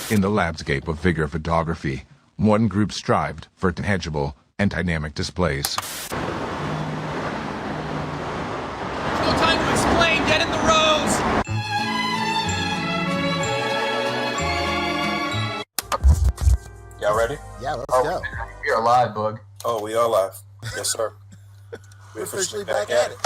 In the landscape of figure photography, one group strived for tangible and dynamic displays. No time to explain, get in the rows! Y'all ready? Yeah, let's go. We are live, Bug. Oh, we are live. Yes, sir. We're officially back at it.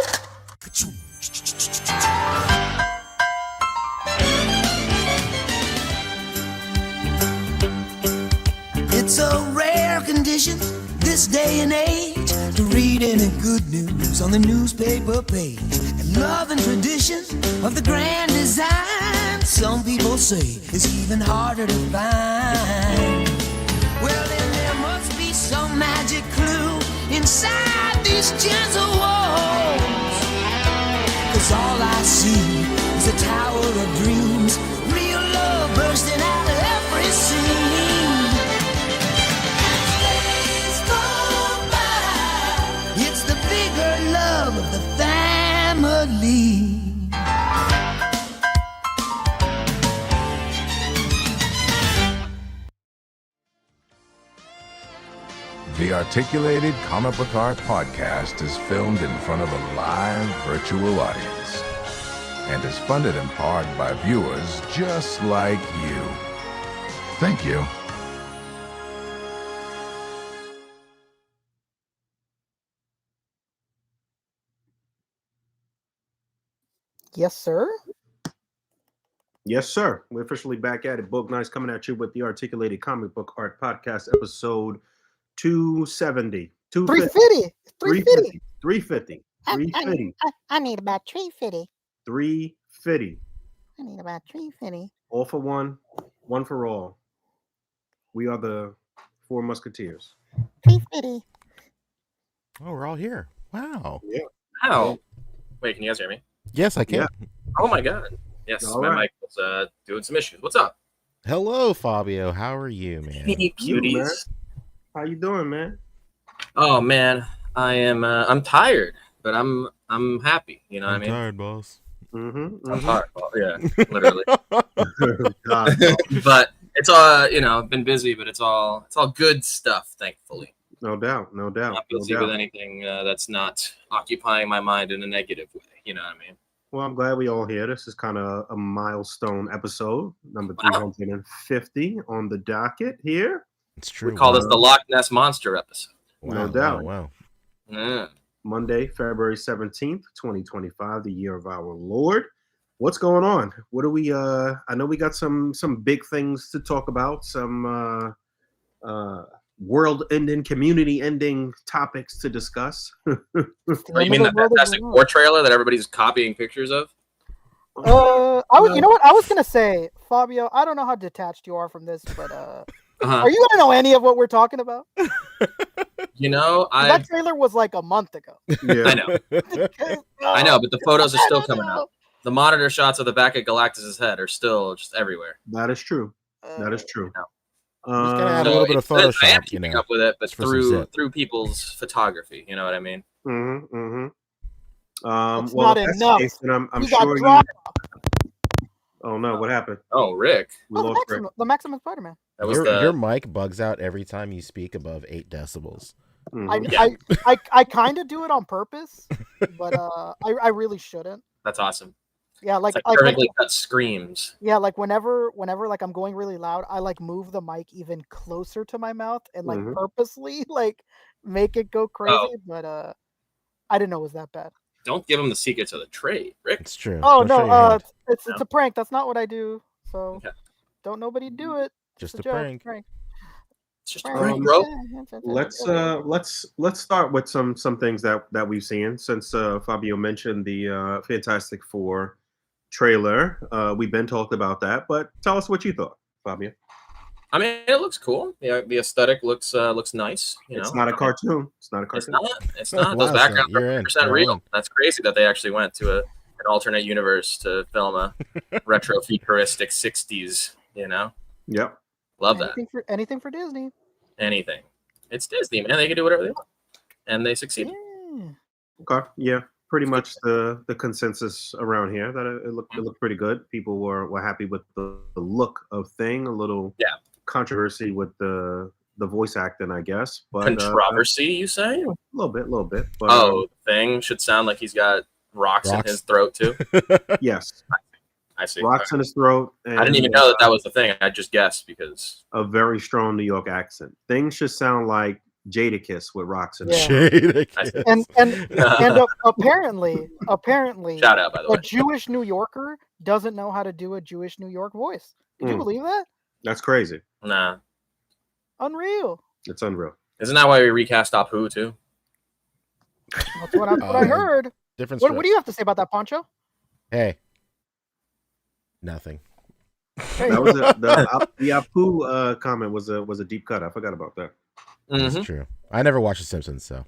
It's a rare condition this day and age to read any good news on the newspaper page. And love and tradition of the grand design, some people say, is even harder to find. Well, then there must be some magic clue inside these gentle walls. 'Cause all I see is a tower of dreams, real love bursting out of every scene. Days go by, it's the bigger love of the family. The Articulated Comic Book Art Podcast is filmed in front of a live virtual audience and is funded in part by viewers just like you. Thank you. Yes, sir. Yes, sir. We're officially back at it. Book Nights coming at you with the Articulated Comic Book Art Podcast, episode 270. 350. 350. 350. 350. I need about 350. 350. I need about 350. All for one, one for all. We are the Four Musketeers. 350. Oh, we're all here. Wow. Yeah. How? Wait, can you guys hear me? Yes, I can. Yeah. Oh my god. Yes, All my right. mic was doing some issues. What's up? Hello, Fabio. How are you, man? Hey, You, man. cuties. How you doing, man? Oh man, I am. I'm tired, but I'm happy. You know what I mean? tired, boss. Mm-hmm. I'm tired. Well, yeah, literally. God, But it's all I've been busy, but it's all good stuff. Thankfully, no doubt. No doubt. not No busy doubt. with anything that's not occupying my mind in a negative way. You know what I mean? Well, I'm glad we all here. This is kind of a milestone episode, number Wow. 350 on the docket here. It's true. We call this the Loch Ness Monster episode. No doubt. Wow. Yeah. Monday, February 17th, 2025, the year of our Lord. What's going on? What do we I know we got some big things to talk about, some world-ending, community-ending topics to discuss. Oh, you mean that Fantastic Four trailer that everybody's copying pictures of? You know what? I was gonna say, Fabio, I don't know how detached you are from this, but are you gonna know any of what we're talking about? You know, That trailer was like a month ago. Yeah. I know, I know, but the photos are still coming out. The monitor shots of the back of Galactus's head are still just everywhere. That is true. That is true. Just gotta add a little bit of I am Photoshop, keeping up with it, but just for some zip. through people's photography. You know what I mean? Mm-hmm, mm-hmm. That's Well, not if that's the enough. case, then I'm You got sure you. dropped. Oh no! What happened? Oh, Rick, We lost Rick. The Maximum Spider-Man. that was Your mic bugs out every time you speak above 8 decibels. Mhm. I kind of do it on purpose, but I really shouldn't. That's awesome. Yeah, It's like perfectly cut screams. yeah, like whenever like I'm going really loud, I like move the mic even closer to my mouth and like Mhm. purposely like make it go crazy. But I didn't know it was that bad. Don't give him the secrets of the trade, Rick. It's true. Oh Don't show your no, hand. it's a prank. That's not what I do. So Okay. don't nobody do it. Just It's a joke. prank. It's just a Prank. prank, bro. Let's start with some things that we've seen since Fabio mentioned the Fantastic Four trailer. We've been talked about that, but tell us what you thought, Fabio. I mean, it looks cool. The aesthetic looks nice. It's not a cartoon. It's not a cartoon. It's not. Those Wow, backgrounds you're are in. 100% You're real. in. That's crazy that they actually went to an alternate universe to film a retro futuristic 60s. You know, Yep. love that. Anything for Disney. Anything. It's Disney, man. They can do whatever they want, and they succeeded. Yeah. Okay. Yeah. pretty much the consensus around here that it looked pretty good. People were happy with the look of thing. A little controversy with the voice acting, I guess. But controversy, you say? A little bit. But, thing should sound like he's got rocks in his throat too. Yes. I see. Rocks in his throat. And, I didn't even know that was the thing. I just guessed because a very strong New York accent. Things should sound like Jadakiss with rocks in his throat. And apparently, shout out, by the way, a Jewish New Yorker doesn't know how to do a Jewish New York voice. Did you believe that? That's crazy. Nah. Unreal. It's unreal. Isn't that why we recast Apu too? That's what I heard. Different. What do you have to say about that, Poncho? Hey. Nothing. That was the Apu comment was a deep cut. I forgot about that. That's true. I never watched The Simpsons, so.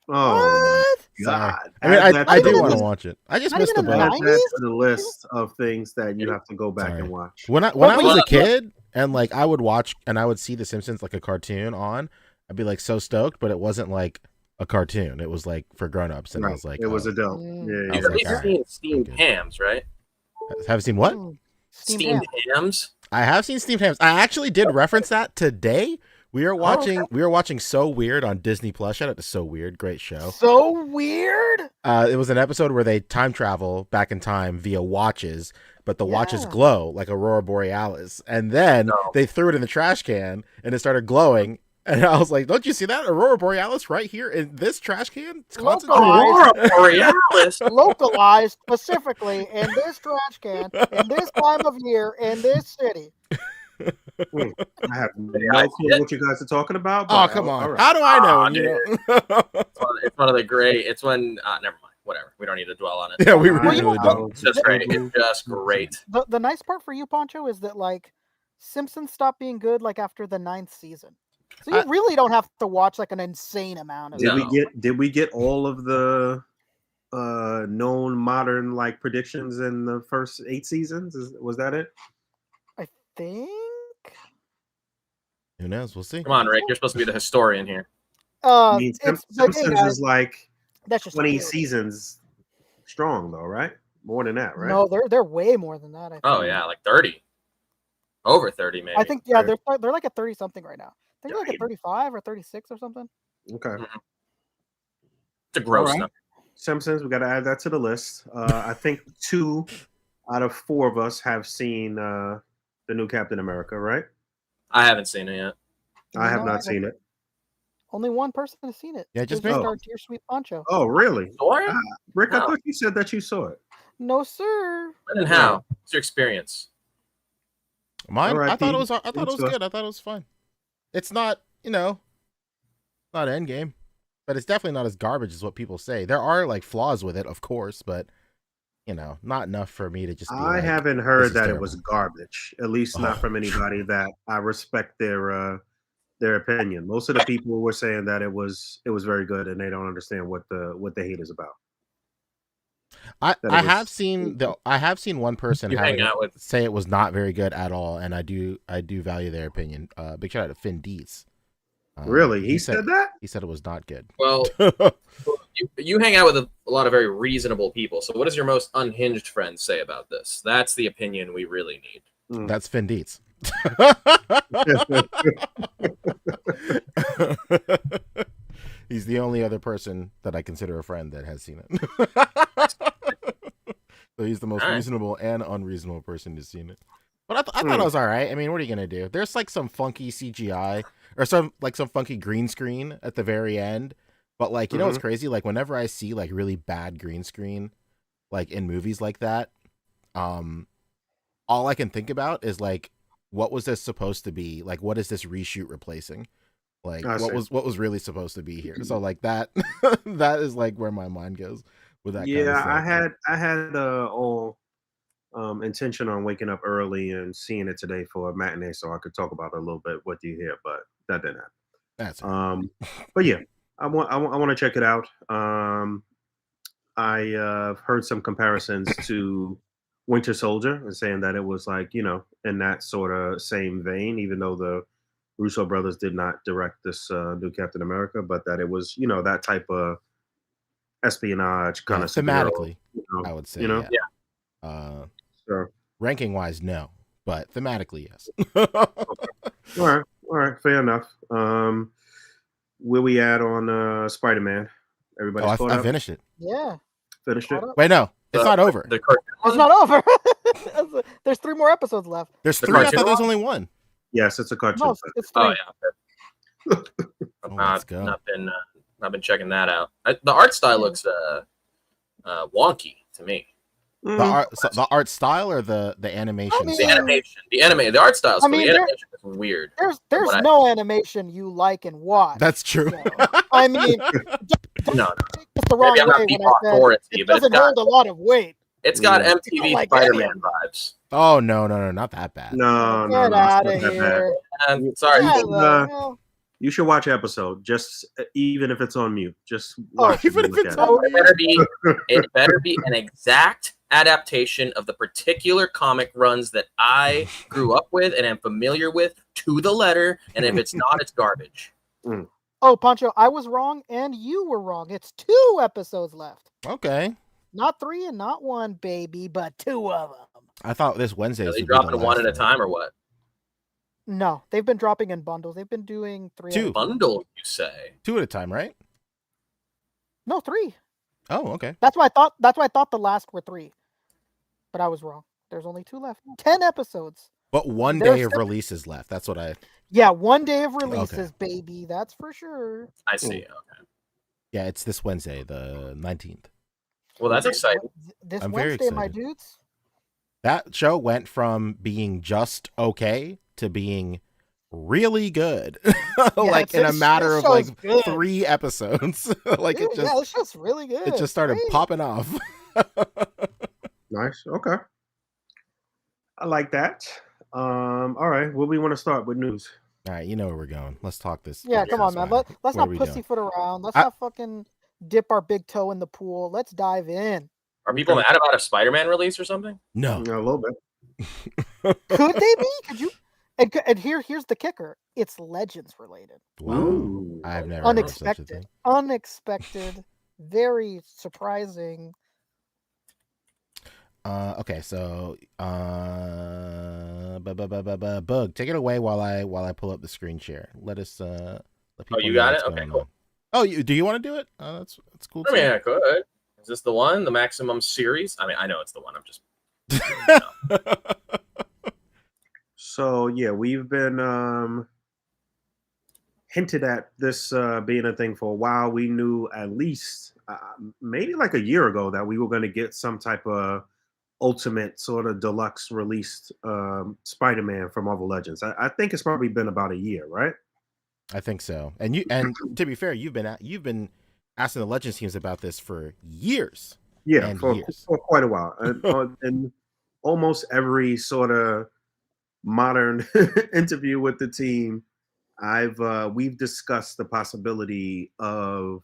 Oh God! I mean, I do want to watch it. I just missed the boat. Add that to the list of things that you have to go back and watch. When I was a kid and like I would watch and I would see The Simpsons like a cartoon on, I'd be like so stoked, but it wasn't like a cartoon. It was like for grown-ups, and I was like, it was adult. You've seen steamed hams, right? Have you seen what? Steamed hams. I have seen steamed hams. I actually did reference that today. We were watching So Weird on Disney Plus. Shout out to So Weird, great show. So Weird. It was an episode where they time travel back in time via watches, but the watches glow like Aurora Borealis, and then they threw it in the trash can and it started glowing. And I was like, don't you see that? Aurora Borealis right here in this trash can? It's Aurora Borealis. Localized specifically in this trash can, in this time of year, in this city. I have no clue what you guys are talking about. Oh, come on. Right. How do I know? It's one of the great. It's when, never mind. Whatever. We don't need to dwell on it. Yeah, we really don't. It's just great. It's just great. The nice part for you, Poncho, is that like Simpsons stopped being good like after the 9th season. So you really don't have to watch like an insane amount of it. Did we get all of the known modern like predictions in the first 8 seasons? Was that it? I think. Who knows? We'll see. Come on, Rick. You're supposed to be the historian here. Simpsons is like that's just 20 seasons strong, though, right? More than that, right? No, they're way more than that. I think. Oh yeah, like 30, over 30 maybe. I think they're like at 30 something right now. I think they're like at 35 or 36 or something. Okay. It's a gross number. Simpsons, we got to add that to the list. I think 2 out of 4 of us have seen the new Captain America, right? I haven't seen it yet. I have not seen it. Only one person has seen it. Yeah, just our dear sweet Poncho. Oh, really? Rick, No. I thought you said that you saw it. No, sir. When and how? What's your experience? Mine? Right, I thought it was Pete. good. I thought it was fun. It's not, not Endgame, but it's definitely not as garbage as what people say. There are like flaws with it, of course, but not enough for me to just. I haven't heard that it was garbage. At least not from anybody that I respect their opinion. Most of the people were saying that it was very good, and they don't understand what the hate is about. I have seen one person say it was not very good at all, and I do value their opinion. Big shout out to Finn Dietz. Really, he said that? He said it was not good. Well, you hang out with a lot of very reasonable people. So, what does your most unhinged friend say about this? That's the opinion we really need. That's Finn Dietz. He's the only other person that I consider a friend that has seen it. So he's the most reasonable and unreasonable person who's seen it. But I thought it was all right. I mean, what are you gonna do? There's like some funky CGI or some funky green screen at the very end. But like, you know what's crazy? Like whenever I see like really bad green screen, like in movies like that, all I can think about is like, what was this supposed to be? Like, what is this reshoot replacing? Like, what was really supposed to be here? So like that, that is like where my mind goes with that. Yeah, kind of I had all intention on waking up early and seeing it today for a matinee, so I could talk about it a little bit with you here, but that didn't happen. That's but yeah, I want to check it out. I heard some comparisons to Winter Soldier and saying that it was like, in that sort of same vein, even though the Russo brothers did not direct this new Captain America, but that it was, that type of espionage kind of thematically. I would say, Yeah. Sure. Ranking wise, no, but thematically, yes. All right, fair enough. Where we at on Spider-Man? Everybody caught I up? finished it. Yeah. Finished it? Wait, no, it's not over. The cartoon. It's not over. There's 3 more episodes left. There's The 3. I cartoon thought there was one? only 1. Yes, it's a cartoon. No, it's 3. Oh yeah. Let's go. Not been checking that out. The art style looks wonky to me. The art style or the animation? I mean, The animation, the art style. I mean, the animation is weird. There's no animation you like and watch. That's true. So, I mean, No. take this the wrong Maybe I'm not way deep when I said authority, it but it's doesn't got hold a lot of weight. it's got Yeah. MTV Like Spider-Man Alien. vibes. Oh no, not that bad. No, Get it's out not of that bad. here. And sorry, Yeah, you- well, You should watch episode, just even if it's on mute. Just watch it even and if look it's at on it. it better be an exact adaptation of the particular comic runs that I grew up with and am familiar with to the letter. And if it's not, it's garbage. oh, Pancho, I was wrong and you were wrong. It's 2 episodes left. Okay. Not 3 and not 1, baby, but 2 of them. I thought this Wednesday Are was they would be the dropping one last at a time or what? No, they've been dropping in bundles. They've been doing 3. 2. Bundle, you say? 2 at a time, right? No, 3. Oh, okay. That's why I thought the last were 3. But I was wrong. There's only 2 left. 10 episodes. But one They're day of separate. releases left. That's what I. Yeah, 1 day of releases, baby. That's for sure. I see. Okay. Yeah, it's this Wednesday, the 19th. Well, that's exciting. This I'm very Wednesday, my excited. dudes. That show went from being just okay to being really good, like in a matter of like show's good. 3 episodes. Like Dude, it just it's just really good. it just started Great. popping off. Nice. Okay. I like that. All right. Where we want to start with news? All right, you know where we're going. Let's talk this. Yeah, this come on, man. one. Let's What are not we doing? pussyfoot around. Let's I- not fucking dip our big toe in the pool. Let's dive in. Are people mad about a Spider-Man release or something? No. A little bit. Could they be? Could you? And here's the kicker. It's Legends related. Wow. Ooh. I've never heard of such a Unexpected. thing. Unexpected. Very surprising. Okay, so Bug, take it away while I pull up the screen share. Let us let people you know got what's it? Okay, going cool. on. Oh, do you want to do it? That's cool. I too. mean, I could. Is this the one? The Maximum series? I mean, I know it's the one. I'm just. So yeah, we've been hinted at this being a thing for a while. We knew at least maybe like a year ago that we were going to get some type of ultimate sort of deluxe released Spider-Man from Marvel Legends. I think it's probably been about a year, right? I think so. And to be fair, you've been asking the Legends teams about this for years. Yeah, And for years. quite a while. And almost every sort of modern interview with the team, we've discussed the possibility of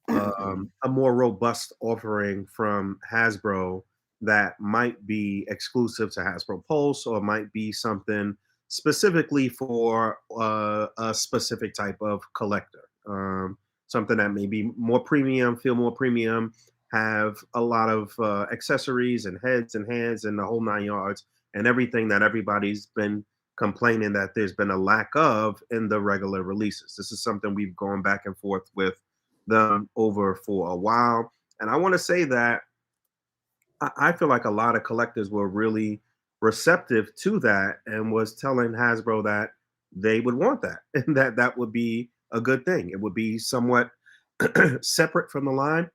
a more robust offering from Hasbro that might be exclusive to Hasbro Pulse, or might be something specifically for a specific type of collector. Something that may be more premium, feel more premium, have a lot of accessories and heads and hands and the whole 9 yards, and everything that everybody's been complaining that there's been a lack of in the regular releases. This is something we've gone back and forth with them over for a while. And I want to say that I feel like a lot of collectors were really receptive to that and was telling Hasbro that they would want that and that would be a good thing. It would be somewhat separate from the line.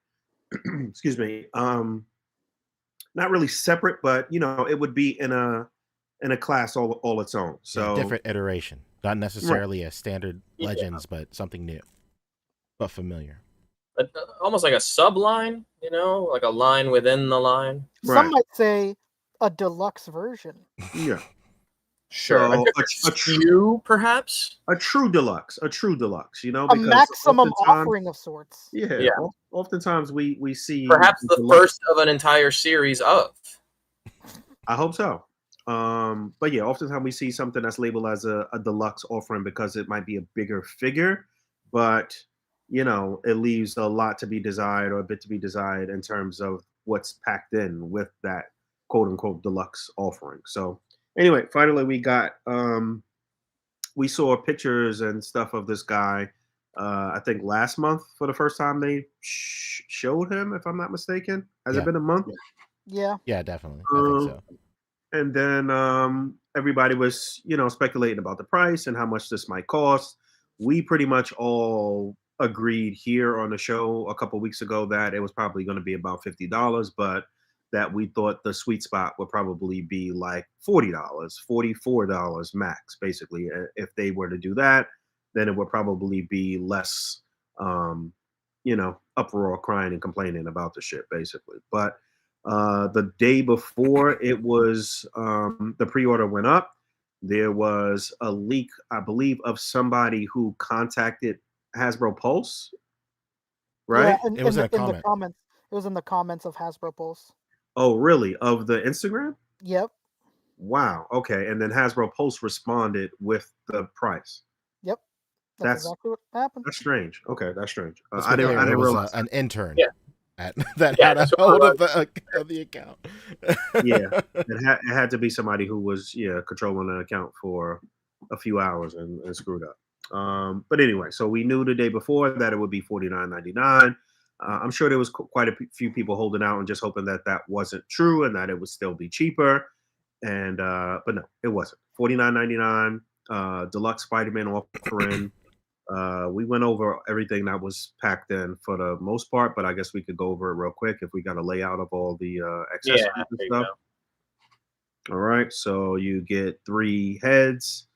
Excuse me. Not really separate, but it would be in a class all its own. So different iteration, not necessarily a standard Legends, but something new, but familiar. Almost like a sub-line, like a line within the line. Some might say a deluxe version. Yeah. Sure. So, a few, perhaps? A true deluxe, because A maximum offering of sorts. Yeah. Oftentimes we see perhaps the deluxe. first of an entire series of. I hope so. But yeah, oftentimes we see something that's labeled as a deluxe offering because it might be a bigger figure, but it leaves a lot to be desired or a bit to be desired in terms of what's packed in with that quote unquote deluxe offering. So anyway, finally we saw pictures and stuff of this guy. I think last month for the first time they showed him, if I'm not mistaken. Has it been a month? Yeah. Yeah, definitely. I think so. And then everybody was, speculating about the price and how much this might cost. We pretty much all agreed here on the show a couple weeks ago that it was probably going to be about $50, but that we thought the sweet spot would probably be like $40, $44 max, basically. If they were to do that, then it would probably be less, uproar, crying and complaining about the shit, basically. But the day before it was the pre-order went up, there was a leak, I believe, of somebody who contacted Hasbro Pulse, right? Yeah, It was in a the comment. comments. It was in the comments of Hasbro Pulse. Oh, really? Of the Instagram? Yep. Wow. Okay. And then Hasbro Pulse responded with the price. Yep. That's exactly what happened. That's strange. Okay, that's strange. Let's I be clear, didn't it was realize. an intern Yeah. that Yeah, had a that's what hold it of the account. Yeah, it had to be somebody who was controlling an account for a few hours and screwed up. But anyway, so we knew the day before that it would be $49.99. I'm sure there was quite a few people holding out and just hoping that that wasn't true and that it would still be cheaper. And but no, it wasn't. $49.99. Deluxe Spider-Man offering. We went over everything that was packed in for the most part, but I guess we could go over it real quick if we got a layout of all the accessories and there you stuff. All right, so you get 3 heads,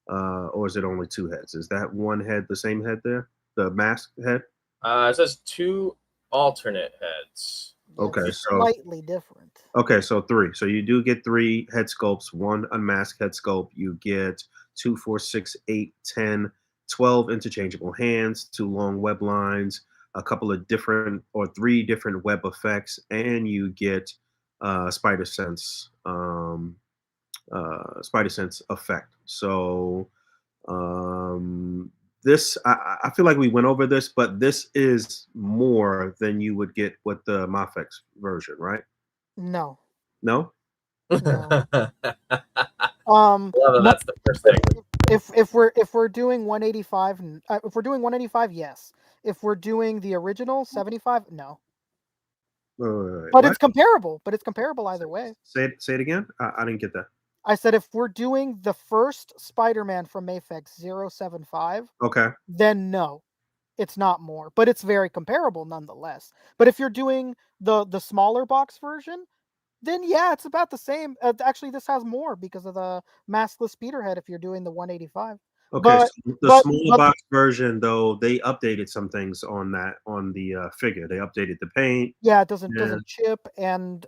or is it only 2 heads? Is that one head the same head there? The mask head? It says 2 alternate heads. Okay, It's so slightly different. okay, so 3. So you do get 3 head sculpts, 1 unmasked head sculpt. You get 2, 4, 6, 8, 10, 12 interchangeable hands, 2 long web lines, a couple of different or 3 different web effects, and you get spider sense effect. So this I feel like we went over this, but this is more than you would get with the Mafex version, right? No. No? No. Love it, that's the first thing. If we're doing 185, if we're doing 185, yes. If we're doing the original 75, no. But But it's comparable. But it's comparable either way. Say it again. I didn't get that. I said if we're doing the first Spider-Man from Mafex 075, Okay. then no, it's not more. But it's very comparable nonetheless. But if you're doing the smaller box version, then yeah, it's about the same. Actually, this has more because of the maskless Peterhead if you're doing the 185. Okay, But, so the smaller box version, though, they updated some things on the figure. They updated the paint. Yeah, it doesn't chip, and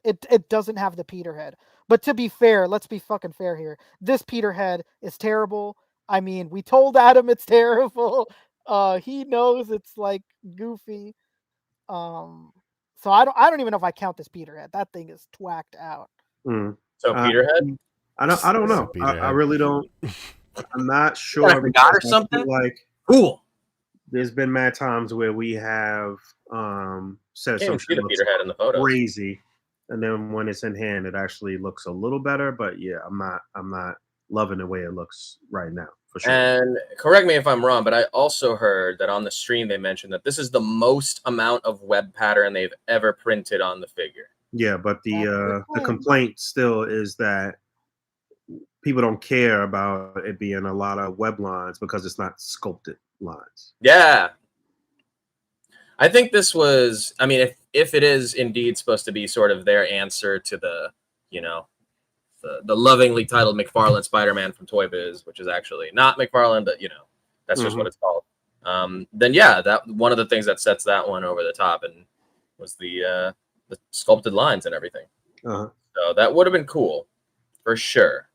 it doesn't have the Peterhead. But to be fair, let's be fucking fair here. This Peterhead is terrible. I mean, we told Adam it's terrible. He knows it's like goofy. So I don't even know if I count this Peterhead. That thing is twacked out. So Peterhead? I don't know. I really don't. I'm not sure. I forgot or something. Like cool. There's been mad times where we have said Can't something see the Peterhead in the photos. crazy, and then when it's in hand, it actually looks a little better. But yeah, I'm not loving the way it looks right now for sure. And correct me if I'm wrong, but I also heard that on the stream they mentioned that this is the most amount of web pattern they've ever printed on the figure. Yeah, but the complaint still is that people don't care about it being a lot of web lines because it's not sculpted lines. Yeah. I think this was, I mean, if it is indeed supposed to be sort of their answer to the, the lovingly titled McFarlane Spider-Man from Toy Biz, which is actually not McFarlane, but that's just what it's called. Then yeah, that one of the things that sets that one over the top and was the sculpted lines and everything. So that would have been cool for sure.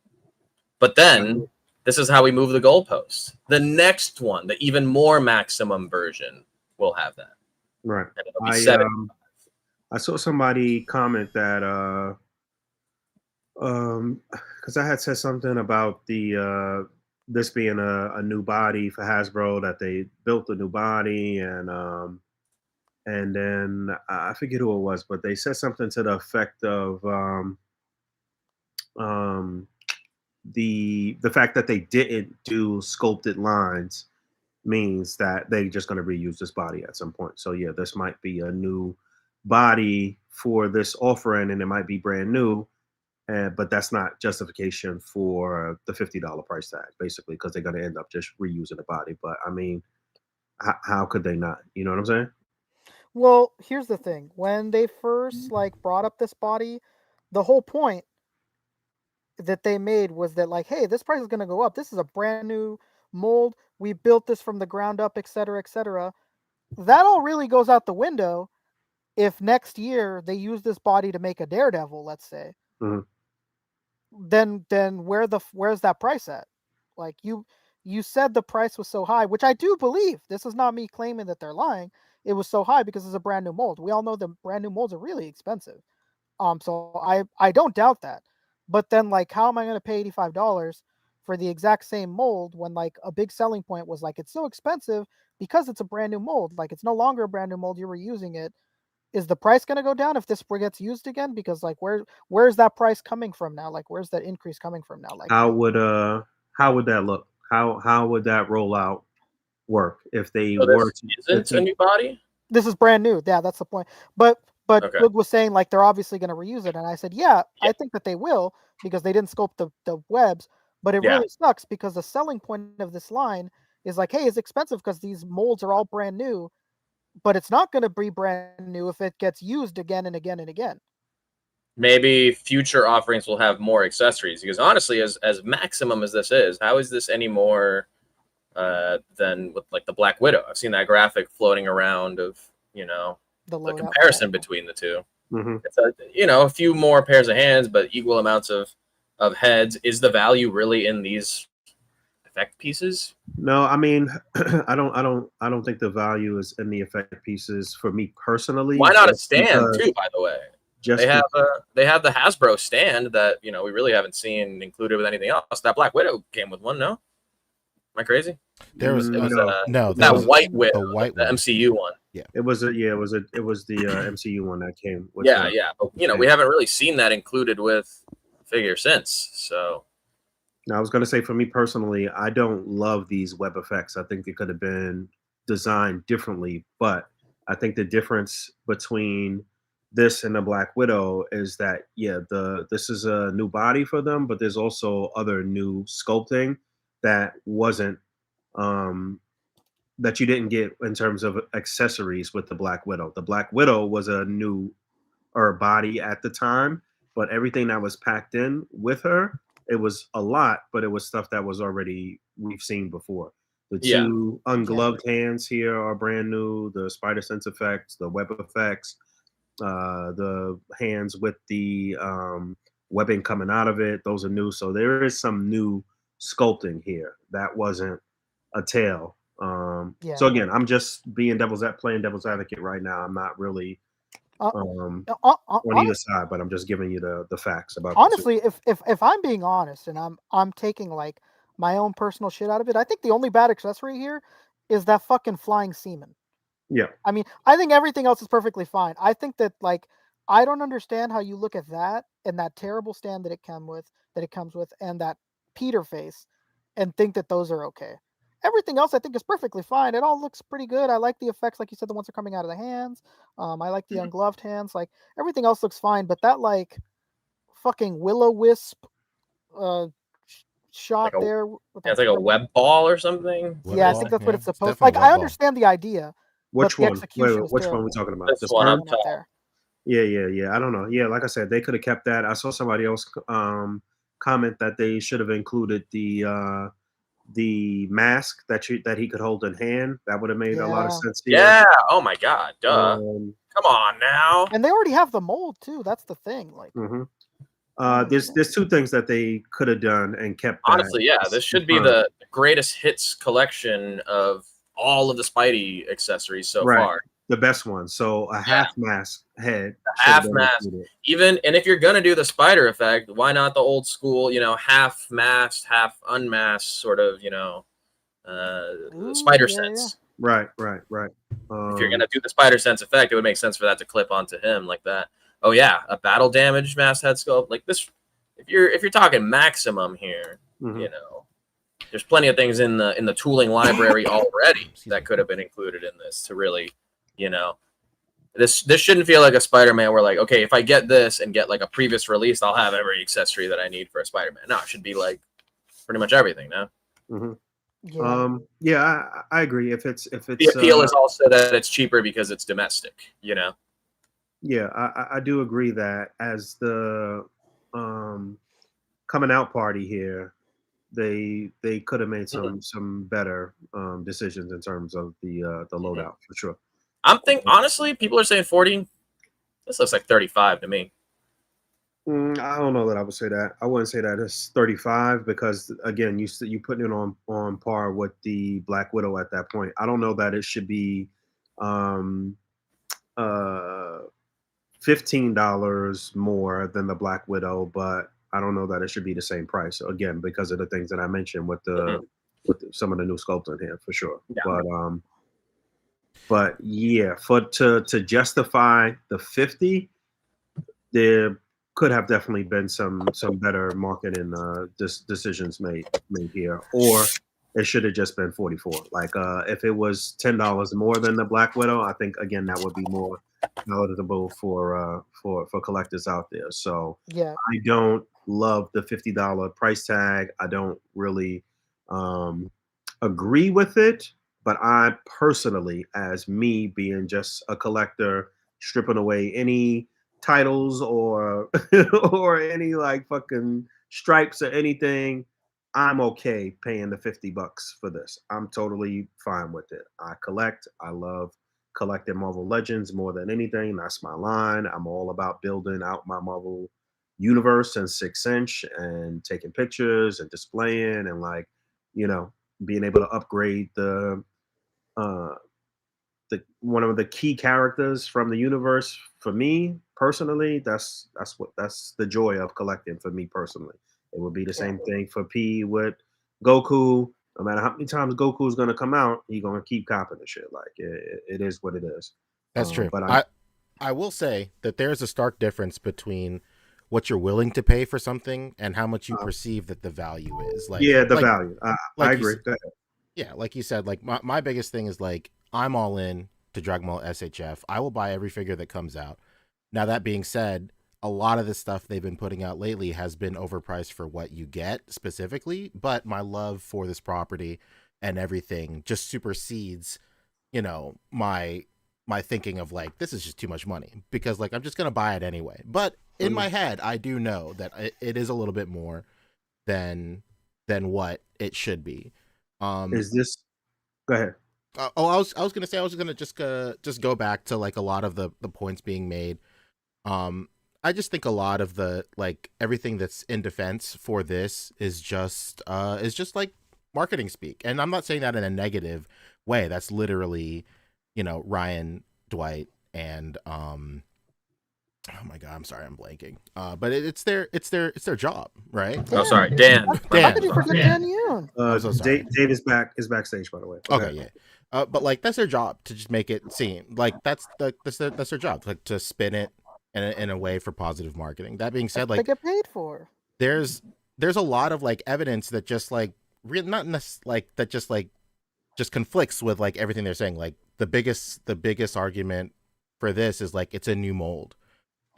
But then this is how we move the goalposts. The next one, the even more maximum version, will have that. Right. And it'll be I saw somebody comment that because I had said something about the this being a new body for Hasbro, that they built a new body, and then I forget who it was, but they said something to the effect of um, the fact that they didn't do sculpted lines means that they're just going to reuse this body at some point. So yeah, this might be a new body for this offering, and it might be brand new. But that's not justification for the $50 price tag, basically, because they're going to end up just reusing the body. But I mean, how could they not? You know what I'm saying? Well, here's the thing. When they first like brought up this body, the whole point that they made was that like, hey, this price is going to go up. This is a brand new mold. We built this from the ground up, et cetera, et cetera. That all really goes out the window if next year they use this body to make a Daredevil, let's say. Mhm. Then where's that price at? Like you said the price was so high, which I do believe. This is not me claiming that they're lying. It was so high because it's a brand new mold. We all know the brand new molds are really expensive. So I don't doubt that. But then like, how am I going to pay $85 for the exact same mold when like a big selling point was like it's so expensive because it's a brand new mold. Like it's no longer a brand new mold. You were using it. Is the price going to go down if this gets used again? Because like where's that price coming from now? Like where's that increase coming from now? Like How would that look? How would that rollout work if they So were this to? isn't a new body? this is brand new. Yeah, that's the point. But Okay. Doug was saying like they're obviously going to reuse it, and I said, yeah, Yeah. I think that they will because they didn't sculpt the webs. But it Yeah. really sucks because the selling point of this line is like, hey, it's expensive because these molds are all brand new, but it's not going to be brand new if it gets used again and again and again. Maybe future offerings will have more accessories, because honestly, as maximum as this is, how is this any more than with like the Black Widow? I've seen that graphic floating around of the loadout, comparison yeah. between the two. Mm-hmm. It's a few more pairs of hands, but equal amounts of heads. Is the value really in these effect pieces? No, I mean, I don't think the value is in the effect pieces for me personally. Why not a just stand because- too? By the way, Just they have the Hasbro stand that we really haven't seen included with anything else. That Black Widow came with one. No, am I crazy? There was It was no that was white Widow, the white the one. MCU one. it was the MCU one that came with Yeah. But, we haven't really seen that included with figure since. So Now, I was going to say, for me personally, I don't love these web effects. I think it could have been designed differently. But I think the difference between this and the Black Widow is that, this is a new body for them, but there's also other new sculpting that wasn't, that you didn't get in terms of accessories with the Black Widow. The Black Widow was a new body at the time, but everything that was packed in with her, it was a lot, but it was stuff that was already we've seen before. The two ungloved hands here are brand new. The spider sense effects, the web effects, the hands with the webbing coming out of it, those are new. So there is some new sculpting here that wasn't a tail. So again, I'm just playing devil's advocate right now. I'm not really on either side, but I'm just giving you the facts about. Honestly, if I'm being honest, and I'm taking like my own personal shit out of it, I think the only bad accessory here is that fucking flying semen. Yeah. I mean, I think everything else is perfectly fine. I think that like I don't understand how you look at that and that terrible stand that it comes with, and that Peter face, and think that those are okay. Everything else I think is perfectly fine. It all looks pretty good. I like the effects, like you said, the ones that are coming out of the hands. I like the ungloved hands. Like everything else looks fine, but that like fucking will-o-wisp shot there. It's like a web ball or something. Yeah, I think that's what it's supposed to. Like, I understand the idea. Which one? Which one are we talking about? This one up there. Yeah. I don't know. Yeah, like I said, they could have kept that. I saw somebody else comment that they should have included the mask that he could hold in hand. That would have made a lot of sense here. Yeah. Oh my God. Duh. Come on now. And they already have the mold too. That's the thing. Like, there's two things that they could have done and kept. Honestly, this should be the greatest hits collection of all of the Spidey accessories so far. the best one. So a half mask head. Half mask. Even, and if you're gonna do the spider effect, why not the old school, half masked, half unmasked sort of, spider sense. Right. If you're gonna do the spider sense effect, it would make sense for that to clip onto him like that. Oh yeah, a battle damage mass head sculpt like this. If you're talking maximum here, there's plenty of things in the tooling library already that could have been included in this to really, this shouldn't feel like a Spider-Man where like, okay, if I get this and get like a previous release, I'll have every accessory that I need for a Spider-Man. No, it should be like pretty much everything now. Yeah. I agree. If it's the appeal is also that it's cheaper because it's domestic, Yeah, I do agree that as the coming out party here, they could have made some better decisions in terms of the loadout for sure. Honestly, people are saying 40. This looks like 35 to me. I don't know that I would say that. I wouldn't say that it's 35 because again, you putting it on par with the Black Widow at that point. I don't know that it should be $15 more than the Black Widow, but I don't know that it should be the same price. Again, because of the things that I mentioned with some of the new sculpts in here for sure. Yeah. But yeah, to justify the 50, there could have definitely been some better marketing decisions made here, or it should have just been 44. Like if it was $10 more than the Black Widow, I think again that would be more palatable for collectors out there. So yeah, I don't love the $50 price tag. I don't really agree with it, but I personally, as me being just a collector, stripping away any titles or or any like fucking stripes or anything, I'm okay paying the $50 for this. I'm totally fine with it. I love collecting Marvel Legends more than anything. That's my line. I'm all about building out my Marvel universe in 6-inch and taking pictures and displaying and like, being able to upgrade the one of the key characters from the universe for me personally. That's the joy of collecting for me personally. It would be the same thing for P with Goku. No matter how many times Goku is going to come out, he's going to keep copping the shit. Like it is what it is. That's true. But I will say that there's a stark difference between what you're willing to pay for something and how much you perceive that the value is. Like value. I agree. Yeah, like you said, like my biggest thing is like I'm all in to Dragon Ball SHF. I will buy every figure that comes out. Now that being said, a lot of the stuff they've been putting out lately has been overpriced for what you get specifically, but my love for this property and everything just supersedes, my thinking of like, this is just too much money because like, I'm just going to buy it anyway. But in my head, I do know that it is a little bit more than what it should be. Is this, go ahead. I was going to say, I was going to just go back to like a lot of the points being made. I just think a lot of the like everything that's in defense for this is just like marketing speak, and I'm not saying that in a negative way. That's literally, Ryan, Dwight, and oh my god, I'm sorry, I'm blanking. But it's their job, right? Oh, sorry, Dan. How did you forget Dan Yoon? So Dave is backstage, by the way. Okay, yeah. But like that's their job to just make it seem like that's their job, like to spin it in a way for positive marketing. That being said, like they get paid for. There's a lot of like evidence that just like just conflicts with like everything they're saying. Like the biggest argument for this is like it's a new mold,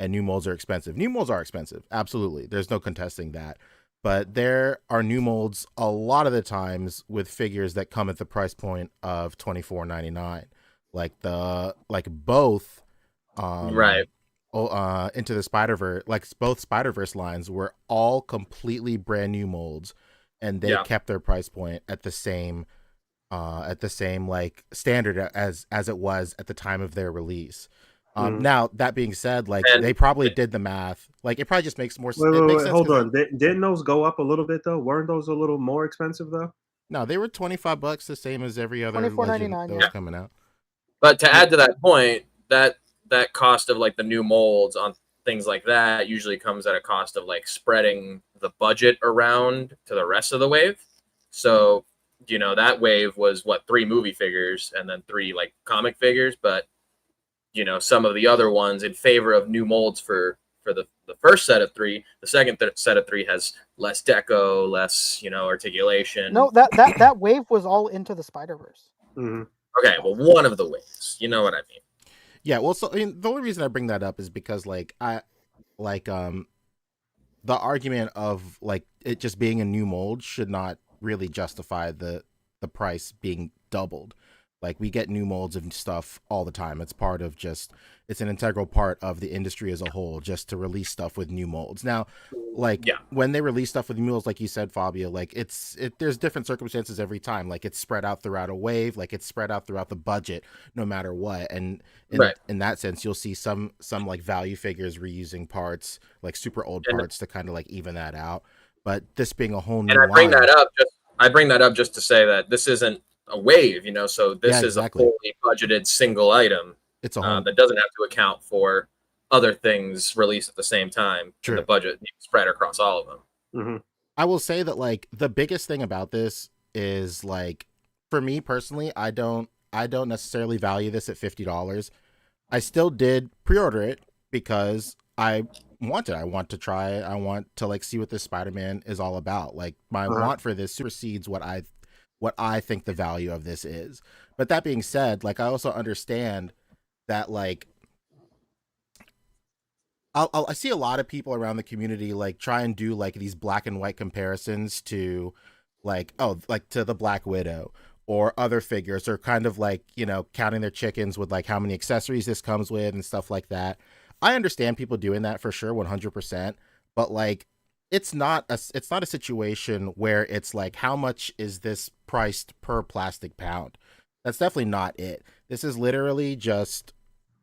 and new molds are expensive. New molds are expensive, absolutely. There's no contesting that. But there are new molds a lot of the times with figures that come at the price point of $24.99, like both, right. Into the Spider-Verse, like both Spider-Verse lines were all completely brand new molds, and they kept their price point at the same like standard as it was at the time of their release. Now that being said, like they probably did the math. Like it probably just makes more sense. Wait, hold on. Didn't those go up a little bit though? Weren't those a little more expensive though? No, they were $25, the same as every other $24.99 that was coming out. But to add to that point, that cost of like the new molds on things like that usually comes at a cost of like spreading the budget around to the rest of the wave. So, you know, that wave was what, 3 movie figures and then 3 like comic figures, but you know, some of the other ones in favor of new molds for the first set of 3, the second set of 3 has less deco, less, you know, articulation. No, that wave was all Into the Spider-Verse. Mm-hmm. Okay, well, one of the waves, you know what I mean. Yeah, well, so I mean, the only reason I bring that up is because like the argument of like it just being a new mold should not really justify the price being doubled. Like, we get new molds of stuff all the time. It's part of it's an integral part of the industry as a whole, just to release stuff with new molds. Now, like, when they release stuff with new molds, like you said, Fabio, like there's different circumstances every time. Like, it's spread out throughout a wave, like it's spread out throughout the budget, no matter what. And in that sense, you'll see some like value figures reusing parts, like super old parts, to kind of like even that out. But this being a whole new I bring that up just to say that this isn't a wave, you know, so this is a fully budgeted single item. It's a whole that doesn't have to account for other things released at the same time. Sure. The budget spread across all of them. Mm-hmm. I will say that like the biggest thing about this is like, for me personally, I don't necessarily value this at $50. I still did pre-order it because I want to try it. I want to like see what this Spider-Man is all about. Like, my want for this supersedes what I think the value of this is. But that being said, like, I also understand that like I see a lot of people around the community like try and do like these black and white comparisons to like, to the Black Widow or other figures, or kind of like, you know, counting their chickens with like how many accessories this comes with and stuff like that. I understand people doing that for sure, 100%, but like, it's not a situation where it's like, how much is this priced per plastic pound? That's definitely not it. This is literally just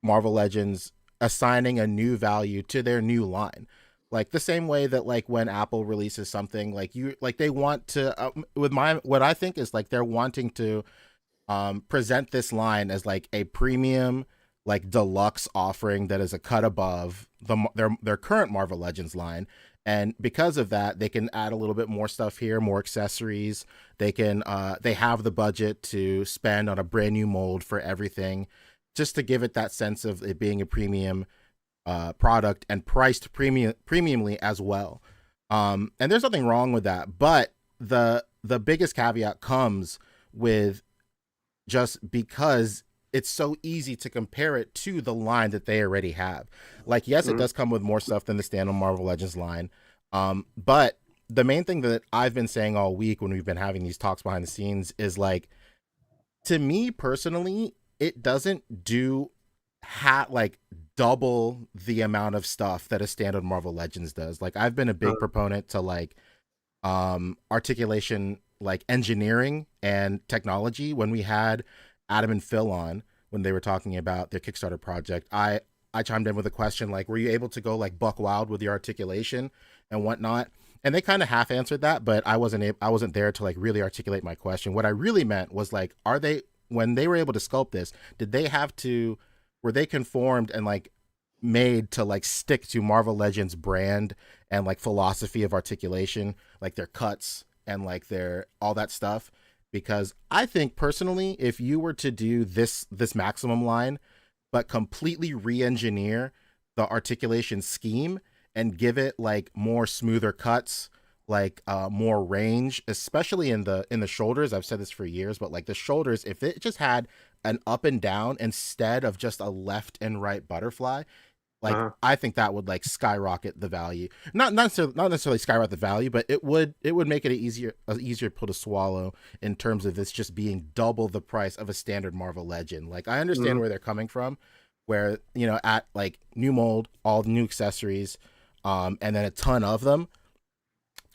Marvel Legends assigning a new value to their new line. Like, the same way that like when Apple releases something, like they want to what I think is like they're wanting to present this line as like a premium, like deluxe offering that is a cut above their current Marvel Legends line. And because of that, they can add a little bit more stuff here, more accessories. They can they have the budget to spend on a brand new mold for everything, just to give it that sense of it being a premium product and priced premiumly as well. And there's nothing wrong with that. But the biggest caveat comes with just because it's so easy to compare it to the line that they already have. Like, yes, it does come with more stuff than the standard Marvel Legends line. But the main thing that I've been saying all week when we've been having these talks behind the scenes is like, to me personally, it doesn't do like double the amount of stuff that a standard Marvel Legends does. Like, I've been a big proponent to like articulation, like engineering and technology. When we had Adam and Phil on, when they were talking about their Kickstarter project, I chimed in with a question like, were you able to go like buck wild with your articulation and whatnot? And they kind of half answered that, but I wasn't there to like really articulate my question. What I really meant was like, when they were able to sculpt this, were they conformed and like made to like stick to Marvel Legends brand and like philosophy of articulation, like their cuts and like their all that stuff? Because I think personally, if you were to do this maximum line, but completely re-engineer the articulation scheme and give it like more smoother cuts, like more range, especially in the shoulders. I've said this for years, but like the shoulders, if it just had an up and down instead of just a left and right butterfly, like I think that would like skyrocket the value. Not necessarily skyrocket the value, but it would make it an easier pill to swallow in terms of this just being double the price of a standard Marvel Legend. Like, I understand where they're coming from, where, you know, at like new mold, all the new accessories, and then a ton of them.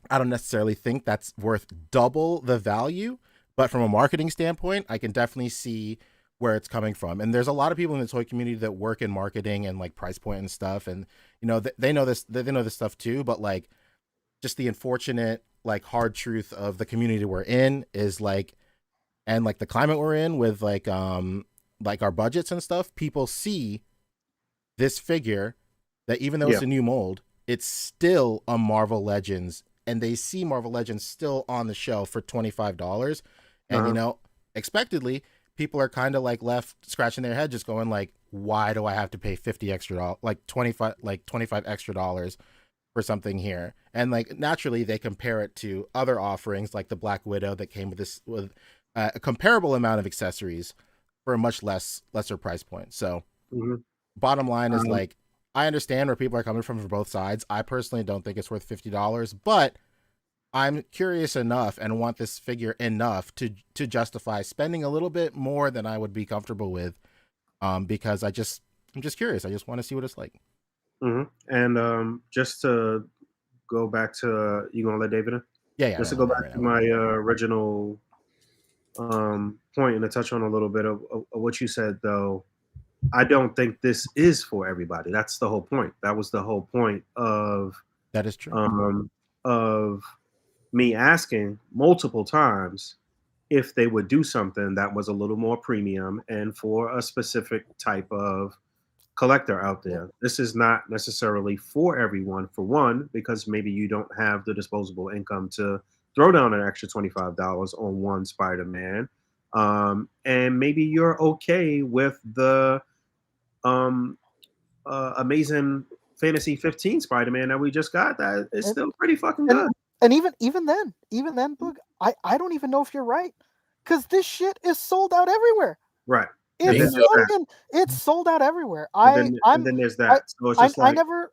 I don't necessarily think that's worth double the value, but from a marketing standpoint, I can definitely see where it's coming from. And there's a lot of people in the toy community that work in marketing and like price point and stuff, and you know, they know this stuff too. But like, just the unfortunate like hard truth of the community we're in is like, and like the climate we're in with like like our budgets and stuff, people see this figure that even though it's a new mold, it's still a Marvel Legends, and they see Marvel Legends still on the shelf for $25. And, you know, expectedly, people are kind of like left scratching their head, just going like, why do I have to pay $50 extra, like 25 extra dollars for something here? And like, naturally they compare it to other offerings like the Black Widow that came with a comparable amount of accessories for a much lesser price point. So bottom line is like, I understand where people are coming from both sides. I personally don't think it's worth $50, but I'm curious enough and want this figure enough to justify spending a little bit more than I would be comfortable with, because I'm just curious. I just want to see what it's like. And just to go back to, you gonna let David in? Yeah. Just to go back to my original point and to touch on a little bit of what you said, though. I don't think this is for everybody. That's the whole point. That was the whole point of that is true. Of me asking multiple times if they would do something that was a little more premium and for a specific type of collector out there. This is not necessarily for everyone, for one, because maybe you don't have the disposable income to throw down an extra $25 on one Spider-Man. And maybe you're okay with the Amazing Fantasy 15 Spider-Man that we just got. That is still pretty fucking good. And even then, Boog, I don't even know if you're right, because this shit is sold out everywhere. Right. It's sold out everywhere. And then there's that. So it's just I never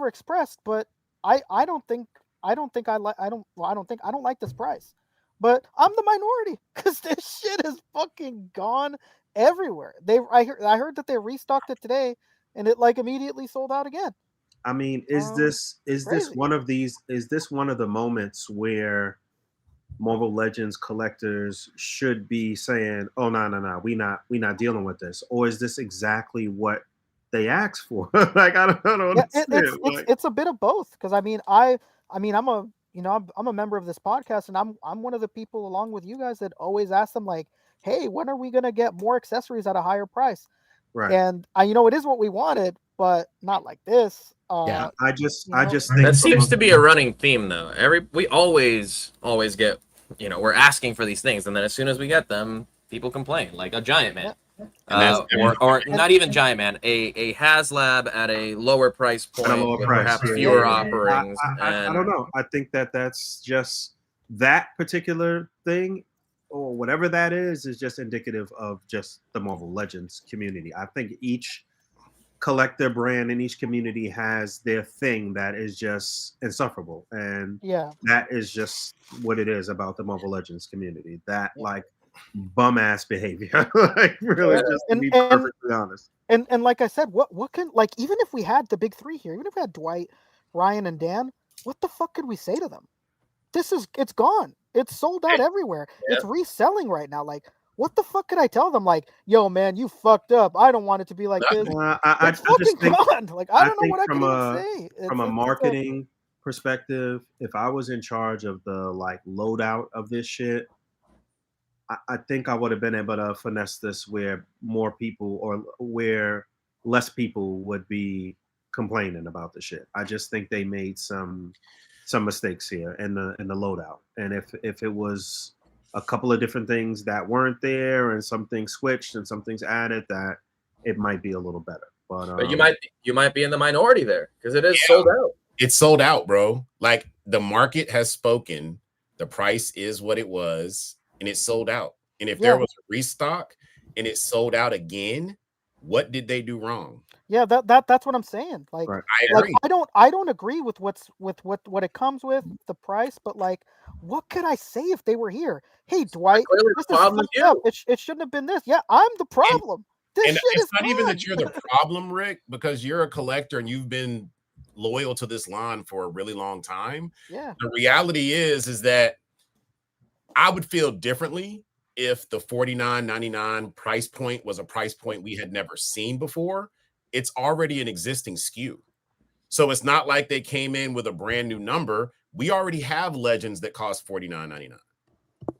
expressed, but I don't like this price. But I'm the minority, because this shit is fucking gone everywhere. I heard that they restocked it today, and it like immediately sold out again. I mean, is this one of the moments where Marvel Legends collectors should be saying, "Oh no, we not dealing with this," or is this exactly what they asked for? Like I don't understand. It's a bit of both, because I'm a member of this podcast, and I'm one of the people along with you guys that always ask them like, "Hey, when are we gonna get more accessories at a higher price?" Right. And it is what we wanted, but not like this. I just think that seems to be a running theme, though. We always get, we're asking for these things, and then as soon as we get them, people complain, like a Giant Man, or not even Giant Man, a Haslab at a lower price point, with perhaps fewer offerings. I don't know. I think that's just that particular thing, or whatever that is just indicative of just the Marvel Legends community. I think each collector brand in each community has their thing that is just insufferable, and that is just what it is about the Marvel Legends community. That like bum ass behavior, like really, just to be perfectly honest. And like I said, what can, like, even if we had the big three here, even if we had Dwight, Ryan, and Dan, what the fuck could we say to them? It's gone. It's sold out everywhere. It's reselling right now. Like, what the fuck could I tell them? Like, yo, man, you fucked up. I don't want it to be like this. I just think, gone. Like, I don't know what I can even say. From a marketing perspective, if I was in charge of the like loadout of this shit, I think I would have been able to finesse this where more people, or where less people would be complaining about the shit. I just think they made some mistakes here in the loadout. And if it was a couple of different things that weren't there, and some things switched and some things added, that it might be a little better. But you might be in the minority there, because it is sold out. It's sold out, bro. Like, the market has spoken. The price is what it was, and it's sold out. And if there was a restock and it sold out again, what did they do wrong? Yeah, that's what I'm saying. Like, I agree. I don't agree with what it comes with, the price, but like, what could I say if they were here? Hey, Dwight, this is fucked up. It shouldn't have been this. Yeah, I'm the problem. And it's not even that you're the problem, Rick, because you're a collector and you've been loyal to this line for a really long time. Yeah. The reality is that I would feel differently if the $49.99 price point was a price point we had never seen before. It's already an existing SKU. So it's not like they came in with a brand new number. We already have Legends that cost $49.99.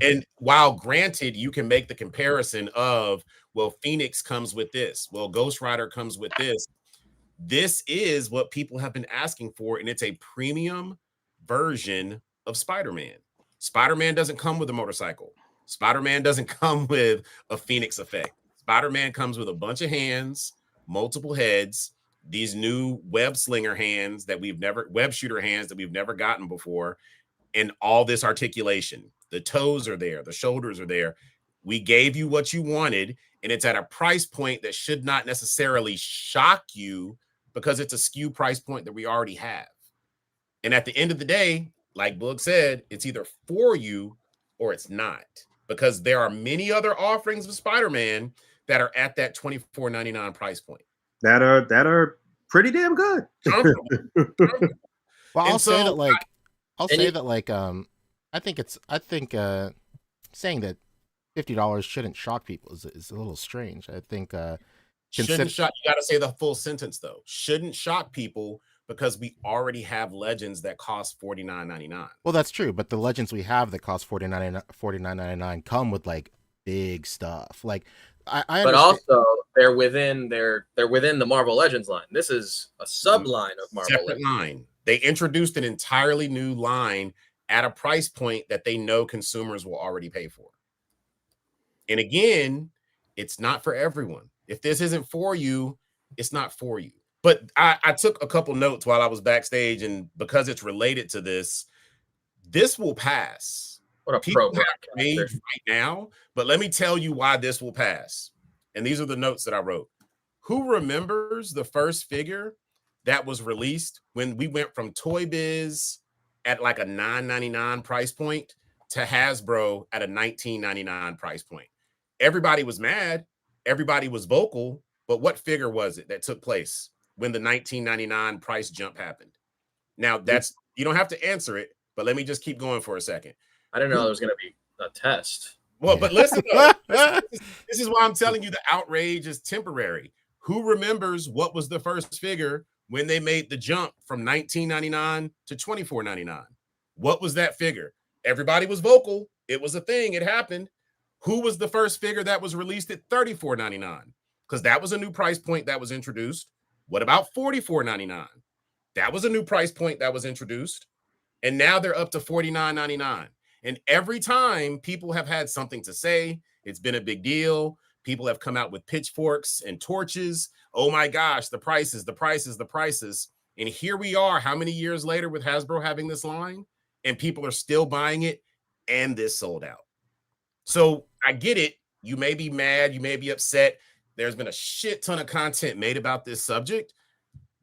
And while granted, you can make the comparison of, well, Phoenix comes with this, well, Ghost Rider comes with this. This is what people have been asking for, and it's a premium version of Spider-Man. Spider-Man doesn't come with a motorcycle. Spider-Man doesn't come with a Phoenix effect. Spider-Man comes with a bunch of hands, multiple heads, these new web slinger hands that web shooter hands that we've never gotten before, and all this articulation. The toes are there, the shoulders are there. We gave you what you wanted, and it's at a price point that should not necessarily shock you because it's a SKU price point that we already have. And at the end of the day, like Boog said, it's either for you or it's not, because there are many other offerings of Spider-Man that are at that $24.99 price point that are pretty damn good. Well, I'll say that I think saying that $50 shouldn't shock people is a little strange. I think shouldn't shock. You got to say the full sentence though. Shouldn't shock people because we already have legends that cost $49.99. Well, that's true, but the legends we have that cost $49.99 come with like big stuff. Like I but also they're within the Marvel Legends line. This is a subline of Marvel Separate line. They introduced an entirely new line at a price point that they know consumers will already pay for. And again, it's not for everyone. If this isn't for you, it's not for you. But I took a couple notes while I was backstage, and because it's related to this will pass. What a People program have rage right now, but let me tell you why this will pass. And these are the notes that I wrote. Who remembers the first figure that was released when we went from Toy Biz at like a $9.99 price point to Hasbro at a $19.99 price point? Everybody was mad. Everybody was vocal. But what figure was it that took place when the $19.99 price jump happened? Now, you don't have to answer it, but let me just keep going for a second. I didn't know there was going to be a test. Well, but listen, this is why I'm telling you the outrage is temporary. Who remembers what was the first figure when they made the jump from $19.99 to $24.99? What was that figure? Everybody was vocal. It was a thing. It happened. Who was the first figure that was released at $34.99? Because that was a new price point that was introduced. What about $44.99? That was a new price point that was introduced. And now they're up to $49.99. And every time people have had something to say, it's been a big deal. People have come out with pitchforks and torches. Oh my gosh, the prices, the prices, the prices. And here we are, how many years later with Hasbro having this line? And people are still buying it, and this sold out. So I get it. You may be mad. You may be upset. There's been a shit ton of content made about this subject.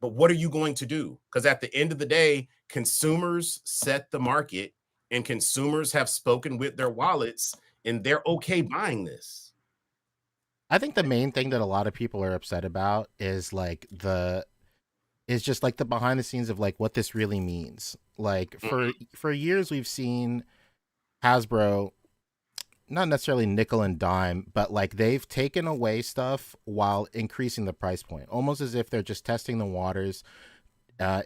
But what are you going to do? Because at the end of the day, consumers set the market, and consumers have spoken with their wallets, and they're okay buying this. I think the main thing that a lot of people are upset about is just like the behind the scenes of like what this really means. Like for years we've seen Hasbro not necessarily nickel and dime, but like they've taken away stuff while increasing the price point, almost as if they're just testing the waters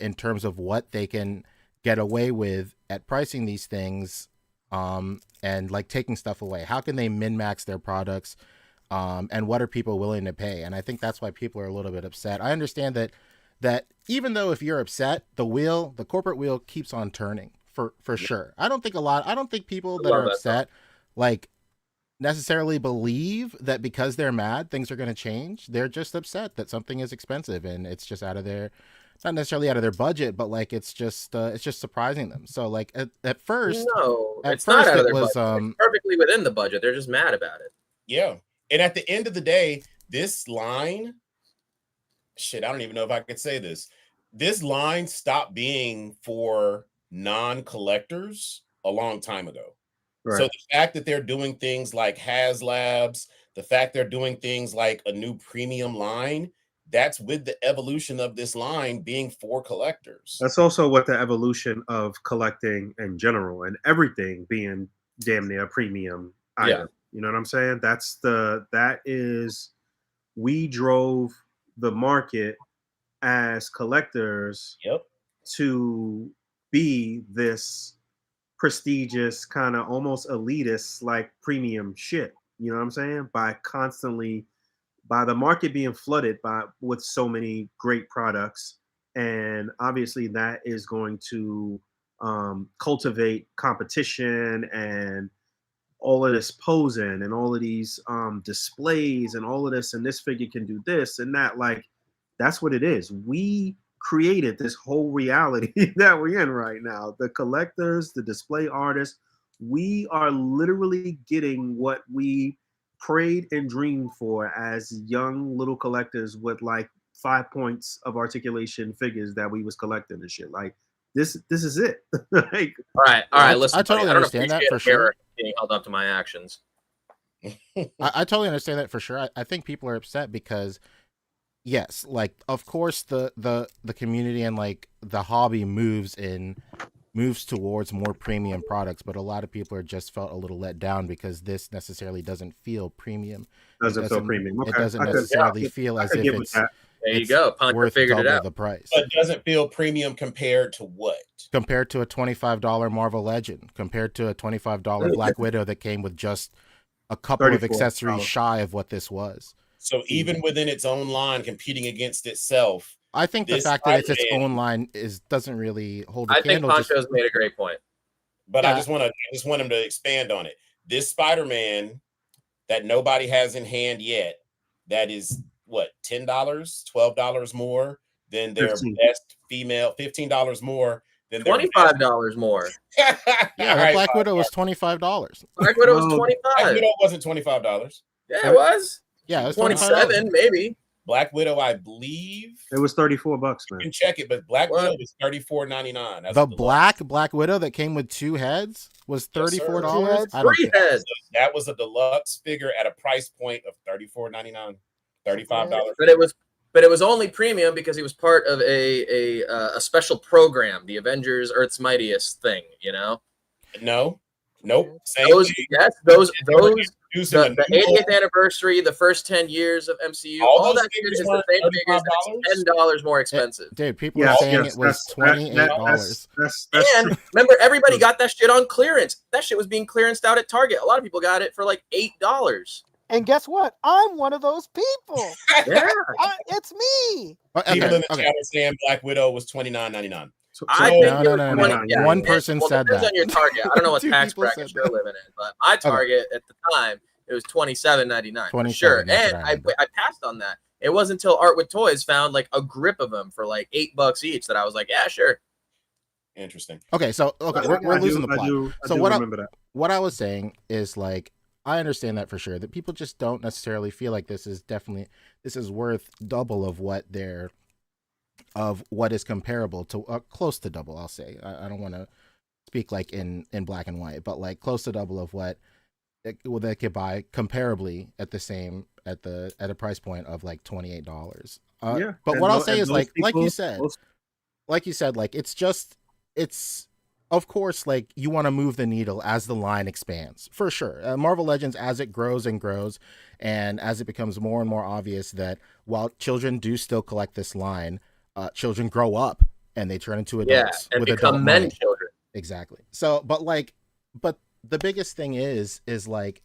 in terms of what they can get away with at pricing these things, and like taking stuff away. How can they min-max their products, and what are people willing to pay? And I think that's why people are a little bit upset. I understand that even though if you're upset, the corporate wheel keeps on turning for sure. I don't think people that are upset like necessarily believe that because they're mad things are going to change. They're just upset that something is expensive and it's just out of their, not necessarily out of their budget, but like it's just surprising them. So like at first, it's not out of their budget. It's perfectly within the budget. They're just mad about it. Yeah. And at the end of the day, this line, shit, I don't even know if I could say this. This line stopped being for non-collectors a long time ago. Right. So the fact that they're doing things like Haslabs, the fact they're doing things like a new premium line, that's with the evolution of this line being for collectors. That's also what the evolution of collecting in general and everything being damn near premium item. Yeah. You know what I'm saying? We drove the market as collectors to be this prestigious, kind of almost elitist, like premium shit. You know what I'm saying? By the market being flooded with so many great products, and obviously that is going to cultivate competition and all of this posing and all of these displays and all of this, and this figure can do this and that. Like, that's what it is. We created this whole reality that we're in right now. The collectors, the display artists, we are literally getting what we prayed and dreamed for as young little collectors with like 5 points of articulation figures that we was collecting and shit. Like, this is it. Like, all right. Listen, I totally buddy, understand that for sure. Being held up to my actions. I totally understand that for sure. I think people are upset because, yes, like of course the community and like the hobby moves towards more premium products, but a lot of people are just felt a little let down because this necessarily doesn't feel premium. Doesn't feel premium. Okay. It doesn't necessarily feel as if it's there you go. Punker worth figured it double out. the price. But doesn't feel premium compared to what? Compared to a $25 Marvel Legend, compared to a $25 Black Widow that came with just a couple of accessories shy of what this was. So even within its own line, competing against itself, I think the fact that it's its own line doesn't really hold a candle. I think Poncho's made a great point. But yeah. I just want him to expand on it. This Spider-Man that nobody has in hand yet, that is what, $10, $12 more than their best female, $15 more than $25 more. Yeah, Black Widow was $25. Black Widow was $25. Black Widow wasn't $25. Yeah, it was. Yeah, it was 27, maybe. Black Widow, I believe it was $34, man. You can check it, but Black Widow was $34.99. The Black Widow that came with 2 heads was $34. Yes, 3 heads. So that was a deluxe figure at a price point of $34.99, $35. But it was only premium because he was part of a special program, the Avengers Earth's Mightiest thing. You know? Nope. Those the 80th anniversary, the first 10 years of MCU, all that is the same figures, $10 more expensive. Dude, people are saying it was $28. And remember, everybody got that shit on clearance. That shit was being clearanced out at Target. A lot of people got it for like $8. And guess what? I'm one of those people. Yeah, it's me. People in the chat are saying Black Widow was $29.99. I think no. One person said that. On your Target. I don't know what tax bracket you're living in, but my Target at the time, it was $27.99 for sure. And I passed on that. It wasn't until Art with Toys found like a grip of them for like $8 each that I was like, yeah, sure. Interesting. Okay, so we're losing the plot. So what I was saying is like, I understand that for sure, that people just don't necessarily feel like this is worth double of what is comparable to close to double. I'll say, I don't want to speak like in black and white, but like close to double of what they could buy comparably at a price point of like $28. But what I'll say is like you said, like it's of course, like you want to move the needle as the line expands, for sure. Marvel Legends, as it grows and grows, and as it becomes more and more obvious that while children do still collect this line, children grow up and they turn into adults and with become adult men money. children. Exactly. So, but the biggest thing is like,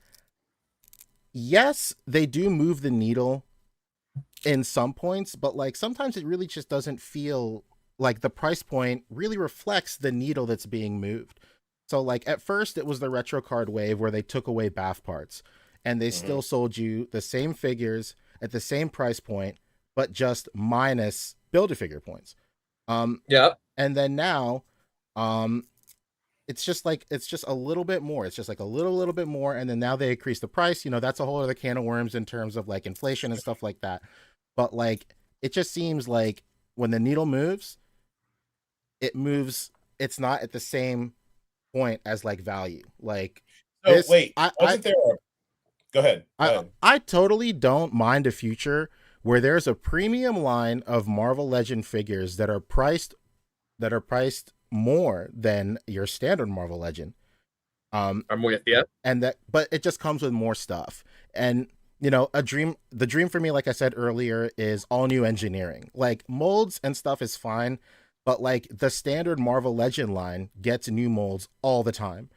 yes, they do move the needle in some points, but like sometimes it really just doesn't feel like the price point really reflects the needle that's being moved. So like at first it was the retro card wave where they took away BAF parts and they still sold you the same figures at the same price point, but just minus Build-A-Figure points. And then now it's just a little bit more. It's just like a little bit more, and then now they increase the price. You know, that's a whole other can of worms in terms of like inflation and stuff like that. But like it just seems like when the needle moves, it's not at the same point as like value. Like go ahead. I totally don't mind a future where there's a premium line of Marvel Legend figures that are priced more than your standard Marvel Legend. I'm with you. But it just comes with more stuff. And you know, the dream for me, like I said earlier, is all new engineering. Like molds and stuff is fine, but like the standard Marvel Legend line gets new molds all the time.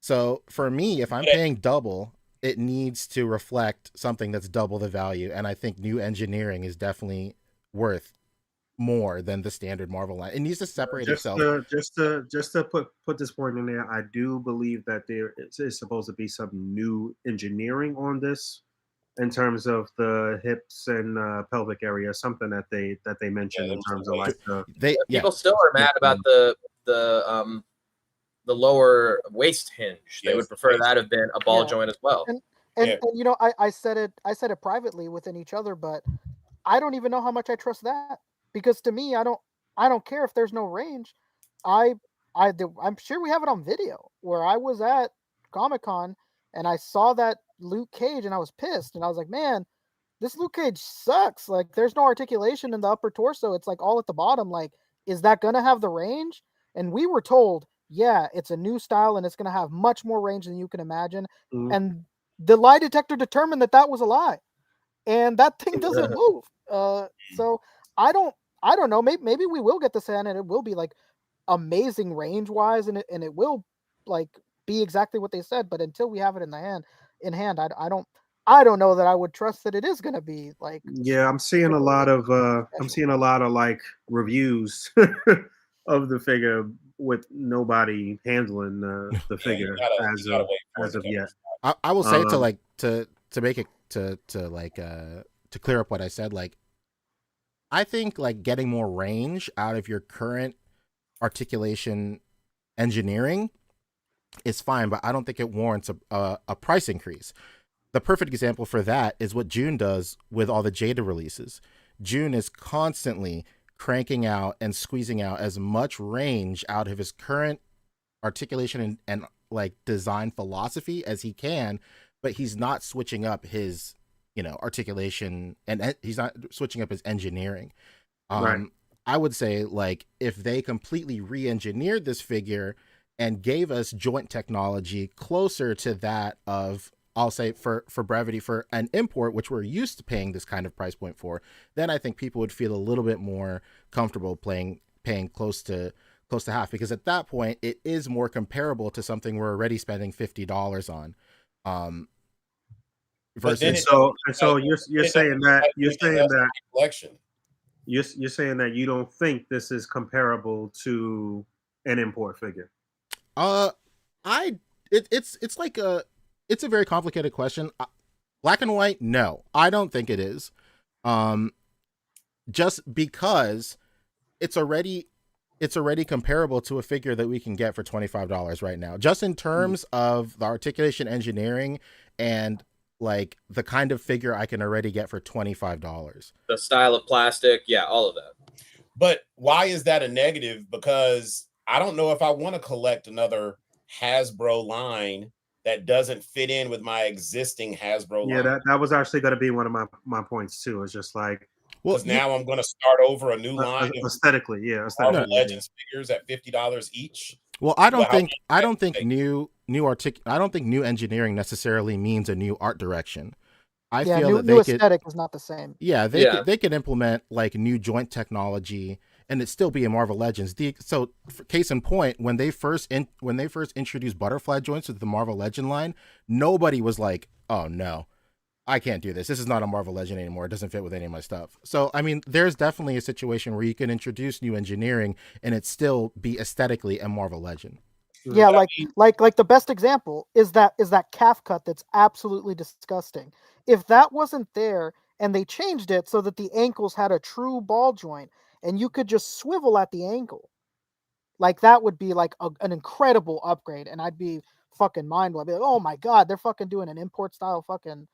So for me, if I'm paying double, it needs to reflect something that's double the value. And I think new engineering is definitely worth more than the standard Marvel line. It needs to separate itself. Just to put this point in there, I do believe that there is supposed to be some new engineering on this in terms of the hips and pelvic area, something that they mentioned in terms of like people still are mad about the lower waist hinge. They would prefer that have been a ball joint as well. And you know, I said it privately within each other, but I don't even know how much I trust that, because to me, I don't care if there's no range. I'm sure we have it on video where I was at Comic-Con and I saw that Luke Cage and I was pissed and I was like, man, this Luke Cage sucks. Like, there's no articulation in the upper torso. It's like all at the bottom. Like, is that gonna have the range? And we were told, yeah, it's a new style and it's gonna have much more range than you can imagine. And the lie detector determined that was a lie, and that thing doesn't move. So I don't know. Maybe we will get this in, and it will be like amazing range wise, and it will like be exactly what they said. But until we have it in hand, I don't know that I would trust that it is going to be like. Yeah, I'm seeing a lot of like reviews of the figure with nobody handling the figure as of yet. I will say to make it to clear up what I said, like I think like getting more range out of your current articulation engineering is fine, but I don't think it warrants a price increase. The perfect example for that is what June does with all the Jada releases. June is constantly cranking out and squeezing out as much range out of his current articulation and like design philosophy as he can, but he's not switching up his, articulation, and he's not switching up his engineering. Right. I would say like if they completely re-engineered this figure and gave us joint technology closer to that of, I'll say for brevity, for an import, which we're used to paying this kind of price point for, then I think people would feel a little bit more comfortable paying close to half, because at that point it is more comparable to something we're already spending $50 on. Versus, so you're saying that you don't think this is comparable to an import figure. It's a very complicated question. Black and white, no, I don't think it is. Just because it's already comparable to a figure that we can get for $25 right now, just in terms of the articulation engineering and like the kind of figure I can already get for $25. The style of plastic, yeah, all of that. But why is that a negative? Because I don't know if I want to collect another Hasbro line that doesn't fit in with my existing Hasbro line. Yeah, that was actually going to be one of my points too. It's just like, because now I'm going to start over a new line aesthetically. Marvel Legends figures at $50 each. Well, I don't think new engineering necessarily means a new art direction. I feel that new aesthetic is not the same. Yeah, they could implement like new joint technology and it still be in Marvel Legends. So, case in point, when they first introduced butterfly joints with the Marvel Legend line, nobody was like, "Oh no, I can't do this. This is not a Marvel Legend anymore. It doesn't fit with any of my stuff." So, I mean, there's definitely a situation where you can introduce new engineering and it still be aesthetically a Marvel Legend. Yeah, like the best example is that calf cut that's absolutely disgusting. If that wasn't there and they changed it so that the ankles had a true ball joint and you could just swivel at the ankle, like that would be like an incredible upgrade, and I'd be fucking mind blown. I'd be like, oh my god, they're fucking doing an import style fucking.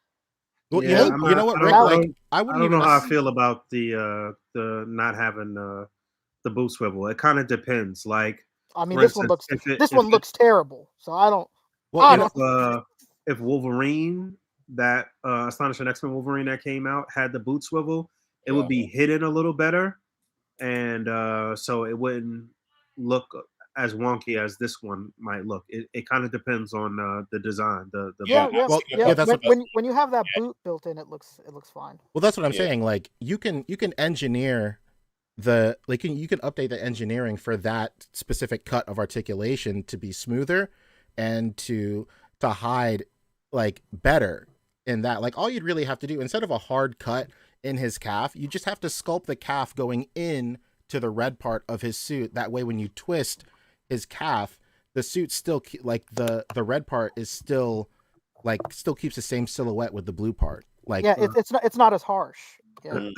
Well, you know what, Rick? I don't know how I feel about the not having the boot swivel. It kind of depends. Like, I mean, this one looks terrible. So I don't. Well, if Wolverine, that Astonishing X-Men Wolverine that came out, had the boot swivel, it would be hidden a little better, and so it wouldn't look as wonky as this one might look. It kind of depends on the design. When you have that boot built in, it looks fine. Well, that's what I'm saying. Like you can engineer you can update the engineering for that specific cut of articulation to be smoother and to hide like better in that. Like all you'd really have to do instead of a hard cut in his calf, you just have to sculpt the calf going in to the red part of his suit. That way when you twist his calf, the suit still like the red part is still keeps the same silhouette with the blue part. Like it's not as harsh. Yeah.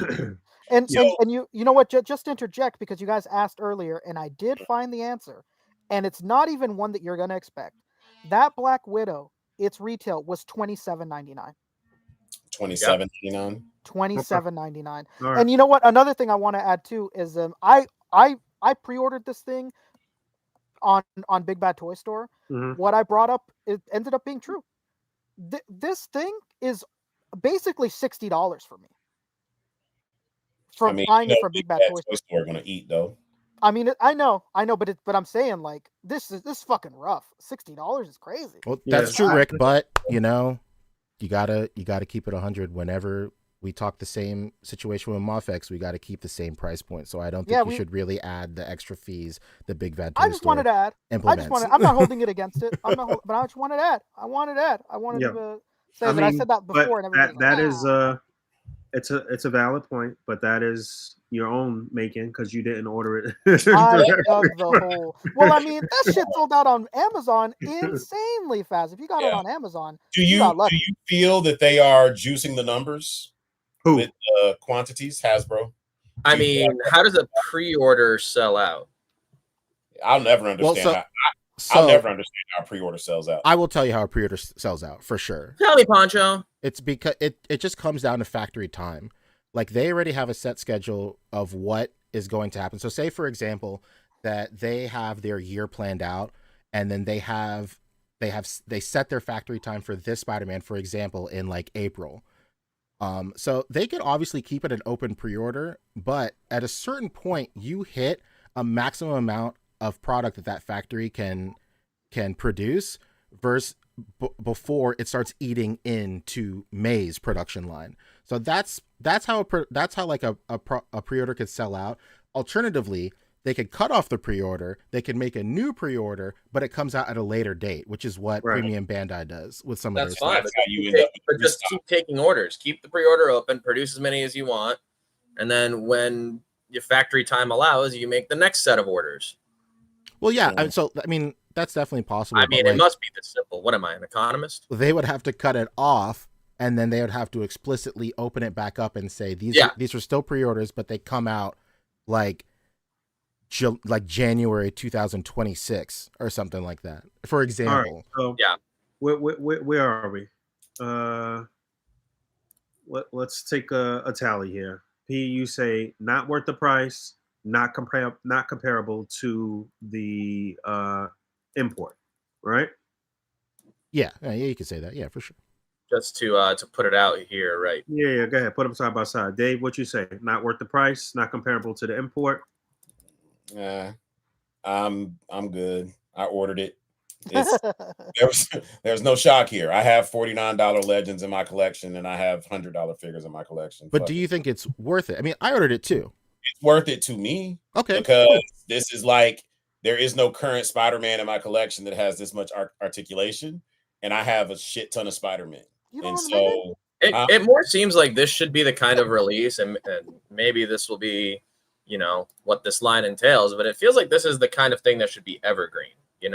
And you know what? Just interject because you guys asked earlier, and I did find the answer, and it's not even one that you're gonna expect. That Black Widow, its retail was $27.99. $27.99. $27.99. Right. And you know what? Another thing I want to add too is I pre-ordered this thing on Big Bad Toy Store. Mhm. What I brought up, it ended up being true. This thing is basically $60 for me. Buying it from Big Bad Toy Store. Store gonna eat though. I mean, I know, but I'm saying like this is fucking rough. $60 is crazy. Well, that's true, Rick. But you gotta keep it 100. Whenever we talk the same situation with Mofex, we got to keep the same price point. So I don't think you should really add the extra fees the Big Bad Toy I just wanted to add. implements. I'm not holding it against it. but I just wanted to add. I wanted to say that I said that before. And that is it's a valid point, but that is your own making because you didn't order it. I dug the hole. Well, I mean, that shit sold out on Amazon insanely fast. If you got it on Amazon, do you feel that they are juicing the numbers with quantities, Hasbro? I mean, how does a pre-order sell out? I'll never understand. I'll never understand how a pre-order sells out. I will tell you how a pre-order sells out for sure. Tell me, Poncho. It's because it just comes down to factory time. Like they already have a set schedule of what is going to happen. So say, for example, that they have their year planned out and then they set their factory time for this Spider-Man, for example, in like April. So they could obviously keep it an open pre-order, but at a certain point you hit a maximum amount of product that factory can produce versus before it starts eating into May's production line. So that's how like a pre-order could sell out. Alternatively, they could cut off the pre-order, they could make a new pre-order, but it comes out at a later date, which is what Premium Bandai does with some of their stuff. But just keep taking orders. Keep the pre-order open, produce as many as you want, and then when your factory time allows, you make the next set of orders. Well, yeah. I mean, that's definitely possible. I mean, it must be this simple. What am I, an economist? They would have to cut it off, and then they would have to explicitly open it back up and say these are still pre-orders, but they come out like January 2026 or something like that, for example. All right, so where are we? Let's take a tally here. P, you say not worth the price. Not comparable to the import, right? Yeah, you can say that. Yeah, for sure. Just to put it out here, right? Yeah. Go ahead, put them side by side. Dave, what you say? Not worth the price. Not comparable to the import. I'm good. I ordered it. There's no shock here. I have $49 Legends in my collection, and I have $100 figures in my collection. But do you think it's worth it? I mean, I ordered it too. It's worth it to me. Okay. Because this is like, there is no current Spider-Man in my collection that has this much articulation, and I have a shit ton of Spider-Man. And so it more seems like this should be the kind of release, and maybe this will be, what this line entails, but it feels like this is the kind of thing that should be evergreen.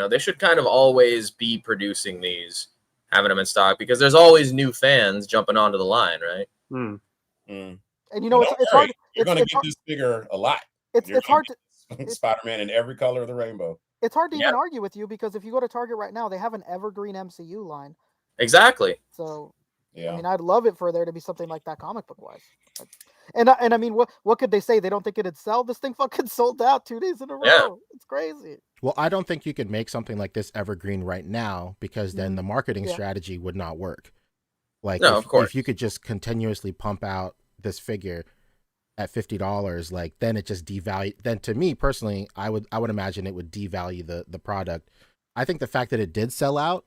They should kind of always be producing these, having them in stock, because there's always new fans jumping onto the line, right? And it's hard. You're going to get this figure a lot. It's hard to Spider-Man in every color of the rainbow. It's hard to even argue with you because if you go to Target right now, they have an evergreen MCU line. Exactly. So, yeah. I mean, I'd love it for there to be something like that comic book wise. And I mean, what could they say? They don't think it'd sell? This thing fucking sold out 2 days in a row. Yeah. It's crazy. Well, I don't think you could make something like this evergreen right now because then the marketing strategy would not work. Like, of course. If you could just continuously pump out this figure at $50, like then it just devalue. Then to me personally, I would imagine it would devalue the product. I think the fact that it did sell out,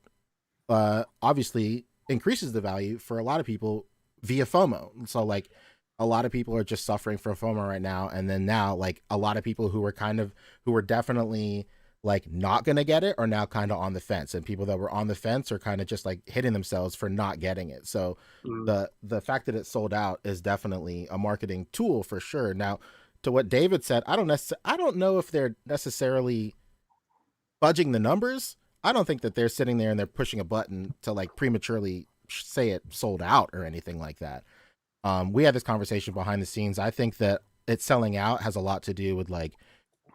obviously increases the value for a lot of people via FOMO. So like, a lot of people are just suffering from FOMO right now, and then now like a lot of people who were definitely like not gonna get it are now kind of on the fence, and people that were on the fence are kind of just like hitting themselves for not getting it. So the fact that it sold out is definitely a marketing tool for sure. Now, to what David said, I don't know if they're necessarily fudging the numbers. I don't think that they're sitting there and they're pushing a button to like prematurely say it sold out or anything like that. We had this conversation behind the scenes. I think that it selling out has a lot to do with like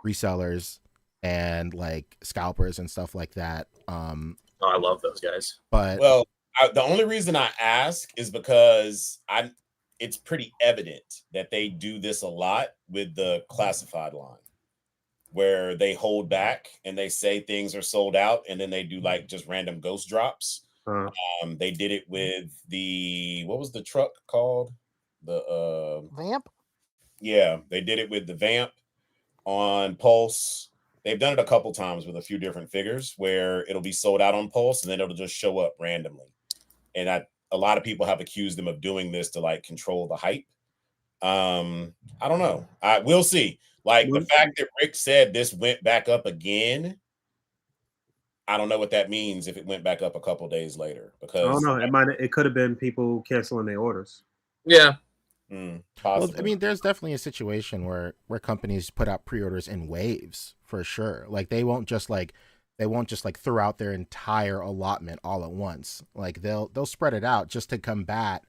resellers and like scalpers and stuff like that. Oh, I love those guys. But well, the only reason I ask is because it's pretty evident that they do this a lot with the classified line, where they hold back and they say things are sold out, and then they do like just random ghost drops. They did it with what was the truck called? The Vamp? Yeah, they did it with the Vamp on Pulse. They've done it a couple times with a few different figures where it'll be sold out on Pulse and then it'll just show up randomly. And a lot of people have accused them of doing this to like control the hype. I don't know. We'll see. Like the fact that Rick said this went back up again, I don't know what that means if it went back up a couple days later. Because I don't know. It could have been people canceling their orders. Yeah. Well, I mean, there's definitely a situation where companies put out pre-orders in waves for sure. Like they won't just like throw out their entire allotment all at once. Like they'll spread it out just to combat,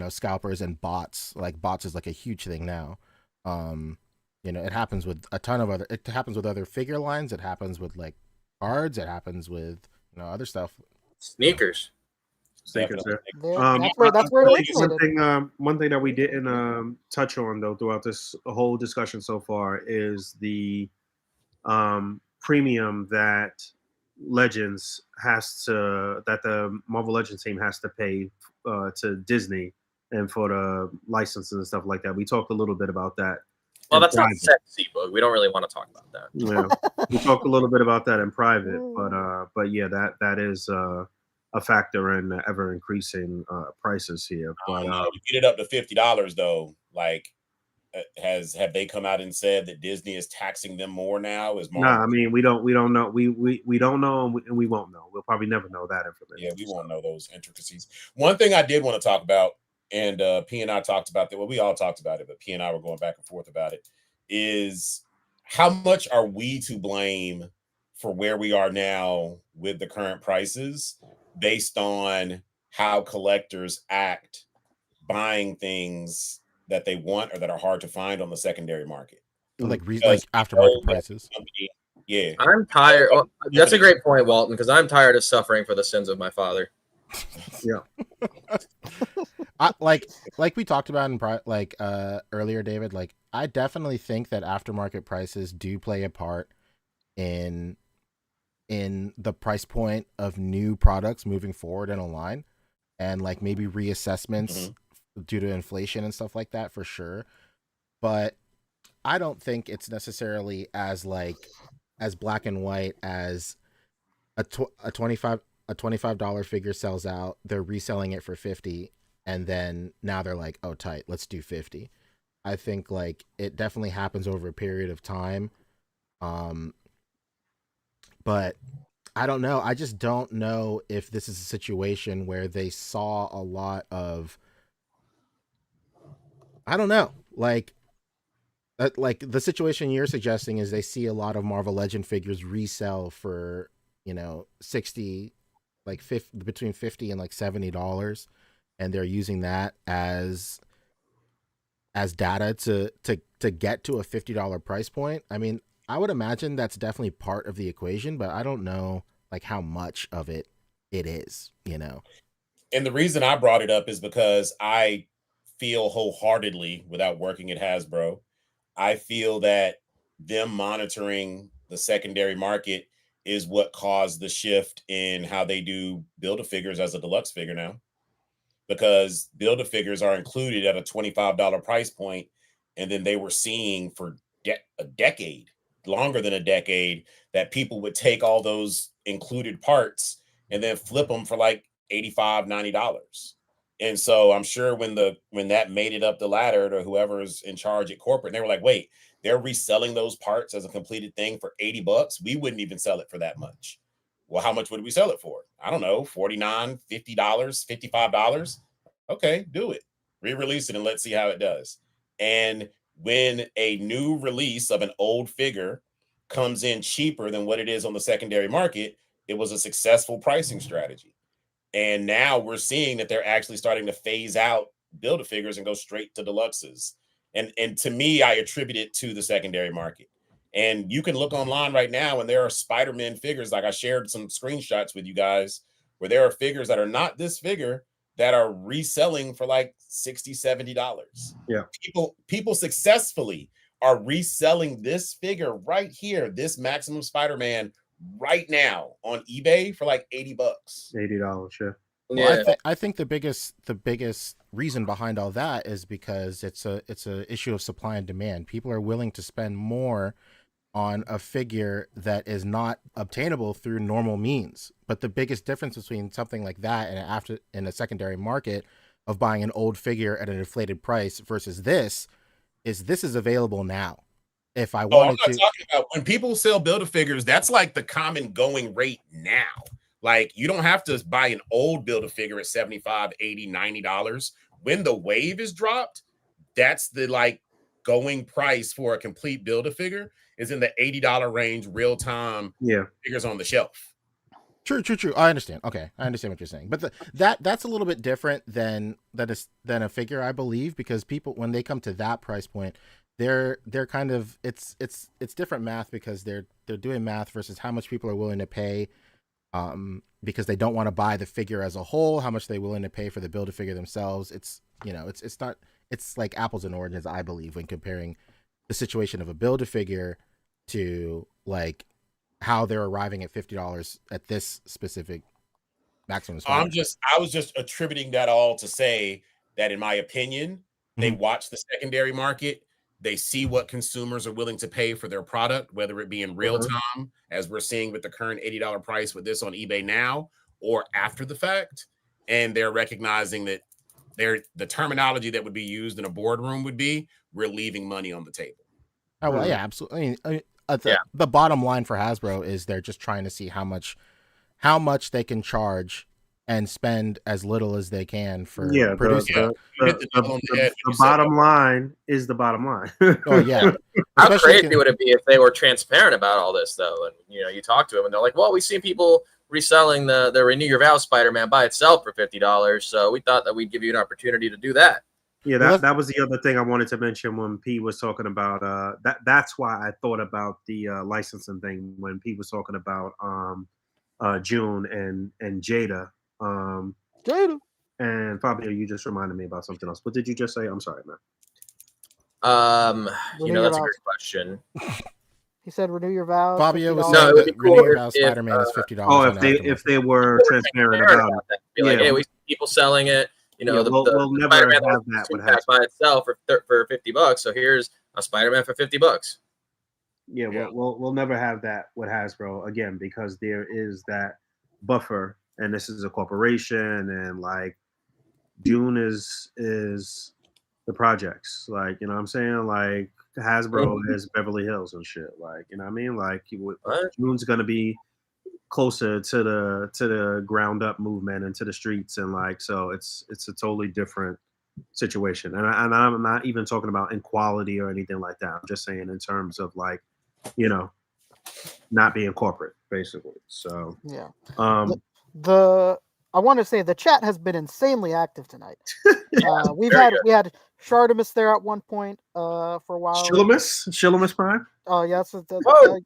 scalpers and bots. Like bots is like a huge thing now. It happens with it happens with other figure lines. It happens with like cards. It happens with other stuff. Sneakers. That's where it originated. One thing that we didn't touch on though throughout this whole discussion so far is the premium that the Marvel Legends team has to pay to Disney and for the licenses and stuff like that. We talked a little bit about that. Well, that's not sexy, but we don't really want to talk about that. Yeah, we talked a little bit about that in private, but yeah, that is a factor in ever increasing prices here. But you get it up to $50 though. Like, have they come out and said that Disney is taxing them more now? I mean we don't know. We don't know, and we won't know. We'll probably never know that information. Yeah, we won't know those intricacies. One thing I did want to talk about, and P and I talked about that. Well, we all talked about it, but P and I were going back and forth about it. Is how much are we to blame for where we are now with the current prices, based on how collectors act buying things that they want or that are hard to find on the secondary market, like aftermarket prices. Yeah, I'm tired. Well, that's a great point, Walton, because I'm tired of suffering for the sins of my father. Yeah. Like we talked about in earlier, David. Like I definitely think that aftermarket prices do play a part in the price point of new products moving forward in a line, and like maybe reassessments due to inflation and stuff like that for sure. But I don't think it's necessarily as black and white as a $25 figure sells out, they're reselling it for $50, and then now they're like, oh tight, let's do $50. I think like it definitely happens over a period of time. But I don't know. I just don't know if this is a situation where they saw a lot of, I don't know, like the situation you're suggesting is they see a lot of Marvel Legend figures resell for, 60, like between $50 and like $70, and they're using that as data to get to a $50 price point. I mean, I would imagine that's definitely part of the equation, but I don't know like how much of it is, And the reason I brought it up is because I feel wholeheartedly, without working at Hasbro, I feel that them monitoring the secondary market is what caused the shift in how they do Build-A-Figures as a deluxe figure now. Because Build-A-Figures are included at a $25 price point, and then they were seeing for a decade, longer than a decade, that people would take all those included parts and then flip them for like $85, $90. And so I'm sure when that made it up the ladder to whoever's in charge at corporate, they were like, wait, they're reselling those parts as a completed thing for $80. We wouldn't even sell it for that much. Well, how much would we sell it for? I don't know, $49, $50, $55. Okay, do it. Re-release it and let's see how it does. And when a new release of an old figure comes in cheaper than what it is on the secondary market, it was a successful pricing strategy. And now we're seeing that they're actually starting to phase out Build-A-Figures and go straight to deluxes. And to me, I attribute it to the secondary market. And you can look online right now, and there are Spider-Man figures. Like I shared some screenshots with you guys where there are figures that are not this figure that are reselling for like $60, $70. Yeah. People successfully are reselling this figure right here, this Maximum Spider-Man right now on eBay for like $80. $80, yeah. Well, I think the biggest reason behind all that is because it's a issue of supply and demand. People are willing to spend more on a figure that is not obtainable through normal means. But the biggest difference between something like that and in a secondary market of buying an old figure at an inflated price versus this is available now. If I wanted I'm not talking about when people sell Build-A-Figures, that's like the common going rate now. Like you don't have to buy an old Build-A-Figure at $75, $80, $90. When the wave is dropped, that's the like going price for a complete Build-A-Figure is in the $80 range, real time figures on the shelf. True. I understand. Okay, I understand what you're saying. But that's a little bit different than a figure, I believe, because people, when they come to that price point, they're kind of it's different math because they're doing math versus how much people are willing to pay, because they don't want to buy the figure as a whole, how much they're willing to pay for the Build-A-Figure themselves. It's it's like apples and oranges, I believe, when comparing the situation of a Build-A-Figure to like how they're arriving at $50 at this specific Maximum Spider-Man. I was just attributing that all to say that in my opinion, they watch the secondary market, they see what consumers are willing to pay for their product, whether it be in real time, as we're seeing with the current $80 price with this on eBay now, or after the fact, and they're recognizing that the terminology that would be used in a boardroom would be, we're leaving money on the table. Oh, well, yeah, absolutely. I mean, the bottom line for Hasbro is they're just trying to see how much they can charge and spend as little as they can for producing. The bottom line is the bottom line. Oh yeah. How crazy would it be if they were transparent about all this though? And you talk to them and they're like, well, we've seen people reselling the Renew Your Vows Spider-Man by itself for $50. So we thought that we'd give you an opportunity to do that. Yeah, that was the other thing I wanted to mention when P was talking about that's why I thought about the licensing thing when P was talking about June and Jada. Jada. And Fabio, you just reminded me about something else. What did you just say? I'm sorry, man. That's a great question. He said, "Renew your vows." Fabio was saying that Renew Your Vows Spider-Man is $50. Oh, if they were transparent about it, be like, hey, we see people selling it. We'll never have that with Hasbro by itself for $50. So here's a Spider-Man for $50. Yeah, we'll never have that with Hasbro again because there is that buffer, and this is a corporation, and like June is the projects, like what I'm saying, like Hasbro is Beverly Hills and shit, like what I mean, like June's gonna be closer to the ground up movement and to the streets, and like so it's a totally different situation, and I'm not even talking about in quality or anything like that. I'm just saying in terms of like not being corporate basically. So yeah, I want to say the chat has been insanely active tonight. We had Shartimus there at one point for a while. Shillamus Prime. Oh yes,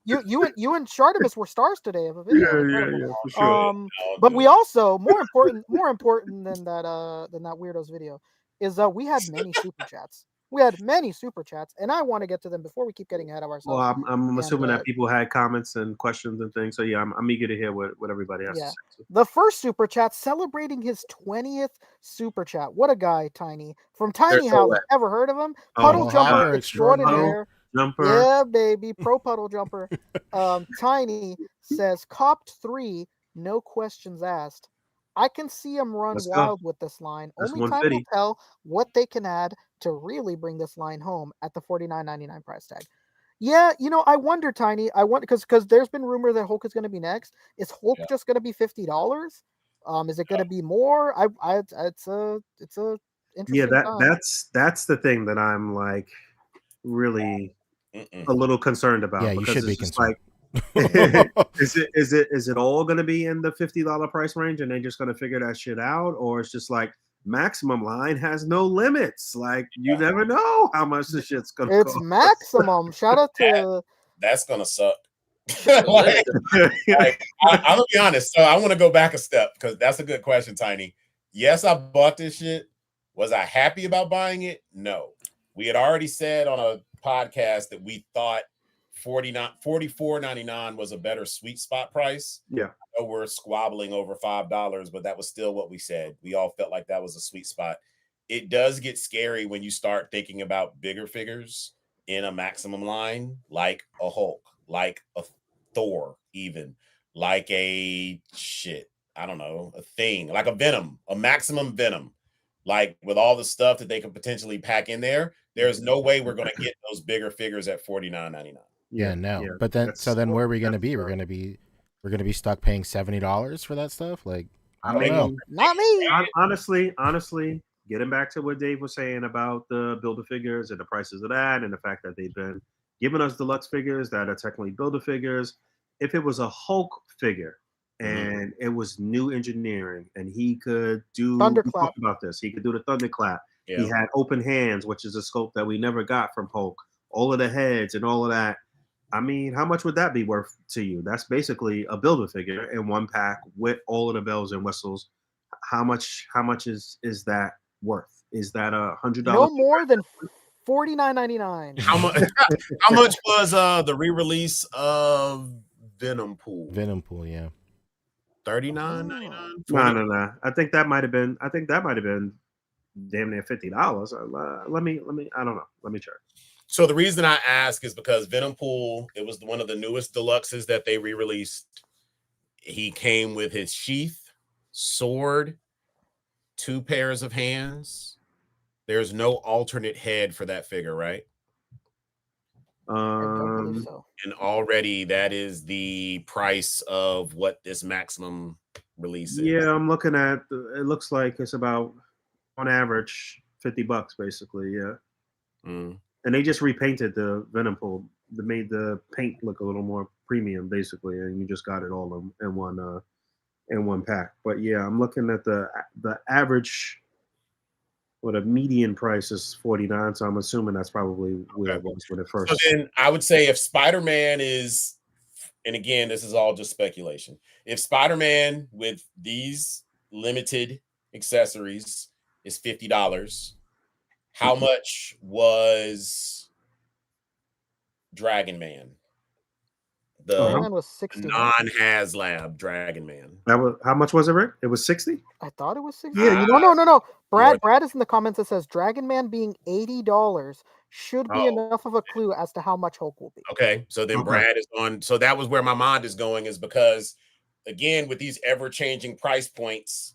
you and Shartimus were stars today of a video. Yeah, for sure. But we also more important than that weirdo's video is we had many super chats. We had many super chats, and I want to get to them before we keep getting ahead of ourselves. Well, I'm assuming that people had comments and questions and things. So yeah, I'm eager to hear what everybody has to say. The first super chat celebrating his 20th super chat. What a guy, Tiny. From Tiny House. Ever heard of him? Puddle jumper extraordinaire. Yeah, baby. Pro puddle jumper. Tiny says, Copped 3, no questions asked. I can see them run Let's go. wild with this line. That's Only time will 150. tell what they can add to really bring this line home at the $49.99 price tag. Yeah, I wonder, Tiny. I wonder because there's been rumor that Hulk is going to be next. Is Hulk just going to be $50? Is it going to be more? It's a Yeah, interesting time. that's the thing that I'm like really a little concerned about. Yeah, you because should be it's just concerned. is it all going to be in the $50 price range and they're just going to figure that shit out, or it's just like Maximum line has no limits, like you never know how much this shit's going to It's cost. Maximum. Shout out to That's gonna suck. Limited. I'm gonna be honest. So I want to go back a step because that's a good question, Tiny. Yes, I bought this shit. Was I happy about buying it? No. We had already said on a podcast that we thought $44.99 was a better sweet spot price. Yeah. I know we're squabbling over $5, but that was still what we said. We all felt like that was a sweet spot. It does get scary when you start thinking about bigger figures in a Maximum line, like a Hulk, like a Thor, even like a I don't know, a thing, like a Venom, a Maximum Venom, like with all the stuff that they could potentially pack in there. There's no way we're going to get those bigger figures at $49.99. Yeah, no. But then, where are we going to be? We're going to be stuck paying $70 for that stuff. Like, I don't know. Not me. Honestly, getting back to what Dave was saying about the Build-A-Figures and the prices of that, and the fact that they've been giving us deluxe figures that are technically Build-A-Figures. If it was a Hulk figure and it was new engineering, and he could do Thunderclap about this, he could do the Thunderclap. Yeah. He had open hands, which is a sculpt that we never got from Hulk. All of the heads and all of that. I mean, how much would that be worth to you? That's basically a Build-A-Figure in one pack with all of the bells and whistles. How much is that worth? Is that $100? No more than $49.99. How much? How much was the re-release of Venom Pool? Yeah. $39.99. No. I think that might have been damn near $50. Let me. I don't know. Let me check. So the reason I ask is because Venom Pool, it was one of the newest deluxes that they re-released. He came with his sheath, sword, 2 pairs of hands. There's no alternate head for that figure, right? I don't believe so. And already that is the price of what this Maximum release is. Yeah, I'm looking at. It looks like it's about on average $50, basically. Yeah. And they just repainted the Venom Pool. They made the paint look a little more premium, basically, and you just got it all in one pack. But yeah, I'm looking at the average. What a median price is $49, so I'm assuming that's probably where it was when it first. So then I would say if Spider-Man is, and again, this is all just speculation. If Spider-Man with these limited accessories is $50, how much was Dragon Man? Dragon Man was $60. Non-Haslab Dragon Man. That was how much was it, Rick? It was $60. I thought it was $60. Yeah, No. Brad is in the comments that says Dragon Man being $80 should be enough of a clue as to how much Hulk will be. Okay, so then Brad is on. So that was where my mind is going, is because again, with these ever-changing price points,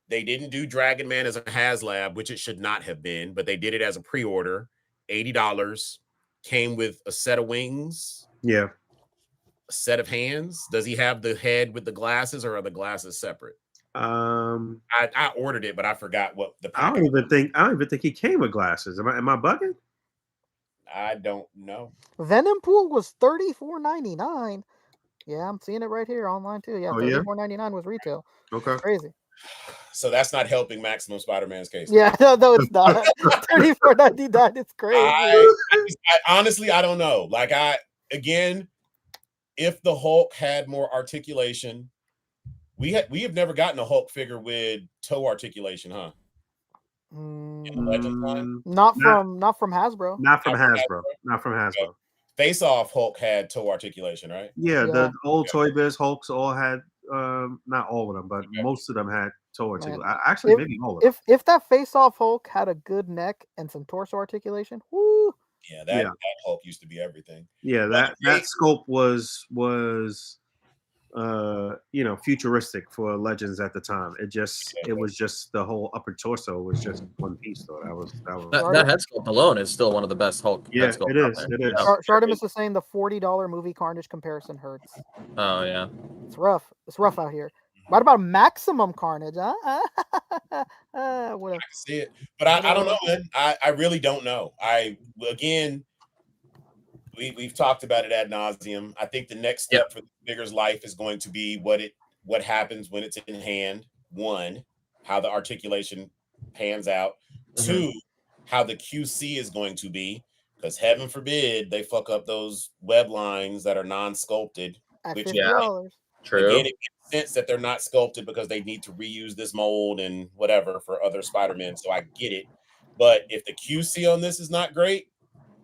they didn't do Dragon Man as a Haslab, which it should not have been, but they did it as a pre-order. $80 came with a set of wings. Yeah. A set of hands. Does he have the head with the glasses, or are the glasses separate? I ordered it, but I forgot what the I don't even think he came with glasses. Am I bugging? I don't know. Venom Pool was $34.99. Yeah, I'm seeing it right here online too. Yeah, $34.99 was retail. Okay. Crazy. So that's not helping Maximum Spider-Man's case. Yeah, no, it's not. $34.99. It's crazy. I honestly, I don't know. Like, if the Hulk had more articulation, we have never gotten a Hulk figure with toe articulation, huh? In the Legends line? Not from Hasbro. Not from Hasbro. Face Off Hulk had toe articulation, right? Yeah, the old Toy Biz Hulks all had, not all of them, but most of them had toe articulation. Actually, maybe all of them. If that Face Off Hulk had a good neck and some torso articulation, whoo. Yeah, that Hulk used to be everything. Yeah, that sculpt was futuristic for Legends at the time. It was just the whole upper torso was just one piece though. That was That head sculpt alone is still one of the best Hulk head sculpts it out is. there. It is. Yeah. Shartimus is saying the $40 movie Carnage comparison hurts. Oh yeah. It's rough. It's rough out here. What about Maximum Carnage? Huh? What I can see it, but I don't know, man. I really don't know. We've talked about it ad nauseum. I think the next step for the figure's life is going to be what happens when it's in hand. One, how the articulation pans out. Two, how the QC is going to be, because heaven forbid they fuck up those web lines that are non-sculpted. at Which $50. True. again, it makes sense that they're not sculpted because they need to reuse this mold and whatever for other Spider-Men. So I get it. But if the QC on this is not great,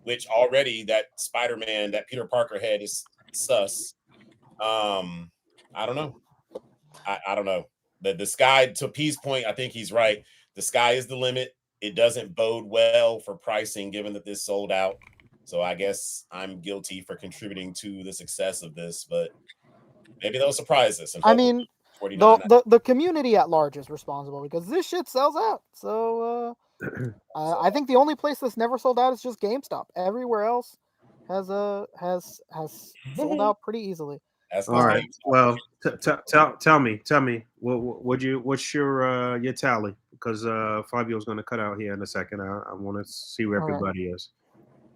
which already that Spider-Man, that Peter Parker head is sus. I don't know. I don't know. The sky, to P's point, I think he's right. The sky is the limit. It doesn't bode well for pricing, given that this sold out. So I guess I'm guilty for contributing to the success of this, but maybe they'll surprise us. I mean, $49. the community at large is responsible because this shit sells out. So I think the only place that's never sold out is just GameStop. Everywhere else has sold out pretty easily. All right. Well, tell me, what's your tally? Because Fabio's going to cut out here in a second. I want to see where everybody is.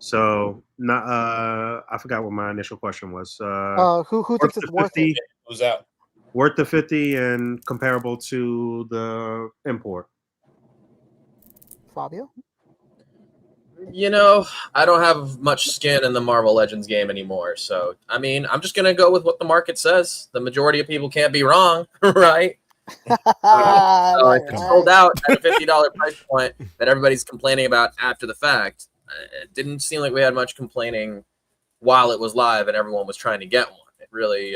So, I forgot what my initial question was. Who thinks it's worth it? Who's out? Worth the 50 and comparable to the import. Fabio? I don't have much skin in the Marvel Legends game anymore. So, I mean, I'm just going to go with what the market says. The majority of people can't be wrong, right? So if it's sold out at a $50 price point that everybody's complaining about after the fact, it didn't seem like we had much complaining while it was live and everyone was trying to get one. It really,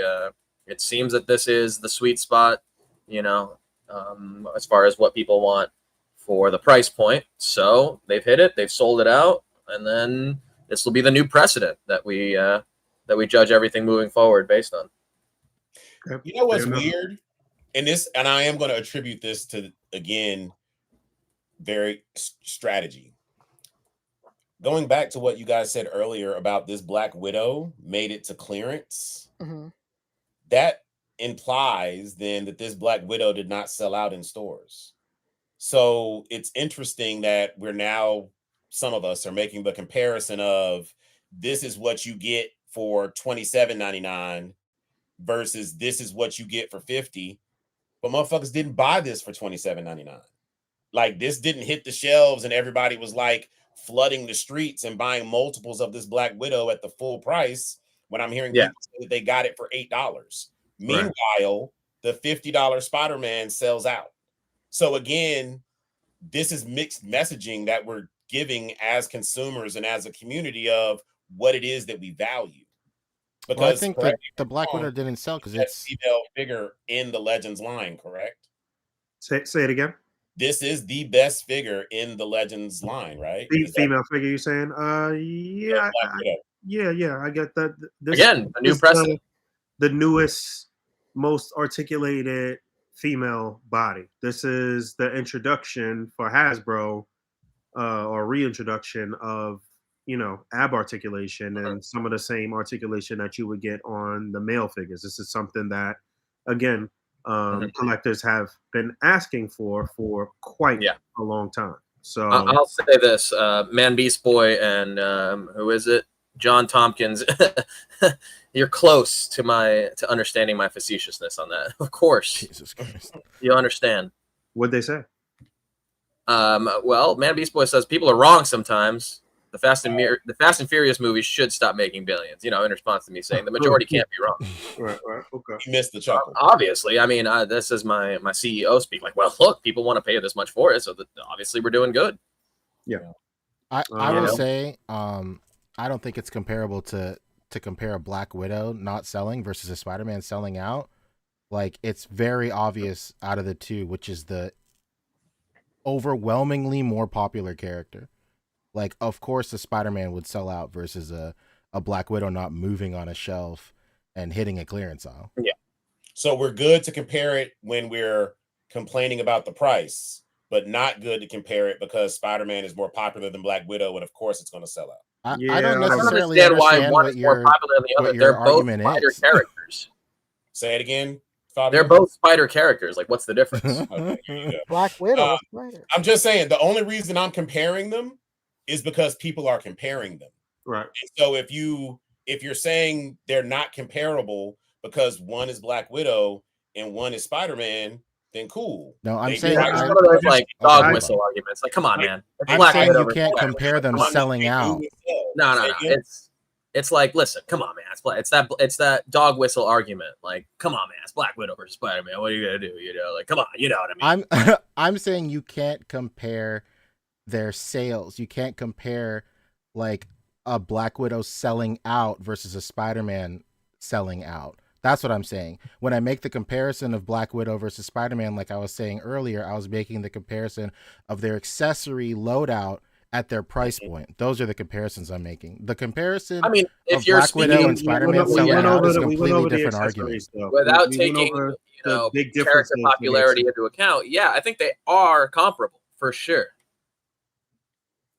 it seems that this is the sweet spot, as far as what people want for the price point. So they've hit it, they've sold it out, and then this will be the new precedent that we judge everything moving forward based on. You know what's weird? And I am going to attribute this to, again, very strategy. Going back to what you guys said earlier about this Black Widow made it to clearance, that implies then that this Black Widow did not sell out in stores. So it's interesting that some of us are making the comparison of this is what you get for $27.99 versus this is what you get for $50. But motherfuckers didn't buy this for $27.99. Like, this didn't hit the shelves and everybody was like flooding the streets and buying multiples of this Black Widow at the full price when I'm hearing people say that they got it for $8. Meanwhile, the $50 Spider-Man sells out. So again, this is mixed messaging that we're giving as consumers and as a community of what it is that we value. Because I think the Black Widow didn't sell because it's female figure in the Legends line, correct? Say it again. This is the best figure in the Legends line, right? Female figure, you saying? Yeah, I get that. This, again, a new precedent. The newest, most articulated female body. This is the introduction for Hasbro, or reintroduction of ab articulation and some of the same articulation that you would get on the male figures. This is something that, again, collectors have been asking for quite a long time. So I'll say this: Man Beast Boy and who is it? John Tompkins. You're close to understanding my facetiousness on that. Of course, Jesus Christ. You understand. What'd they say? Well, Man Beast Boy says people are wrong sometimes. The Fast and Furious movies should stop making billions. In response to me saying the majority can't be wrong. Right. Okay. You missed the chuckle. Obviously, I mean, this is my CEO speak. Like, well, look, people want to pay this much for it, so obviously we're doing good. Yeah. I will say, I don't think it's comparable to compare a Black Widow not selling versus a Spider-Man selling out. Like, it's very obvious out of the two, which is the overwhelmingly more popular character. Like, of course, the Spider-Man would sell out versus a Black Widow not moving on a shelf and hitting a clearance aisle. Yeah. So we're good to compare it when we're complaining about the price, but not good to compare it because Spider-Man is more popular than Black Widow, and of course it's going to sell out. I don't Yeah, I don't I don't necessarily understand why understand one what is more your popular than the what other. your They're both argument spider is. characters. Say it again, Fabio. They're both spider characters. Like, what's the difference? Okay, here you go. Black Widow. Spider. I'm just saying the only reason I'm comparing them is because people are comparing them. Right. And so if you're saying they're not comparable because one is Black Widow and one is Spider-Man, then cool. No, I'm They saying price- It's I- one of those like Okay, dog hold whistle on. arguments. Like, come on, man. It's I'm Black saying Widow you versus can't Spider-Man. compare them Come on, selling They do out. sell. No. Say again? It's like, listen, come on, man. It's that dog whistle argument. Like, come on, man. It's Black Widow versus Spider-Man. What are you gonna do? You know, like, come on. You know what I mean? I'm saying you can't compare their sales. You can't compare like a Black Widow selling out versus a Spider-Man selling out. That's what I'm saying. When I make the comparison of Black Widow versus Spider-Man, like I was saying earlier, I was making the comparison of their accessory loadout at their price point. Those are the comparisons I'm making. The comparison I mean, if of you're Black Widow speaking and Spider-Man we selling went out over is a the- we went completely over the different accessories, argument. though. without We went taking, over you know, the big character differences popularity into account, yeah, I think they are comparable for sure.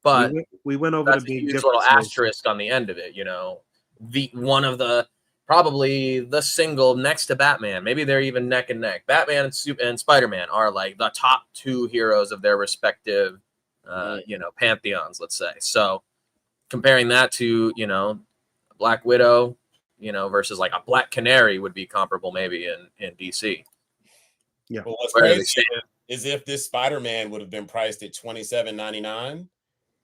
But we went over that's the a big huge little differences. asterisk on the end of it. You know, probably the single next to Batman. Maybe they're even neck and neck. Batman and Spider-Man are like the top two heroes of their respective, pantheons. Let's say. So comparing that to Black Widow, versus like a Black Canary would be comparable maybe in DC. Yeah. But what's Where do they crazy stand? is if this Spider-Man would have been priced at $27.99,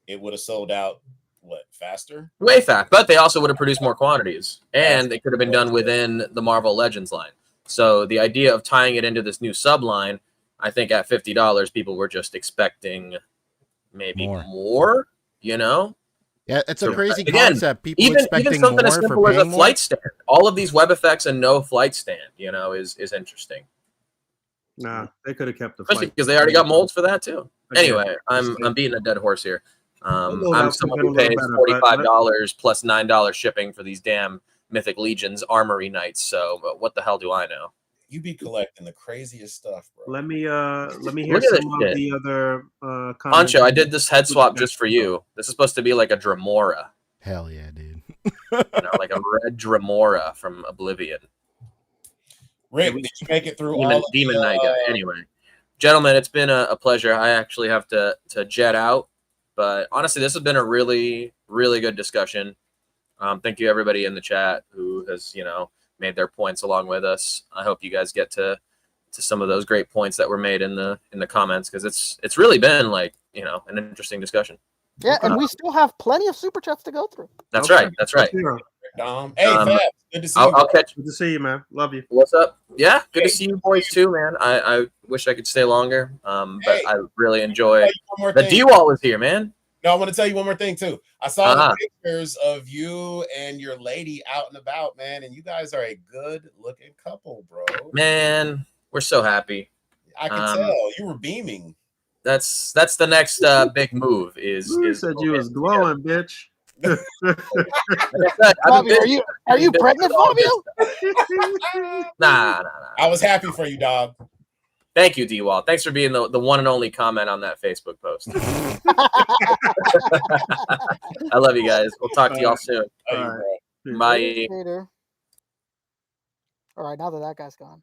it would have sold out faster? Way fast, but they also would have produced more quantities, and it could have been done within the Marvel Legends line. So the idea of tying it into this new subline, I think at $50, people were just expecting maybe more. Yeah, it's a So, crazy again, concept. People even expecting something as more simple for as a paying more. flight stand. All of these web effects and no flight stand, is interesting. Nah, they could have kept the Especially flight. because they already got molds for that too. Again, Anyway, I'm beating a dead horse here. I'm loadouts someone have who been a pays little better, but $45 plus $9 shipping for these damn Mythic Legions armory nights. So what the hell do I know? You be collecting the craziest stuff, bro. Let me hear Look at this some of shit. the other comments. Poncho, I did this head swap just for you. This is supposed to be like a Dremora. Hell yeah, dude. Like a red Dremora from Oblivion. Rick, did you make it through Demon Knight guy. Anyway, gentlemen, it's been a pleasure. I actually have to jet out, but honestly, this has been a really, really good discussion. Thank you everybody in the chat who has made their points along with us. I hope you guys get to some of those great points that were made in the comments, because it's really been like an interesting discussion. Yeah, and we still have plenty of super chats to go through. That's right. Dom. Hey, Fab, good to see you. I'll catch. Good to see you, man. Love you. What's up? Yeah, good to see you boys too, man. I wish I could stay longer, but I really enjoy. The D-Wall is here, man. No, I want to tell you one more thing too. I saw the pictures of you and your lady out and about, man, and you guys are a good-looking couple, bro. Man, we're so happy. I can tell you were beaming. That's the next big move. You said you was glowing, bitch. Fabio, are you pregnant, Fabio? Nah. I was happy for you, dog. Thank you, D-Wall. Thanks for being the one and only comment on that Facebook post. I love you guys. We'll talk to y'all soon. Bye. All right, now that guy's gone.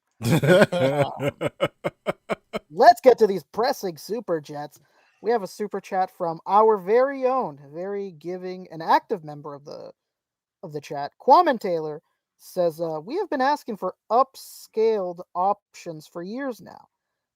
Let's get to these pressing super chats. We have a super chat from our very own, very giving and active member of the chat, Kwame Taylor, says, we have been asking for upscaled options for years now.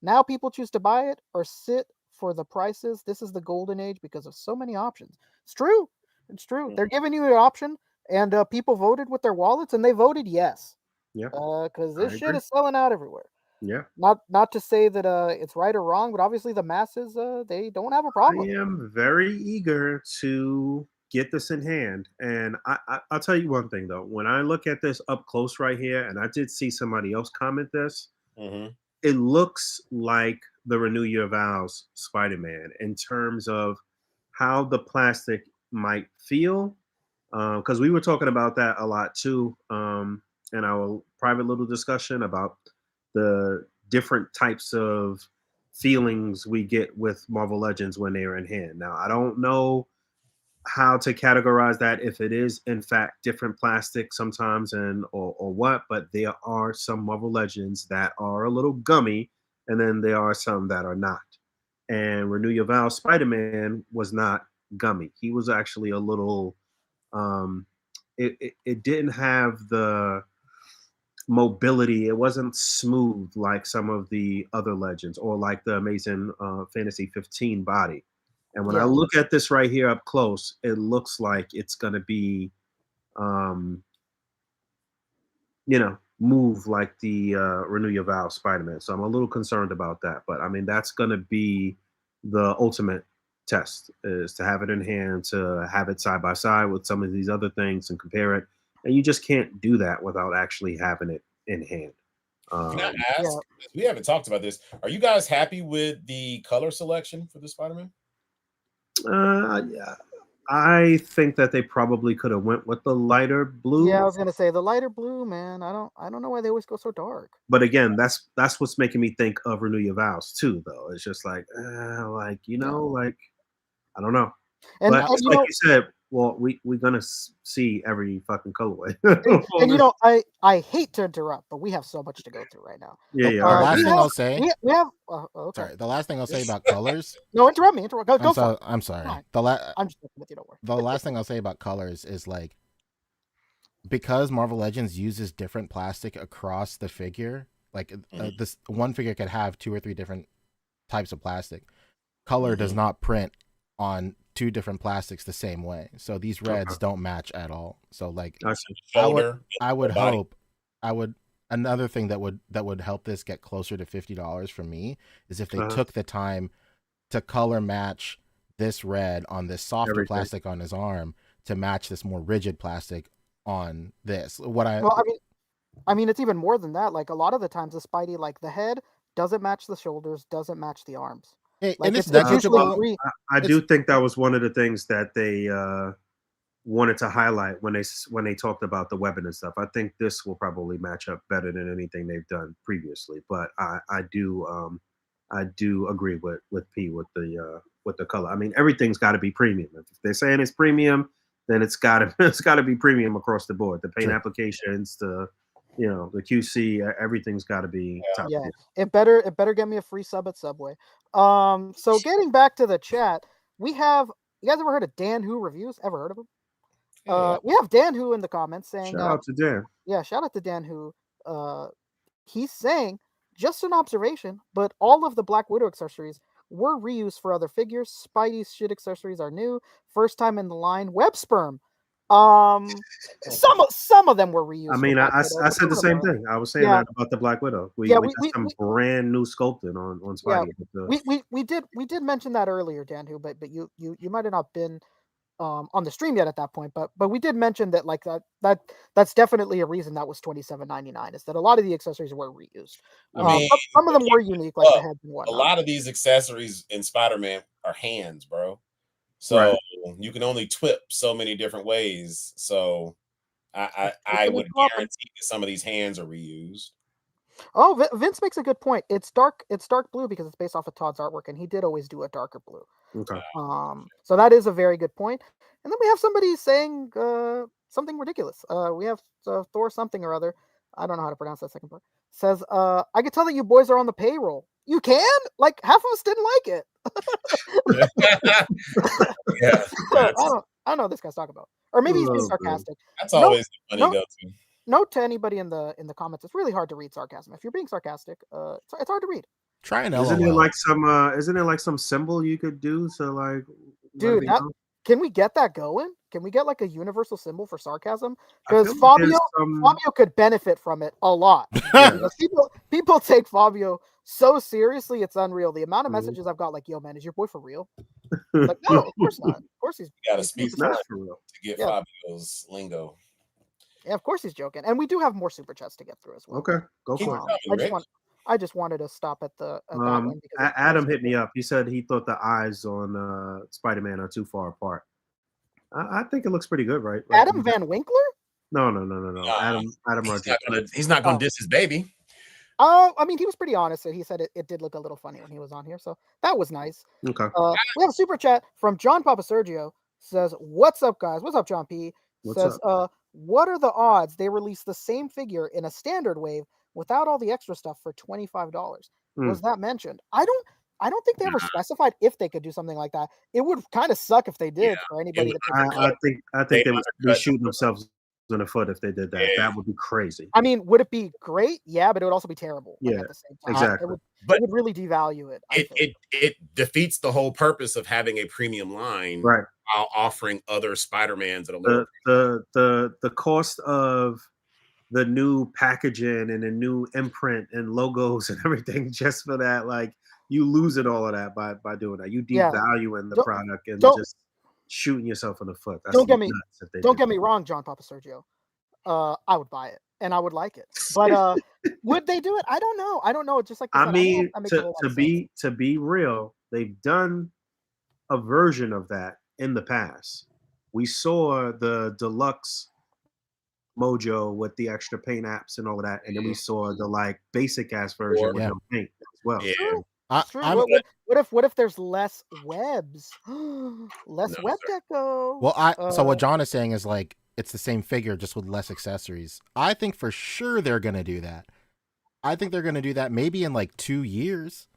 Now people choose to buy it or sit for the prices. This is the golden age because of so many options. It's true. It's true. They're giving you an option, and people voted with their wallets, and they voted yes. Yeah. Because this shit is selling out everywhere. Yeah. Not to say that it's right or wrong, but obviously the masses they don't have a problem. I am very eager to get this in hand, and I'll tell you one thing though. When I look at this up close right here, and I did see somebody else comment this, it looks like the Renew Your Vows Spider-Man in terms of how the plastic might feel, because we were talking about that a lot too in our private little discussion about the different types of feelings we get with Marvel Legends when they are in hand. Now, I don't know how to categorize that, if it is in fact different plastic sometimes and or what, but there are some Marvel Legends that are a little gummy, and then there are some that are not. And Renew Your Vows Spider-Man was not gummy. He was actually a little it didn't have the mobility. It wasn't smooth like some of the other legends, or like the Amazing Fantasy 15 body. And when I look at this right here up close, it looks like it's going to be, move like the Renew Your Vow Spider-Man. So I'm a little concerned about that. But I mean, that's going to be the ultimate test, is to have it in hand, to have it side by side with some of these other things and compare it. And you just can't do that without actually having it in hand. Can I ask? We haven't talked about this. Are you guys happy with the color selection for the Spider-Man? Yeah, I think that they probably could have went with the lighter blue. Yeah, I was gonna say the lighter blue, man. I don't know why they always go so dark. But again, that's what's making me think of Renew Your Vows too, though. It's just like, like I don't know. And, but like you said, well, we're gonna see every fucking colorway. and I hate to interrupt, but we have so much to go through right now. The last thing I'll say. We have. Okay. Sorry, the last thing I'll say about colors. No, interrupt me. Go. I'm sorry. I'm just with you. Don't worry. The last thing I'll say about colors is like, because Marvel Legends uses different plastic across the figure. Like this one figure could have 2 or 3 different types of plastic. Color does not print on 2 different plastics the same way, so these reds don't match at all. So like, I would hope, another thing that would help this get closer to $50 for me is if they took the time to color match this red on this softer plastic on his arm to match this more rigid plastic on this. I mean, it's even more than that. Like a lot of the times, the Spidey, like the head doesn't match the shoulders, doesn't match the arms. Like it's I do think that was one of the things that they wanted to highlight when they talked about the weapon and stuff. I think this will probably match up better than anything they've done previously. But I do agree with P with the color. I mean, everything's got to be premium. If they're saying it's premium, then it's got to be premium across the board. The paint applications, the QC, everything's got to be top. Yeah, it better get me a free sub at Subway. So getting back to the chat, you guys ever heard of Dan Who Reviews? Ever heard of him? We have Dan Who in the comments saying, shout out to Dan. Yeah, shout out to Dan Who. He's saying, just an observation, but all of the Black Widow accessories were reused for other figures. Spidey's shit accessories are new. First time in the line. Web sperm. Some of them were reused. I mean, I said the same thing. I was saying that about the Black Widow. We got some brand new sculpting on Spidey. Yeah, we did mention that earlier, Dan Who, but you might have not been on the stream yet at that point. But we did mention that like that's definitely a reason that was $27.99, is that a lot of the accessories were reused. I mean, some of them were unique, like the heads and whatnot. A lot of these accessories in Spider-Man are hands, bro. So you can only twip so many different ways. So I would guarantee that some of these hands are reused. Oh, Vince makes a good point. It's dark blue because it's based off of Todd's artwork, and he did always do a darker blue. Okay. So that is a very good point. And then we have somebody saying something ridiculous. We have Thor something or other. I don't know how to pronounce that second part. Says, I can tell that you boys are on the payroll. You can? Like, half of us didn't like it. Yeah. I don't know what this guy's talking about. Or maybe he's being sarcastic. That's always the funny go-to. Note to anybody in the comments, it's really hard to read sarcasm. If you're being sarcastic, it's hard to read. Try an Isn't it like some symbol you could do? So like, dude, can we get that going? Can we get like a universal symbol for sarcasm? Because Fabio could benefit from it a lot. Because people take Fabio so seriously, it's unreal. The amount of messages I've got, like, "Yo, man, is your boy for real?" Like, no, of course not. Of course he's. You gotta speak for real to get Fabio's lingo. Yeah, of course he's joking, and we do have more super chats to get through as well. Okay, go for it. I just wanted to stop at that one. Adam hit me up. He said he thought the eyes on Spider-Man are too far apart. I think it looks pretty good, right? Like, Adam Van Winkler? No. Adam Rogers. He's not gonna diss his baby. I mean, he was pretty honest. He said it did look a little funny when he was on here, so that was nice. Okay. We have a super chat from John Papa Sergio. Says, "What's up, guys? What's up, John P?" What's Says, "What are the odds they release the same figure in a standard wave without all the extra stuff for $25? Was that mentioned? I don't think they ever specified if they could do something like that. It would kind of suck if they did for anybody that picks it up. I think they would be shooting themselves in the foot if they did that. That would be crazy. I mean, would it be great? Yeah, but it would also be terrible. Like, Yeah, at the same time. exactly. It would really devalue it. It defeats the whole purpose of having a premium line, right? While offering other Spider-Mans at a The lower the cost of the new packaging and the new imprint and logos and everything just for that, like you losing all of that by doing that. You devaluing the product and just shooting yourself in the foot. That's don't get me wrong, John Papa Sergio. I would buy it and I would like it, but would they do it? I don't know. It's just like I mean, to be real, they've done a version of that in the past. We saw the deluxe Mojo with the extra paint apps and all of that, and then we saw the like basic ass version with no paint as well. Yeah. True. What if there's less webs? Less web deco. Well, so what John is saying is like it's the same figure just with less accessories. I think for sure they're gonna do that. I think they're gonna do that maybe in like 2 years.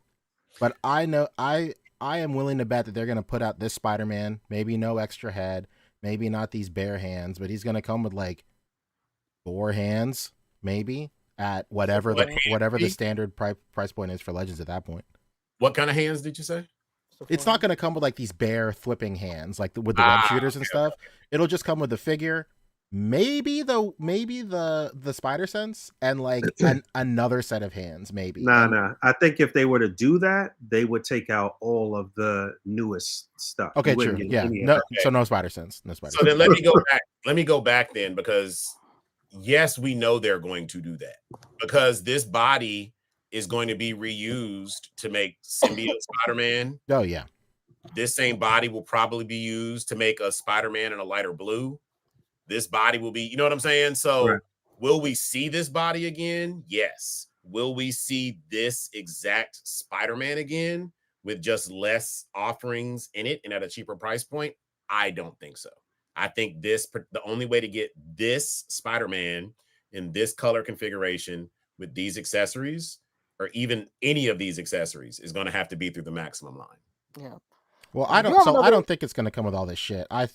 But I know I am willing to bet that they're gonna put out this Spider-Man, maybe no extra head, maybe not these bare hands, but he's gonna come with like 4 hands, maybe at whatever the standard price point is for Legends at that point. What kind of hands did you say? It's not going to come with like these bare flipping hands, like with the web shooters and stuff. It'll just come with the figure, maybe the spider sense, and like another set of hands, maybe. Nah. I think if they were to do that, they would take out all of the newest stuff. Okay, true. Yeah. No, so no spider sense. No spider. So then let me go back. Let me go back then, because yes, we know they're going to do that because this body is going to be reused to make symbiote Spider-Man. Oh, yeah. This same body will probably be used to make a Spider-Man in a lighter blue. This body will be, you know what I'm saying? So will we see this body again? Yes. Will we see this exact Spider-Man again with just less offerings in it and at a cheaper price point? I don't think so. I think the only way to get this Spider-Man in this color configuration with these accessories, or even any of these accessories, is going to have to be through the Maximum line. Yeah. Well, I don't think it's going to come with all this shit. I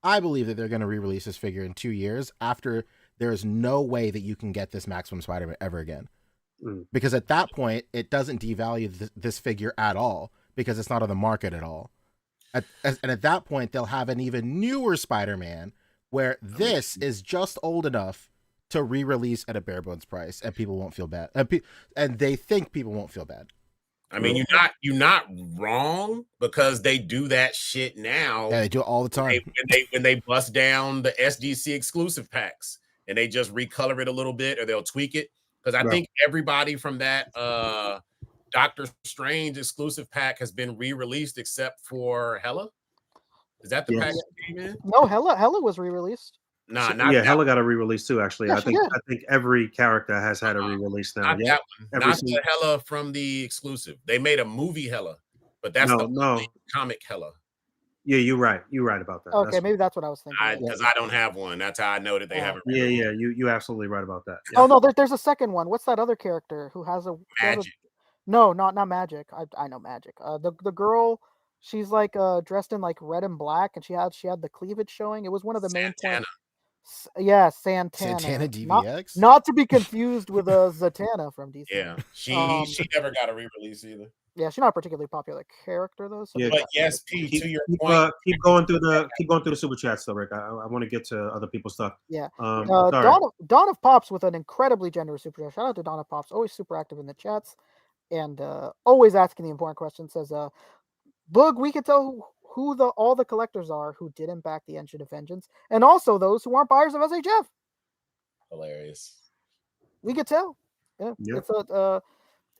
believe that they're going to re-release this figure in 2 years after there is no way that you can get this Maximum Spider-Man ever again. Because at that point, it doesn't devalue this figure at all because it's not on the market at all. And at that point, they'll have an even newer Spider-Man where this is just old enough to re-release at a bare bones price, and people won't feel bad. And they think people won't feel bad. I mean, you're not wrong, because they do that shit now. Yeah, they do it all the time. When they bust down the SDC exclusive packs and they just recolor it a little bit, or they'll tweak it. Because I think everybody from that Doctor Strange exclusive pack has been re-released except for Hela. Is that the pack that came in? No, Hela was re-released. Hela got a re-release too. Actually, I think every character has had a re-release now. Not the Hela from the exclusive. They made a movie Hela, but that's the comic Hela. Yeah, you're right. You're right about that. Okay, maybe that's what I was thinking. Because I don't have one. That's how I know that they haven't. Yeah, you're absolutely right about that. Yeah. Oh no, there's a second one. What's that other character who has a Magic? No, not Magic. I know Magic. The girl. She's like dressed in like red and black, and she had the cleavage showing. It was one of the main points. Yeah, Santana. Santana DVX? Not to be confused with Zatanna from DC. Yeah, she never got a re-release either. Yeah, she's not a particularly popular character though. So but yes, P, to your point. Keep going through the super chats, though, Rick. I want to get to other people's stuff. Yeah. Dawn of Pops with an incredibly generous super chat. Shout out to Dawn of Pops, always super active in the chats, and always asking the important questions. Says, Boog, we can tell who all the collectors are who didn't back the Engine of Vengeance, and also those who aren't buyers of SHF. Hilarious. We could tell. Yeah.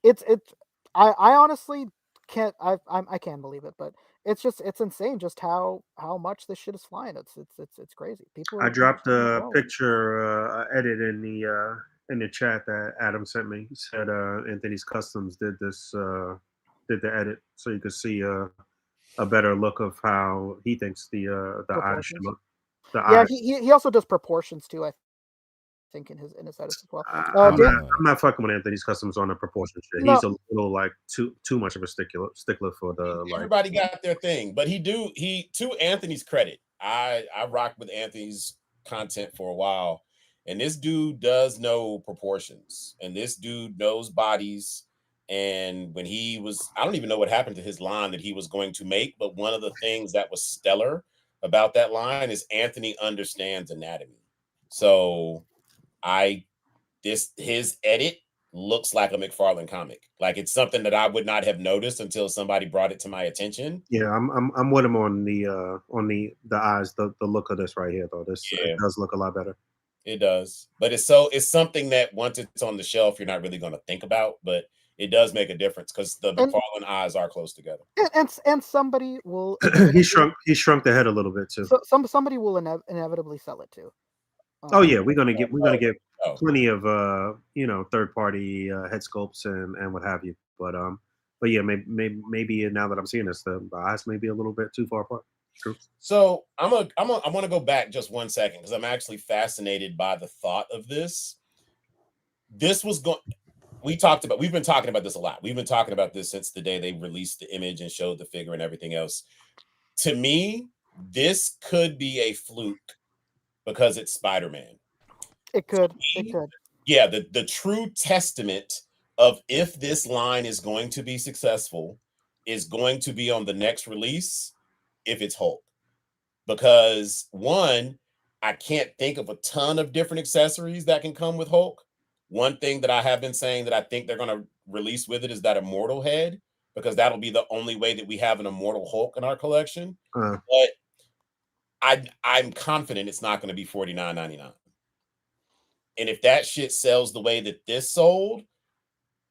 It's I honestly can't. I can't believe it, but it's insane just how much this shit is flying. It's crazy. People. I dropped a picture edit in in the chat that Adam sent me. He said Anthony's Customs did did the edit, so you could see a better look of how he thinks the eyes should Proportions. look. The Yeah, eyes. he also does proportions too. I think in his edits as well. I'm Dan, not fucking with Anthony's Customs on the proportion shit. no, He's a little like too much of a stickler for the like. Everybody got their thing, but he to Anthony's credit, I rocked with Anthony's content for a while, and this dude does know proportions, and this dude knows bodies. And when he was, I don't even know what happened to his line that he was going to make, but one of the things that was stellar about that line is Anthony understands anatomy. So his edit looks like a McFarlane comic. Like it's something that I would not have noticed until somebody brought it to my attention. Yeah, I'm with him on the eyes, the look of this right here though. It does look a lot better. It does, but it's something that once it's on the shelf, you're not really going to think about, but it does make a difference because the McFarlane eyes are close together. And somebody will he shrunk the head a little bit too. So somebody will inevitably sell it too. Oh yeah, we're gonna get plenty of third party head sculpts and what have you. But yeah, maybe now that I'm seeing this, the eyes may be a little bit too far apart. True. So I want to go back just 1 second because I'm actually fascinated by the thought of this. This was we've been talking about this a lot. We've been talking about this since the day they released the image and showed the figure and everything else. To me, this could be a fluke because it's Spider-Man. It could. Yeah, the true testament of if this line is going to be successful is going to be on the next release if it's Hulk. Because one, I can't think of a ton of different accessories that can come with Hulk. One thing that I have been saying that I think they're going to release with it is that immortal head, because that'll be the only way that we have an immortal Hulk in our collection. But I'm confident it's not going to be $49.99. And if that shit sells the way that this sold,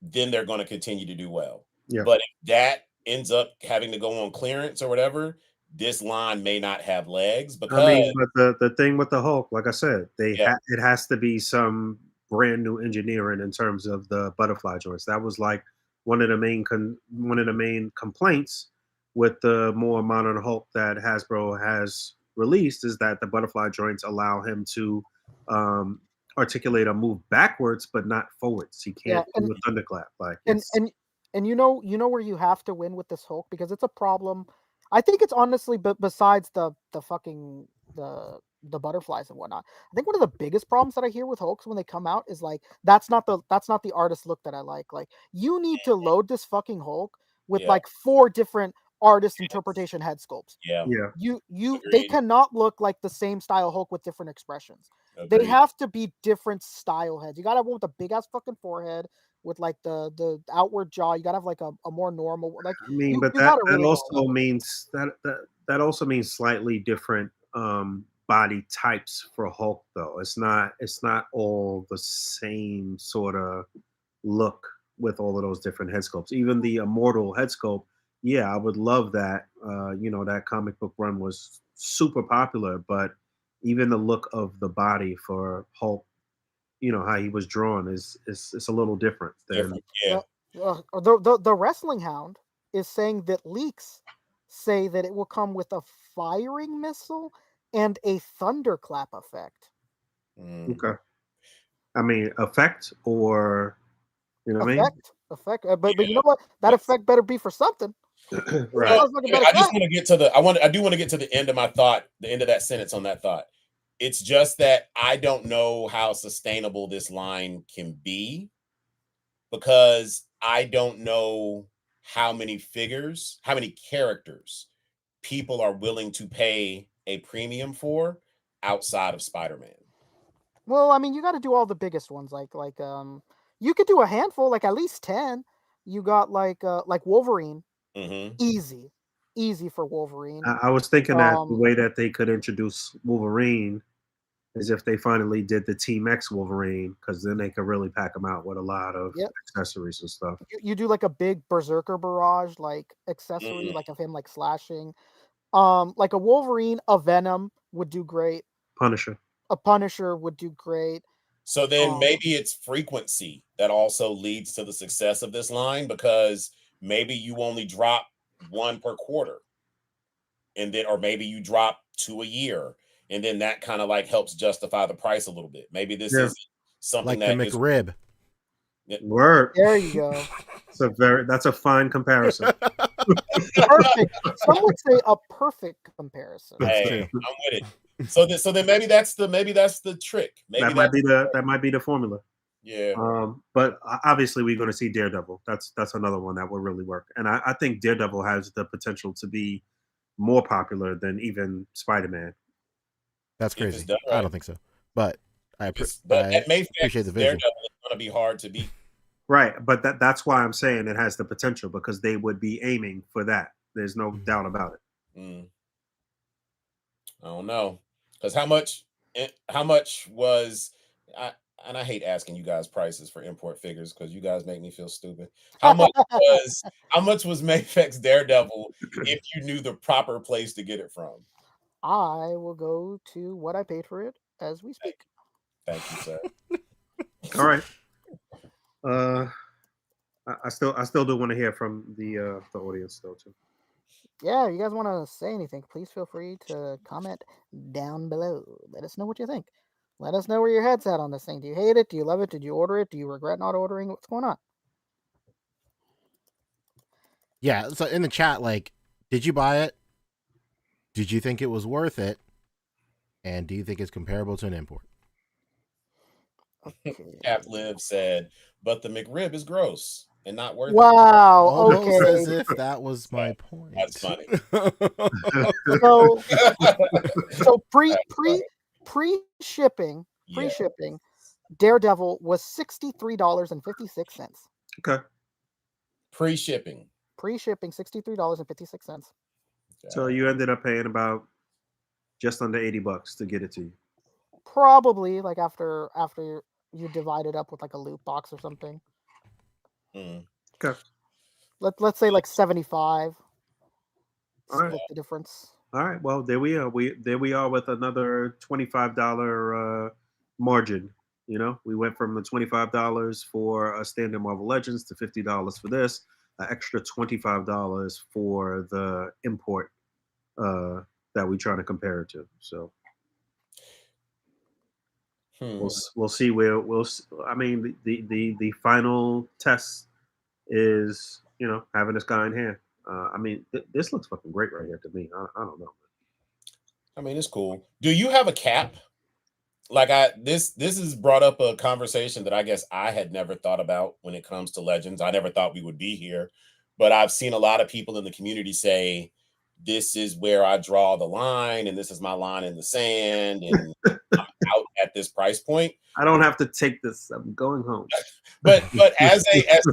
then they're going to continue to do well. Yeah. But if that ends up having to go on clearance or whatever, this line may not have legs. Because but the thing with the Hulk, like I said, it has to be some brand new engineering in terms of the butterfly joints. That was like one of the main complaints with the more modern Hulk that Hasbro has released is that the butterfly joints allow him to articulate or move backwards, but not forwards. He can't do a thunderclap. And you know where you have to win with this Hulk because it's a problem. I think it's honestly, but besides the fucking the butterflies and whatnot, I think one of the biggest problems that I hear with Hulks when they come out is like that's not the artist look that I like. Like you need to load this fucking Hulk with like 4 different artist interpretation head sculpts. They cannot look like the same style Hulk with different expressions. Agreed. They have to be different style heads. You gotta have one with a big ass fucking forehead with like the outward jaw. You gotta have like a more normal like. I mean, but that also means slightly different body types for Hulk though. It's not all the same sort of look with all of those different head sculpts. Even the immortal head sculpt. Yeah, I would love that. That comic book run was super popular, but even the look of the body for Hulk, how he was drawn is a little different than the Wrestling Hound is saying that leaks say that it will come with a firing missile and a thunderclap effect. Okay. I mean, effect or effect. But you know what? That effect better be for something. Right. I just want to get to I do want to get to the end of my thought, the end of that sentence on that thought. It's just that I don't know how sustainable this line can be because I don't know how many characters people are willing to pay a premium for outside of Spider-Man. Well, I mean, you got to do all the biggest ones, like you could do a handful, like at least 10. You got like Wolverine. Mm-hmm. Easy for Wolverine. I was thinking that the way that they could introduce Wolverine is if they finally did the Team X Wolverine, because then they could really pack him out with a lot of accessories and stuff. You do like a big Berserker barrage, like accessory, like of him like slashing. Like a Wolverine, a Venom would do great. Punisher. A Punisher would do great. So then maybe it's frequency that also leads to the success of this line, because maybe you only drop one per quarter, and then, or maybe you drop 2 a year, and then that kind of like helps justify the price a little bit. Maybe this is something like the McRib. Word. There you go. That's a fine comparison. Perfect. Some would say a perfect comparison. Hey, I'm with it. So then maybe that's the trick. Maybe that might be the formula. Yeah. But obviously we're going to see Daredevil. That's another one that will really work. And I think Daredevil has the potential to be more popular than even Spider-Man. That's crazy. Right. I don't think so. But I appreciate the vision. Daredevil is going to be hard to beat. Right, but that's why I'm saying it has the potential, because they would be aiming for that. There's no doubt about it. I don't know, because how much was and I hate asking you guys prices for import figures because you guys make me feel stupid. How much was Mayfex Daredevil if you knew the proper place to get it from? I will go to what I paid for it as we speak. Thank you, sir. All right. I still do want to hear from the audience though too. Yeah, you guys want to say anything, please feel free to comment down below. Let us know what you think. Let us know where your head's at on this thing. Do you hate it? Do you love it? Did you order it? Do you regret not ordering? What's going on? Yeah, so in the chat, like, did you buy it? Did you think it was worth it? And do you think it's comparable to an import? Okay. Cap Liv said, but the McRib is gross and not worth it. Wow. Almost as if that was my point. That's funny. So pre-shipping, Daredevil was $63.56. Okay. Pre-shipping, $63.56. So you ended up paying about just under $80 to get it to you. Probably, like after you divide it up with like a loot box or something. Okay. Let's say like 75. Split the difference. All right. Well, there we are. We are with another $25 margin. You know, we went from the $25 for a standard Marvel Legends to $50 for this. An extra $25 for the import that we trying to compare it to. So we'll see where I mean, the final test is, you know, having this guy in hand. I mean, this looks fucking great right here to me. I don't know. I mean, it's cool. Do you have a cap? Like this has brought up a conversation that I guess I had never thought about when it comes to Legends. I never thought we would be here, but I've seen a lot of people in the community say, this is where I draw the line, and this is my line in the sand, and I'm out at this price point. I don't have to take this. I'm going home. But as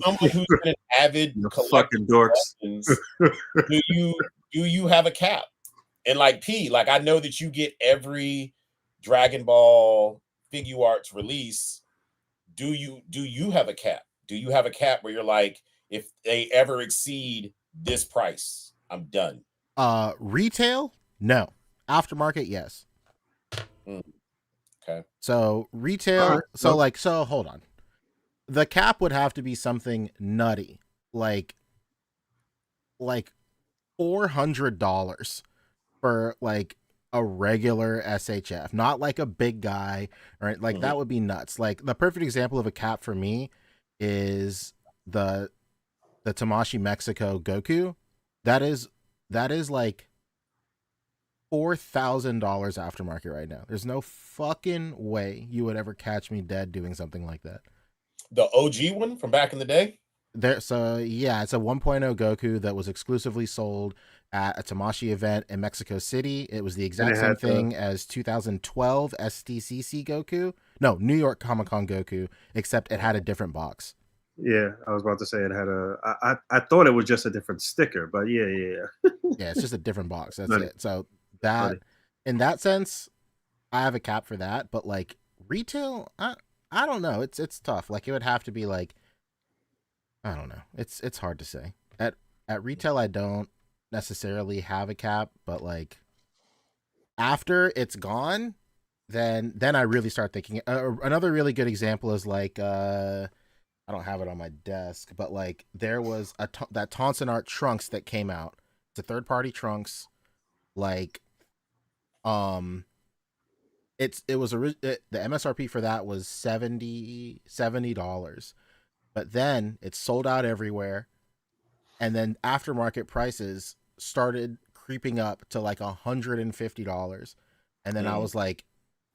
someone who's been an avid collector, fucking dorks, do you have a cap? And like P, like I know that you get every Dragon Ball Figure Arts release. Do you have a cap? Do you have a cap where you're like, if they ever exceed this price, I'm done? Retail? No. Aftermarket? Yes. Okay. So retail. Right. So hold on. The cap would have to be something nutty, like $400 for like a regular SHF, not like a big guy, right? Like that would be nuts. Like the perfect example of a cap for me is the Tamashii Mexico Goku. That is like $4,000 aftermarket right now. There's no fucking way you would ever catch me dead doing something like that. The OG one from back in the day? So yeah, it's a 1.0 Goku that was exclusively sold at a Tamashii event in Mexico City. It was the exact same thing as 2012 SDCC Goku. No, New York Comic Con Goku, except it had a different box. Yeah, I was about to say it had I thought it was just a different sticker, but yeah. Yeah, it's just a different box. That's it. So that, in that sense, I have a cap for that. But like retail, I don't know. It's tough. Like it would have to be like, I don't know. It's hard to say. At retail, I don't necessarily have a cap, but like after it's gone, then I really start thinking. Another really good example is like I don't have it on my desk, but like there was that Taunson Art Trunks that came out. It's a third party Trunks. Like, it was the MSRP for that was $70, but then it sold out everywhere, and then aftermarket prices started creeping up to like $150, and then I was like,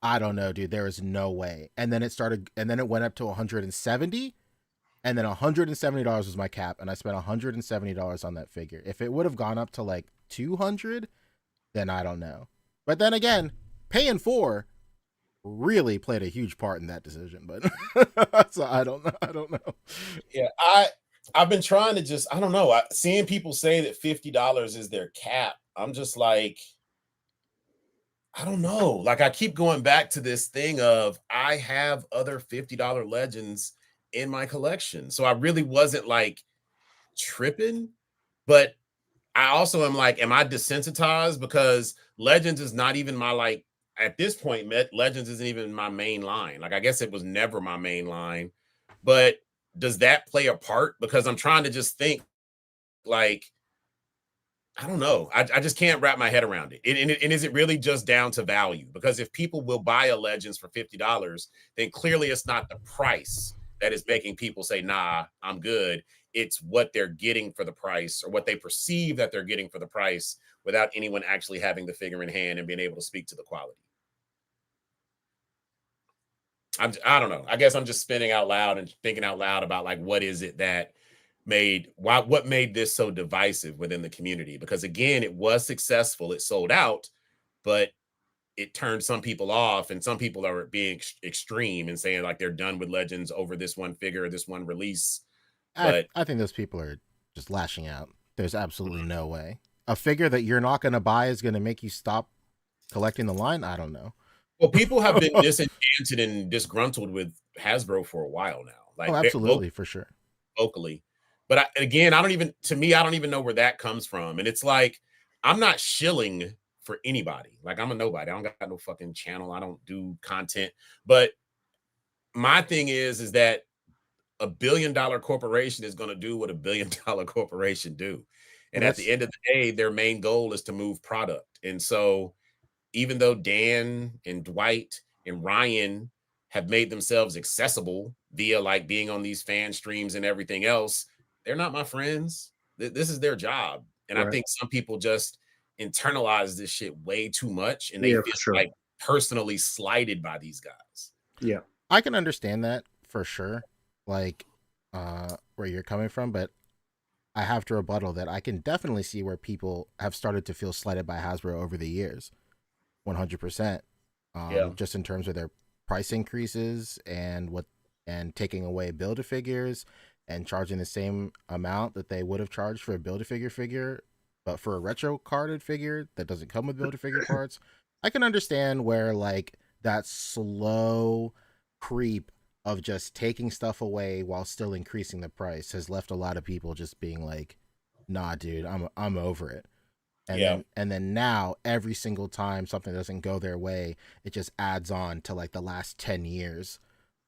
I don't know, dude, there is no way. And then it went up to 170, and then $170 was my cap, and I spent $170 on that figure. If it would have gone up to like 200, then I don't know. But then again, paying for really played a huge part in that decision. But so I don't know. Yeah, I've been trying to just, I don't know. Seeing people say that $50 is their cap, I'm just like, I don't know. Like, I keep going back to this thing of I have other $50 legends in my collection. So I really wasn't like tripping, but I also am like, am I desensitized? Because Legends is not even my, like, at this point, Legends isn't even my main line. Like, I guess it was never my main line, but does that play a part? Because I'm trying to just think, like, I don't know. I just can't wrap my head around it. And is it really just down to value? Because if people will buy a Legends for $50, then clearly it's not the price that is making people say, nah, I'm good. It's what they're getting for the price, or what they perceive that they're getting for the price, without anyone actually having the figure in hand and being able to speak to the quality. I don't know. I guess I'm just spinning out loud and thinking out loud about, like, what is it that what made this so divisive within the community? Because again, it was successful, it sold out, but it turned some people off, and some people are being extreme and saying like they're done with Legends over this one figure, this one release. But I think those people are just lashing out. There's absolutely no way a figure that you're not going to buy is going to make you stop collecting the line. I don't know. Well, people have been disenchanted and disgruntled with Hasbro for a while now. Like, absolutely, for sure, vocally. But again, I don't even know where that comes from. And it's like, I'm not shilling for anybody. Like, I'm a nobody. I don't got no fucking channel. I don't do content. But my thing is that a $1 billion corporation is going to do what a $1 billion corporation do. And at the end of the day, their main goal is to move product. And so even though Dan and Dwight and Ryan have made themselves accessible via like being on these fan streams and everything else, they're not my friends. This is their job. And I think some people just internalize this shit way too much, and they feel like personally slighted by these guys. Yeah. I can understand that for sure. Like, where you're coming from, but I have to rebuttal that I can definitely see where people have started to feel slighted by Hasbro over the years. 100%. Just in terms of their price increases and taking away Build-A-Figures and charging the same amount that they would have charged for a Build-A-Figure figure, but for a retro carded figure that doesn't come with Build-A-Figure parts. I can understand where like that slow creep of just taking stuff away while still increasing the price has left a lot of people just being like, nah, dude, I'm over it. And then now every single time something doesn't go their way, it just adds on to like the last 10 years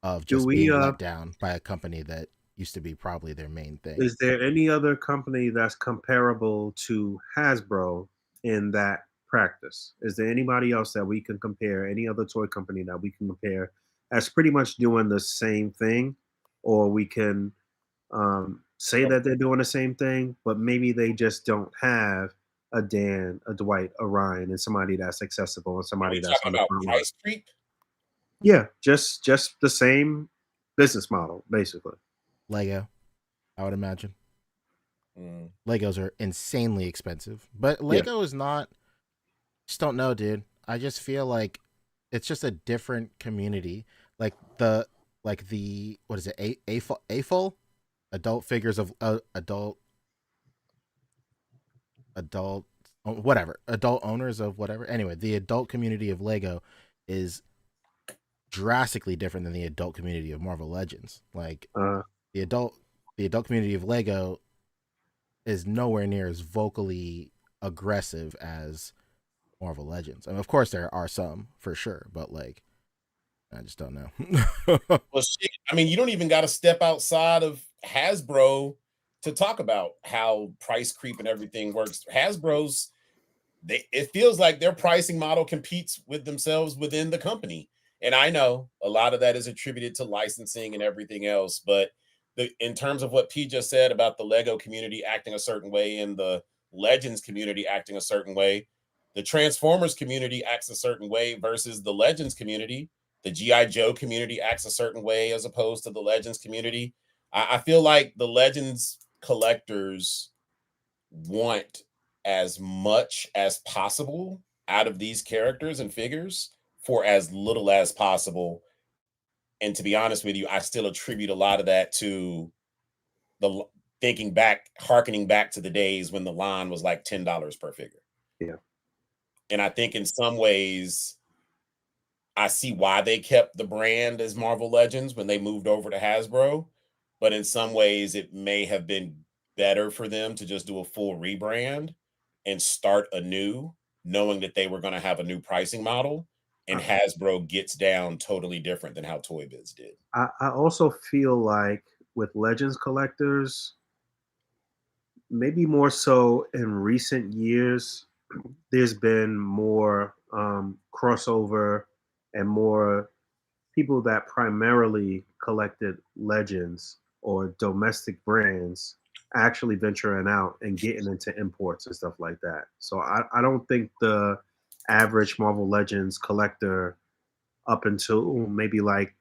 of just being let down by a company that used to be probably their main thing. Is there any other company that's comparable to Hasbro in that practice? Is there anybody else that we can compare, any other toy company that we can compare as pretty much doing the same thing? Or we can say that they're doing the same thing, but maybe they just don't have a Dan, a Dwight, a Ryan, and somebody that's accessible, and somebody that's on the front line. Price creep? Yeah, just the same business model, basically. Lego, I would imagine. Legos are insanely expensive, but Lego is not. Just don't know, dude. I just feel like it's just a different community. Like the what is it? AFL? Adult figures of adult whatever, adult owners of whatever. Anyway, the adult community of Lego is drastically different than the adult community of Marvel Legends. Like the adult community of Lego is nowhere near as vocally aggressive as Marvel Legends. I mean, of course there are some for sure, but like, I just don't know. Well, shit. I mean, you don't even got to step outside of Hasbro to talk about how price creep and everything works. Hasbro's it feels like their pricing model competes with themselves within the company. And I know a lot of that is attributed to licensing and everything else, but in terms of what P just said about the Lego community acting a certain way and the Legends community acting a certain way, the Transformers community acts a certain way versus the Legends community. The GI Joe community acts a certain way as opposed to the Legends community. I feel like the Legends collectors want as much as possible out of these characters and figures for as little as possible. And to be honest with you, I still attribute a lot of that to the harkening back to the days when the line was like $10 per figure. Yeah. And I think in some ways, I see why they kept the brand as Marvel Legends when they moved over to Hasbro. But in some ways, it may have been better for them to just do a full rebrand and start anew, knowing that they were going to have a new pricing model. And Hasbro gets down totally different than how Toy Biz did. I also feel like with Legends collectors, maybe more so in recent years, there's been more crossover and more people that primarily collected Legends or domestic brands actually venturing out and getting into imports and stuff like that. So I don't think the average Marvel Legends collector up until maybe like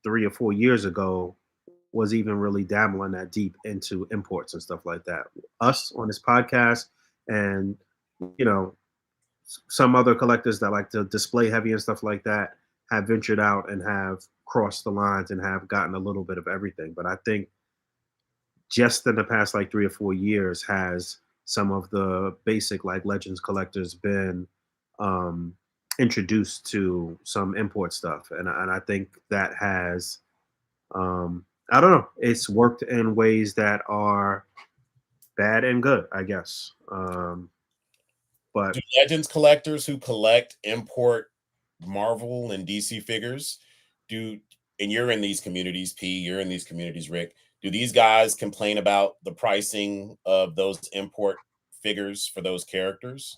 3 or 4 years ago was even really dabbling that deep into imports and stuff like that. Us on this podcast and you know some other collectors that like to display heavy and stuff like that have ventured out and have crossed the lines and have gotten a little bit of everything. But I think just in the past like 3 or 4 years has some of the basic like Legends collectors been um, introduced to some import stuff, and I think that has I don't know, it's worked in ways that are bad and good, I guess. But Do Legends collectors who collect import Marvel and DC figures and you're in these communities, P, you're in these communities, Rick, do these guys complain about the pricing of those import figures for those characters?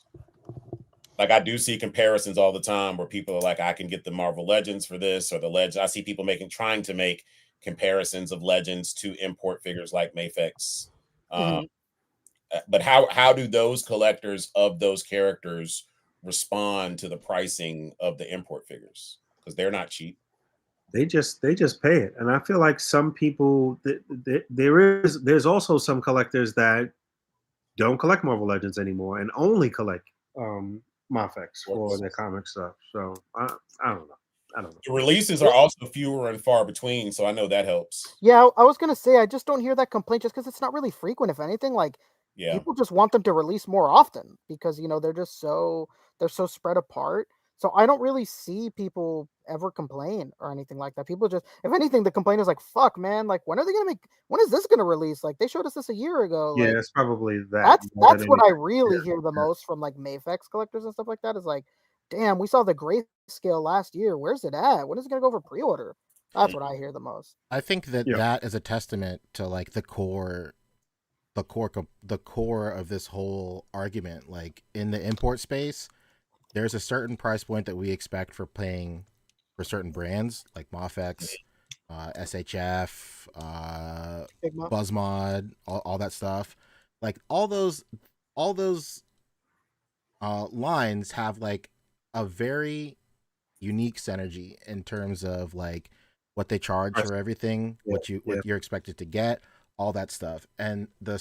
Like I do see comparisons all the time where people are like, I can get the Marvel Legends for this or the Legends. I see people trying to make comparisons of Legends to import figures like Mafex. But how do those collectors of those characters respond to the pricing of the import figures? Because they're not cheap. they just pay it, and I feel like some people there's also some collectors that don't collect Marvel Legends anymore and only collect Mafex for their comic stuff. So I don't know. The releases are also fewer and far between, so I know that helps. Yeah, I was gonna say I just don't hear that complaint just because it's not really frequent. If anything, like Yeah. people just want them to release more often because they're so spread apart. So I don't really see people ever complain or anything like that. People just, if anything, the complaint is like, "Fuck, man! Like, when is this gonna release? Like, they showed us this a year ago." Yeah, Like, it's probably that. that's what I really hear the most from like Mafex collectors and stuff like that. Is like, damn, we saw the grayscale last year. Where's it at? When is it gonna go for pre-order? That's what I hear the most. I think that is a testament to like the core of this whole argument. Like in the import space, there's a certain price point that we expect for paying for certain brands like Mafex, SHF, Buzzmod, all that stuff. Like all those lines have like a very unique synergy in terms of like what they charge for everything, what you're expected to get, all that stuff. And the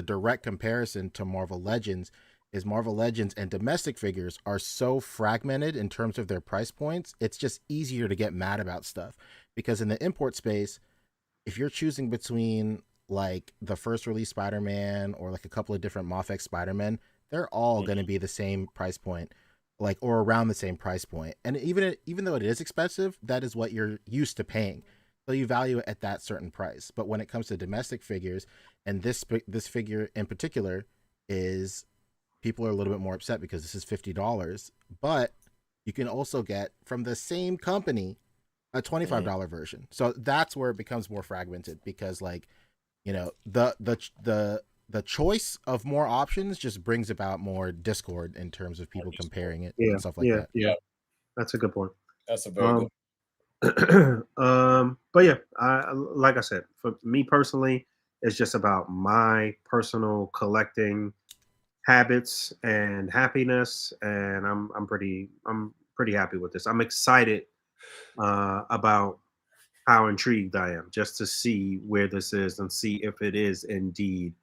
direct comparison to Marvel Legends is Marvel Legends and domestic figures are so fragmented in terms of their price points. It's just easier to get mad about stuff because in the import space, if you're choosing between like the first release Spider-Man or like a couple of different Mafex Spider-Man, they're all going to be the same price point, like, or around the same price point. And even though it is expensive, that is what you're used to paying. So you value it at that certain price. But when it comes to domestic figures, and this figure in particular is people are a little bit more upset because this is $50, but you can also get from the same company a $25 version. So that's where it becomes more fragmented because, like, you know, the choice of more options just brings about more discord in terms of people comparing it and stuff like that. Yeah, that's a good point. That's a very good. But yeah, like I said, for me personally, it's just about my personal collecting habits and happiness, and I'm pretty happy with this. I'm excited about how intrigued I am just to see where this is and see if it is indeed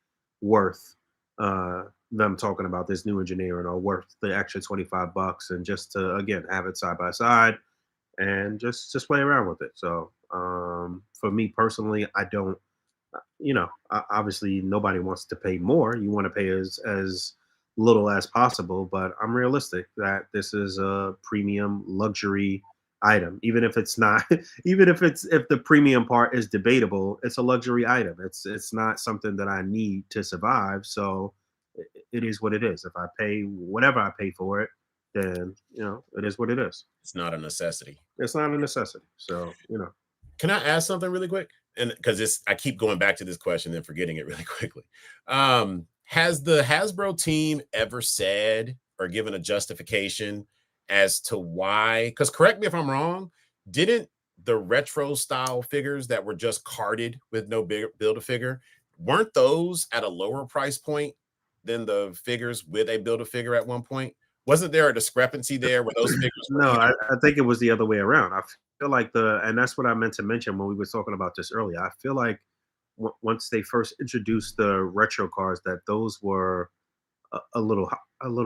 worth them talking about this new engineering or worth the extra $25 and just to again have it side by side and just play around with it. So for me personally, I don't, obviously nobody wants to pay more. You want to pay as little as possible, but I'm realistic that this is a premium luxury item. Even if it's not, even if the premium part is debatable, it's a luxury item. It's not something that I need to survive. So it is what it is. If I pay whatever I pay for it, then it is what it is. It's not a necessity. It's not a necessity. So Can I ask something really quick? And because I keep going back to this question and forgetting it really quickly. Has the Hasbro team ever said or given a justification as to why? Because correct me if I'm wrong, didn't the retro style figures that were just carded with no Build-A-Figure, weren't those at a lower price point than the figures with a Build-A-Figure at one point? Wasn't there a discrepancy there where those figures were No, I think it was the other way around. I feel like and that's what I meant to mention when we were talking about this earlier. I feel like once they first introduced the retro cars, that those were a little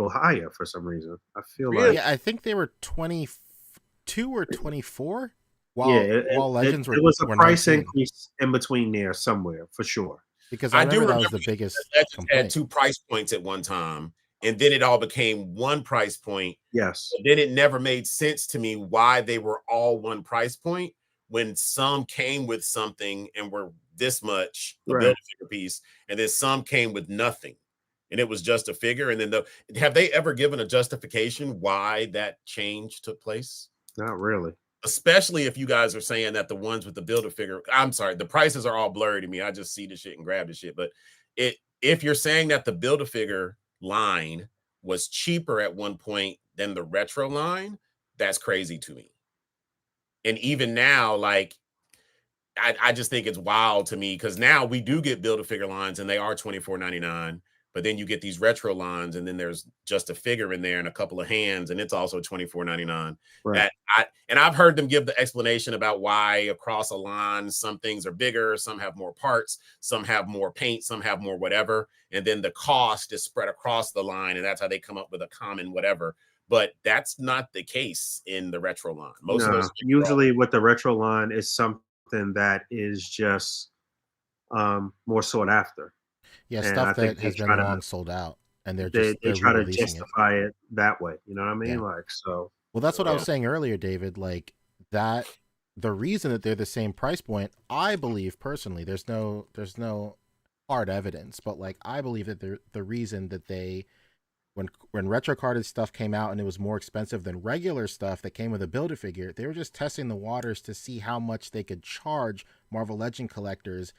higher for some reason. I feel like I think they were 22 or 24. While Legends it was a price 19. increase in between there somewhere for sure. Because I do remember that was the biggest Legends had 2 price points at one time, and then it all became one price point. Yes. But then it never made sense to me why they were all one price point when some came with something and were this much a Build-A-Figure piece, and then some came with nothing, and it was just a figure. And then have they ever given a justification why that change took place? Not really. Especially if you guys are saying that the ones with the Build-A-Figure, I'm sorry, the prices are all blurry to me. I just see the shit and grab the shit. But if you're saying that the Build-A-Figure line was cheaper at one point than the retro line, that's crazy to me. And even now, like, I just think it's wild to me because now we do get Build-A-Figure lines and they are $24.99. But then you get these retro lines, and then there's just a figure in there and a couple of hands, and it's also $24.99. Right. And I've heard them give the explanation about why across a line some things are bigger, some have more parts, some have more paint, some have more whatever, and then the cost is spread across the line, and that's how they come up with a common whatever. But that's not the case in the retro line. Most of those usually with the retro line is something that is just more sought after. Yeah, and stuff that has been long sold out, and they're try to justify it that way. You know what I mean? Yeah. Like, so. Well, that's what I was saying earlier, David. Like that, the reason that they're the same price point, I believe personally, there's no hard evidence, but like I believe that the reason that they, when retro carded stuff came out and it was more expensive than regular stuff that came with a Build-A-Figure, they were just testing the waters to see how much they could charge Marvel Legend collectors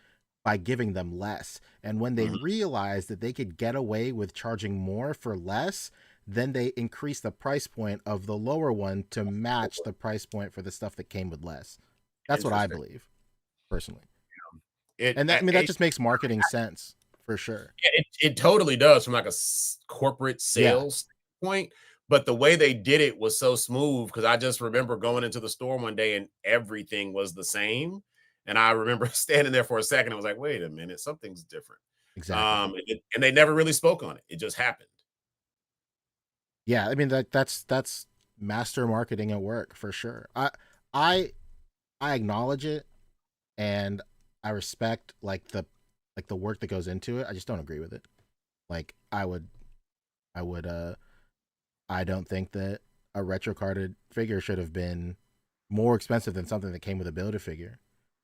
by giving them less. And when they realized that they could get away with charging more for less, then they increased the price point of the lower one to match the price point for the stuff that came with less. That's what I believe, personally. That just makes marketing sense for sure. It totally does from like a corporate sales point. But the way they did it was so smooth because I just remember going into the store one day and everything was the same. And I remember standing there for a second. I was like, wait a minute, something's different. Exactly. And they never really spoke on it. It just happened. Yeah, I mean that's master marketing at work for sure. I acknowledge it and I respect like the work that goes into it. I just don't agree with it. Like I don't think that a retro carded figure should have been more expensive than something that came with a Build-A-Figure.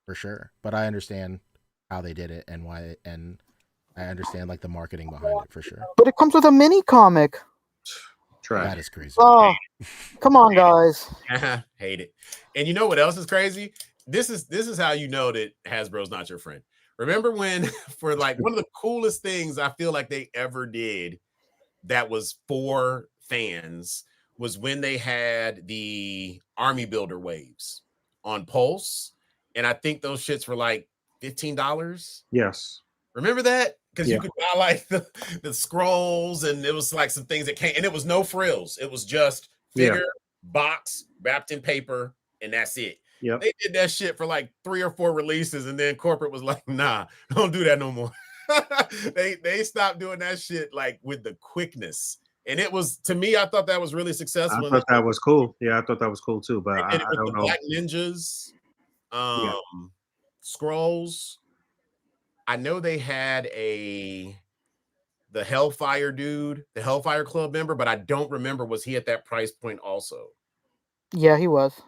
For sure, but I understand how they did it and why, and I understand like the marketing behind it for sure. But it comes with a mini comic. Trash. That is crazy. Oh, come on, guys. Hate it. And you know what else is crazy? This is how you know that Hasbro's not your friend. Remember when for like one of the coolest things I feel like they ever did that was for fans was when they had the army builder waves on Pulse. And I think those shits were like $15. Yes. Remember that? Because Yeah. you could buy like the scrolls, and it was like some things that came, and it was no frills. It was just figure, box, wrapped in paper, and that's it. Yep. They did that shit for like 3 or 4 releases, and then corporate was like, nah, don't do that no more. they stopped doing that shit like with the quickness. And it was, to me, I thought that was really successful. I thought that was cool. Yeah, I thought that was cool too. But I don't know. Black Ninjas, scrolls. I know they had the Hellfire dude, the Hellfire Club member, but I don't remember, was he at that price point also? Yeah, he was.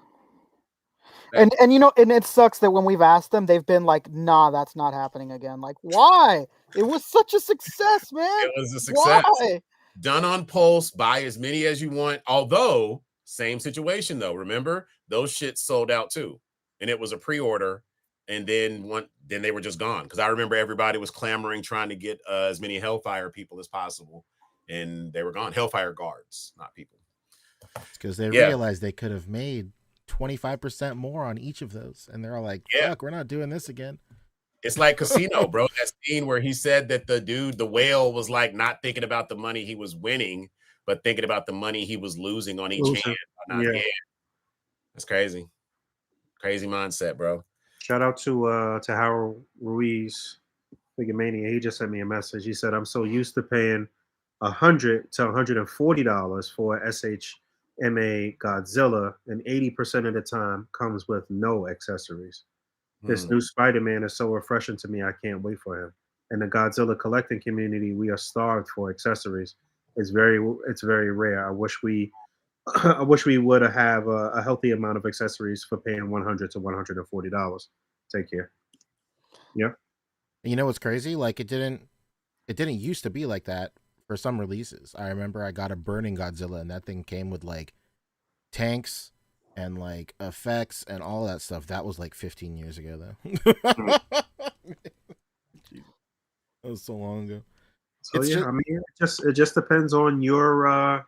And you know, and it sucks that when we've asked them, they've been like, nah, that's not happening again. Like, why? It was such a success, man. It was a success. Why? Done on Pulse, buy as many as you want. Although, same situation though. Remember, those shits sold out too. And it was a pre-order. And then they were just gone. Because I remember everybody was clamoring, trying to get as many Hellfire people as possible. And they were gone. Hellfire guards, not people. Because they realized they could have made 25% more on each of those. And they're all like, fuck, we're not doing this again. It's like Casino, bro. That scene where he said that the whale, was like not thinking about the money he was winning, but thinking about the money he was losing on each hand. Yeah. That's crazy. Crazy mindset, bro. Shout out to Harold Ruiz, Mania. He just sent me a message. He said, I'm so used to paying $100 to $140 for SHMA Godzilla, and 80% of the time comes with no accessories. This new Spider-Man is so refreshing to me. I can't wait for him. In the Godzilla collecting community, we are starved for accessories. It's very rare. I wish we would have a healthy amount of accessories for paying $100 to $140. Take care. Yeah. You know what's crazy? Like it didn't used to be like that for some releases. I remember I got a Burning Godzilla, and that thing came with like tanks and like effects and all that stuff. That was like 15 years ago though. That was so long ago. So I mean, it just depends on your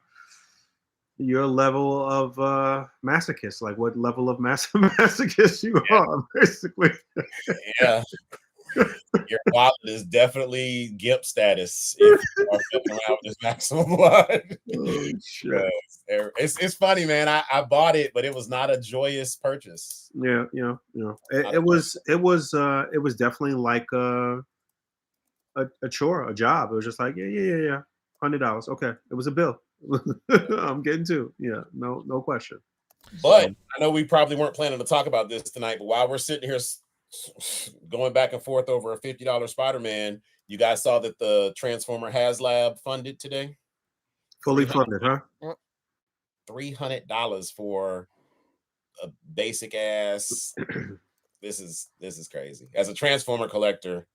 level of masochist, like what level of masochist you are, basically. Yeah. Your wallet is definitely GIMP status if you are fucking around with this maximum blood. Oh, shit. It's funny, man. I bought it, but it was not a joyous purchase. Yeah. It was definitely like a chore, a job. It was just like, yeah. $100. Okay. It was a bill. I'm getting to. Yeah, no question. But I know we probably weren't planning to talk about this tonight, but while we're sitting here going back and forth over a $50 Spider-Man, you guys saw that the Transformer Haslab funded today? Fully funded, huh? Yep. $300 for a basic ass. This is crazy. As a Transformer collector,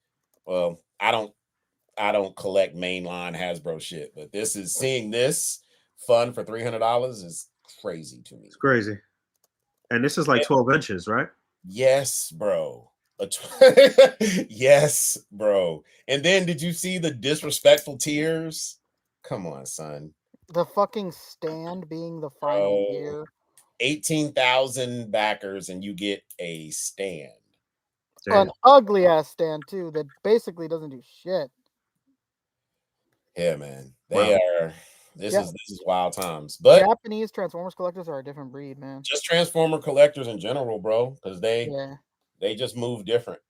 well, I don't collect mainline Hasbro shit, but seeing this fun for $300 is crazy to me. It's crazy. And this is like 12 inches, right? Yes, bro. Yes, bro. And then did you see the disrespectful tears? Come on, son. The fucking stand being the final gear. 18,000 backers and you get a stand. An ugly ass stand too that basically doesn't do shit. Yeah, man. This is wild times. But Japanese Transformers collectors are a different breed, man. Just Transformer collectors in general, bro, because they just move different.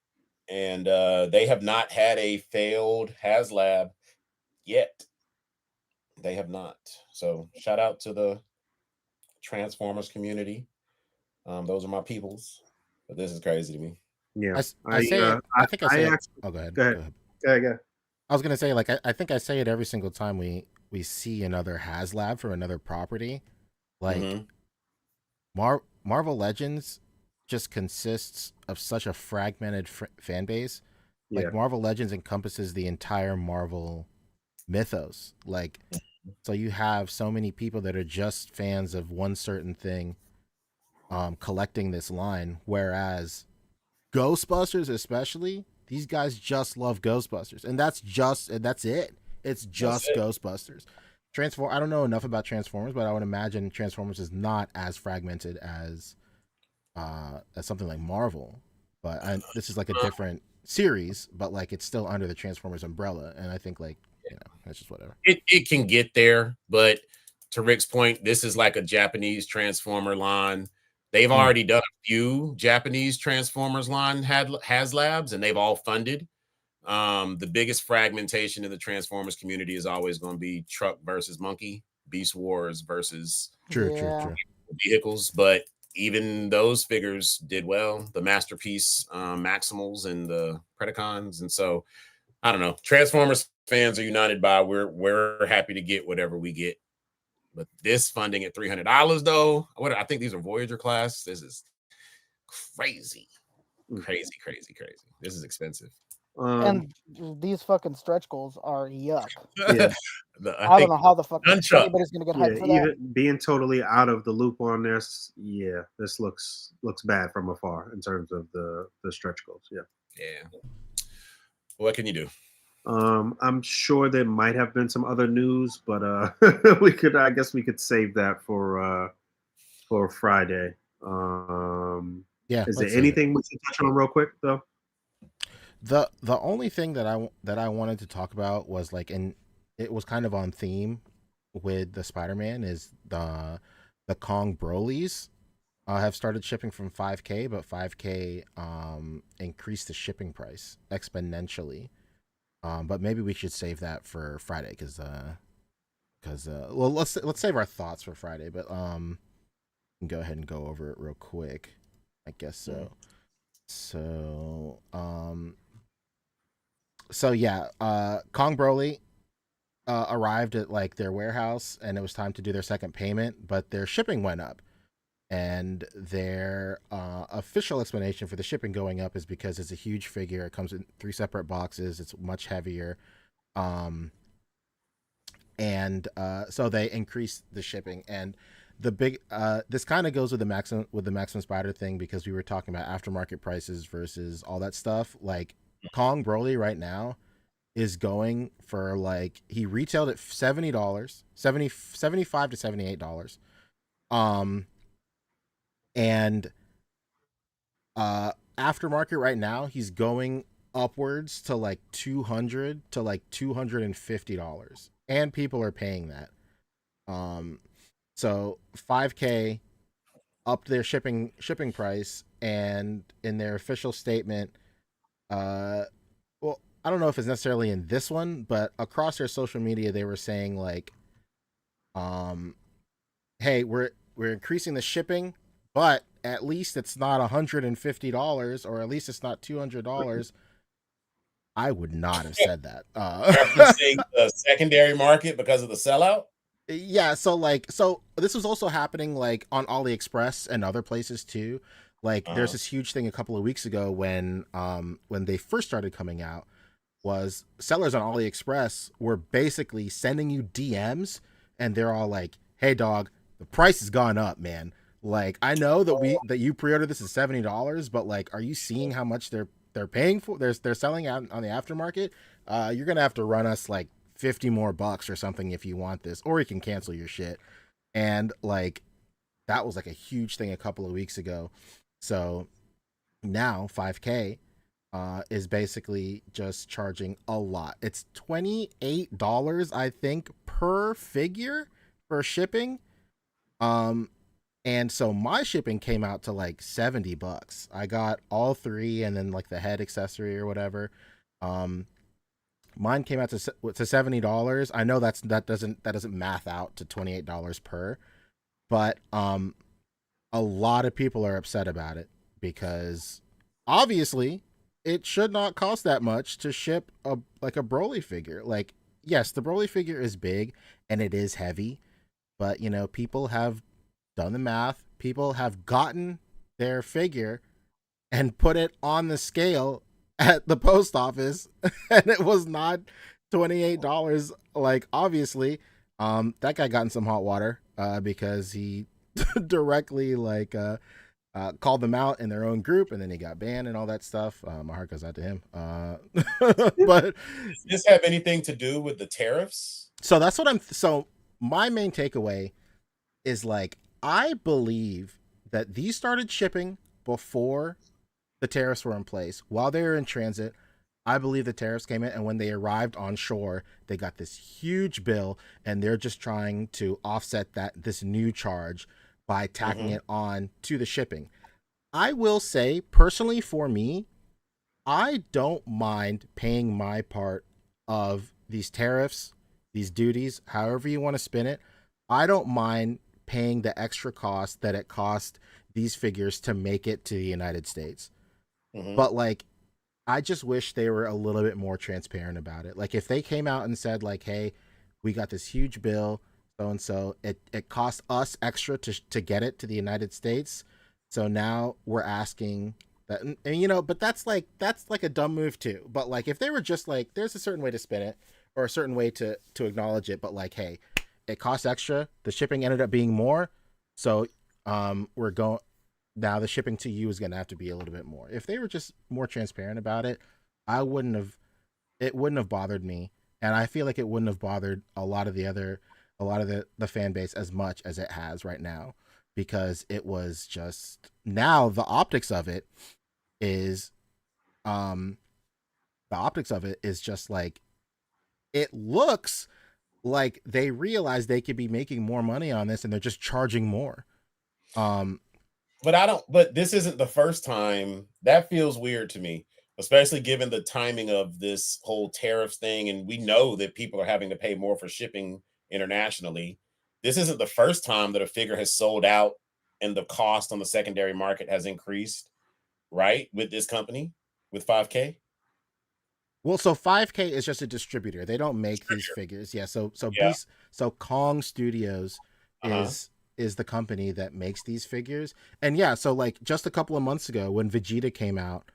And they have not had a failed Haslab yet. They have not. So shout out to the Transformers community. Those are my peoples. But this is crazy to me. Yeah. I think I say it. Oh, go ahead. Go ahead. I was gonna say, like, I think I say it every single time we see another Haslab from another property. Like, Marvel Legends just consists of such a fragmented fan base Yeah. Like Marvel Legends encompasses the entire Marvel mythos. Like, so you have so many people that are just fans of one certain thing, collecting this line, whereas Ghostbusters, especially, these guys just love Ghostbusters, and that's it. It's just Ghostbusters. I don't know enough about Transformers, but I would imagine Transformers is not as fragmented as something like Marvel. But this is like a different series, but like it's still under the Transformers umbrella, and I think like that's just whatever. It can get there, but to Rick's point, this is like a Japanese Transformer line. They've already done a few Japanese Transformers line Haslabs, and they've all funded. The biggest fragmentation in the Transformers community is always going to be truck versus monkey, Beast Wars versus True. vehicles. But even those figures did well. The Masterpiece Maximals and the Predacons, and so I don't know. Transformers fans are united by we're happy to get whatever we get. But this funding at $300 though, I think these are Voyager class. This is crazy. This is expensive. And these fucking stretch goals are yuck. Yeah. I don't know how the fuck Nunchuck. anybody's gonna get hyped for that. Even being totally out of the loop on this, this looks bad from afar in terms of the stretch goals. Yeah. What can you do? I'm sure there might have been some other news, but I guess we could save that for Friday. Is there anything we should touch on real quick though? The only thing that I wanted to talk about was like, and it was kind of on theme with the Spider-Man, is the Kong Brolies have started shipping from 5K, but 5K increased the shipping price exponentially. But maybe we should save that for Friday because well, let's save our thoughts for Friday, but go ahead and go over it real quick. I guess so. So yeah, Kong Broly arrived at like their warehouse, and it was time to do their second payment, but their shipping went up. And their official explanation for the shipping going up is because it's a huge figure. It comes in 3 separate boxes. It's much heavier. So they increased the shipping. And the big this kind of goes with the Maximum Spider thing, because we were talking about aftermarket prices versus all that stuff. Like Kong Broly right now is going for like, he retailed at $70, $75 to $78. And aftermarket right now, he's going upwards to like $200 to like $250, and people are paying that. So 5K upped their shipping price, and in their official statement, well, I don't know if it's necessarily in this one, but across their social media, they were saying like, hey, we're increasing the shipping, but at least it's not $150, or at least it's not $200. I would not have said that. Referencing the secondary market because of the sellout? Yeah, so this was also happening like on AliExpress and other places too. Like there's this huge thing a couple of weeks ago when they first started coming out, was sellers on AliExpress were basically sending you DMs, and they're all like, "Hey dog, the price has gone up, man. Like, I know that you pre-ordered this at $70, but like, are you seeing how much they're paying for? They're selling out on the aftermarket. You're gonna have to run us like $50 more or something if you want this, or you can cancel your shit." And like, that was like a huge thing a couple of weeks ago. So now 5K is basically just charging a lot. It's $28, I think, per figure for shipping. And so my shipping came out to like $70. I got all 3 and then like the head accessory or whatever. Mine came out to $70. I know that doesn't math out to $28 per, but a lot of people are upset about it, because obviously it should not cost that much to ship a Broly figure. Like, yes, the Broly figure is big and it is heavy, but you know, people have done the math. People have gotten their figure and put it on the scale at the post office, and it was not $28. Like, obviously, that guy got in some hot water because he directly called them out in their own group, and then he got banned and all that stuff. My heart goes out to him. But does this have anything to do with the tariffs? so that's what so my main takeaway is, like, I believe that these started shipping before the tariffs were in place. While they were in transit, I believe the tariffs came in, and when they arrived on shore, they got this huge bill, and they're just trying to offset this new charge by tacking it on to the shipping. I will say, personally, for me, I don't mind paying my part of these tariffs, these duties, however you want to spin it. I don't mind paying the extra cost that it cost these figures to make it to the United States. But, like, I just wish they were a little bit more transparent about it. Like, if they came out and said, like, hey, we got this huge bill, so it cost us extra to get it to the United States. So now we're asking that, and but that's like a dumb move too. But, like, if they were just like, there's a certain way to spin it or a certain way to acknowledge it, but, like, hey, it costs extra. The shipping ended up being more. So we're going, now the shipping to you is going to have to be a little bit more. If they were just more transparent about it, it wouldn't have bothered me. And I feel like it wouldn't have bothered a lot of the fan base as much as it has right now, because it was just, now the optics of it is just like, it looks like they realize they could be making more money on this, and they're just charging more. But this isn't the first time. That feels weird to me, especially given the timing of this whole tariffs thing. And we know that people are having to pay more for shipping internationally. This isn't the first time that a figure has sold out and the cost on the secondary market has increased, right? With this company, with 5K. Well, so 5K is just a distributor. They don't make these figures. Yeah. So Kong Studios is the company that makes these figures. And yeah, so, like, just a couple of months ago when Vegeta came out,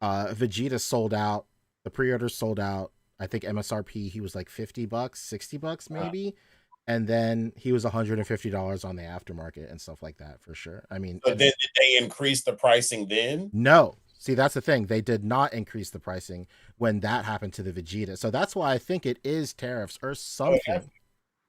Vegeta sold out. The pre-orders sold out. I think MSRP, he was like $50, $60 maybe. And then he was $150 on the aftermarket and stuff like that, for sure. I mean, but then did they increase the pricing then? No. See, that's the thing. They did not increase the pricing when that happened to the Vegeta. So that's why I think it is tariffs or something.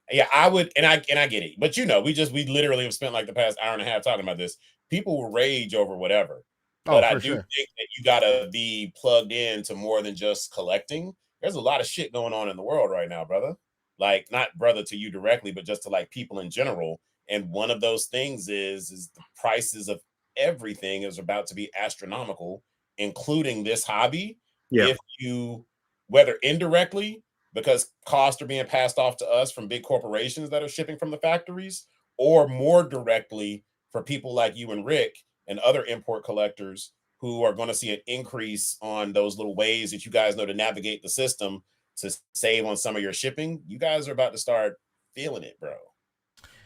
Yeah, I would, and I get it. But we literally have spent like the past hour and a half talking about this. People will rage over whatever. But I do think that you gotta be plugged in to more than just collecting. There's a lot of shit going on in the world right now, brother. Like, not brother to you directly, but just to, like, people in general. And one of those things is the prices of everything is about to be astronomical, including this hobby. Yeah. If you, whether indirectly, because costs are being passed off to us from big corporations that are shipping from the factories, or more directly for people like you and Rick and other import collectors who are going to see an increase on those little ways that you guys know to navigate the system to save on some of your shipping. You guys are about to start feeling it, bro.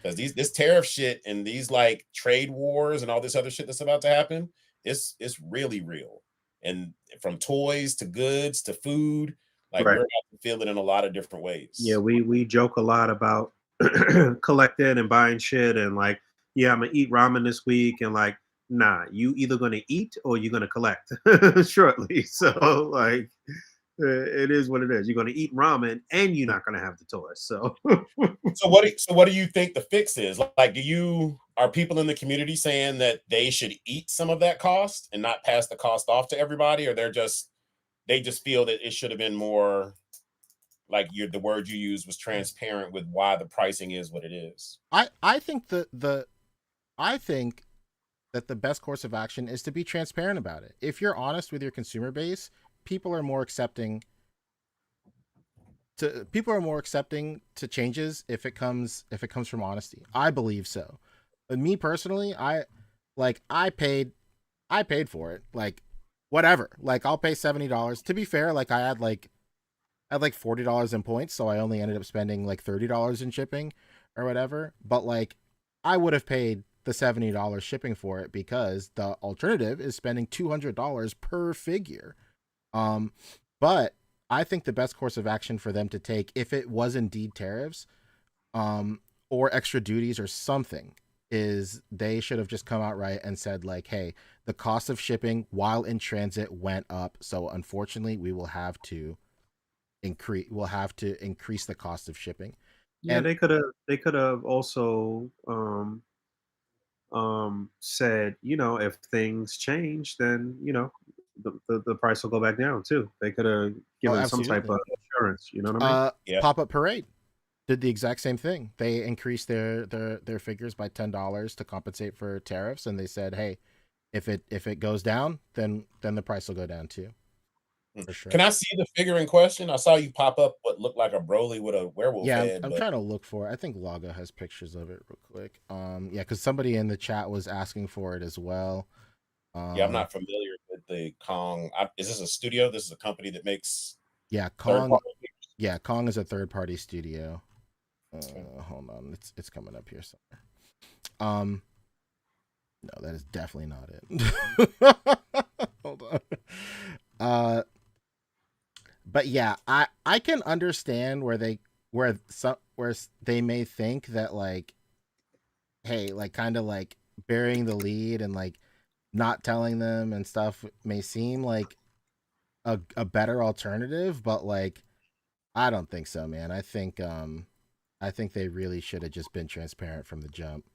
Because this tariff shit and these, like, trade wars and all this other shit that's about to happen, it's really real. And from toys to goods to food, like, we're about to feel it in a lot of different ways. Yeah, we joke a lot about collecting and buying shit, and, like, yeah, I'm gonna eat ramen this week, and, like, nah, you either gonna eat or you're gonna collect shortly. So, like, it is what it is. You're gonna eat ramen and you're not gonna have the toys. So so what do you think the fix is? Like, are people in the community saying that they should eat some of that cost and not pass the cost off to everybody, or they just feel that it should have been more, like, the word you used was transparent with why the pricing is what it is? I think I think that the best course of action is to be transparent about it. If you're honest with your consumer base, people are more accepting to changes if it comes from honesty. I believe so. But me personally, I paid for it. Like, whatever. Like, I'll pay $70. To be fair, like, I had $40 in points, so I only ended up spending like $30 in shipping or whatever. But, like, I would have paid the $70 shipping for it, because the alternative is spending $200 per figure. But I think the best course of action for them to take, if it was indeed tariffs, or extra duties or something, is they should have just come out right and said like, hey, the cost of shipping while in transit went up, so unfortunately we will have to increase the cost of shipping. Yeah, And they could have also said, if things change, then the price will go back down too. They could have given some type absolutely. of assurance. You know what I mean? Yeah. Pop-Up Parade did the exact same thing. They increased their figures by $10 to compensate for tariffs, and they said, hey, if it goes down, then the price will go down too. For sure. Can I see the figure in question? I saw you pop up what looked like a Broly with a werewolf head. I'm trying to look for it. I think Laga has pictures of it real quick. Yeah, because somebody in the chat was asking for it as well. Yeah, I'm not familiar with the Kong. Is this a studio? This is a company that makes. Yeah, Kong. Yeah, Kong is a third-party studio. Hold on, it's coming up here somewhere. No, that is definitely not it. Hold on. But yeah, I can understand where they may think that like, hey, like kind of like burying the lead and like not telling them and stuff may seem like a better alternative, but like I don't think so, man. I think they really should have just been transparent from the jump.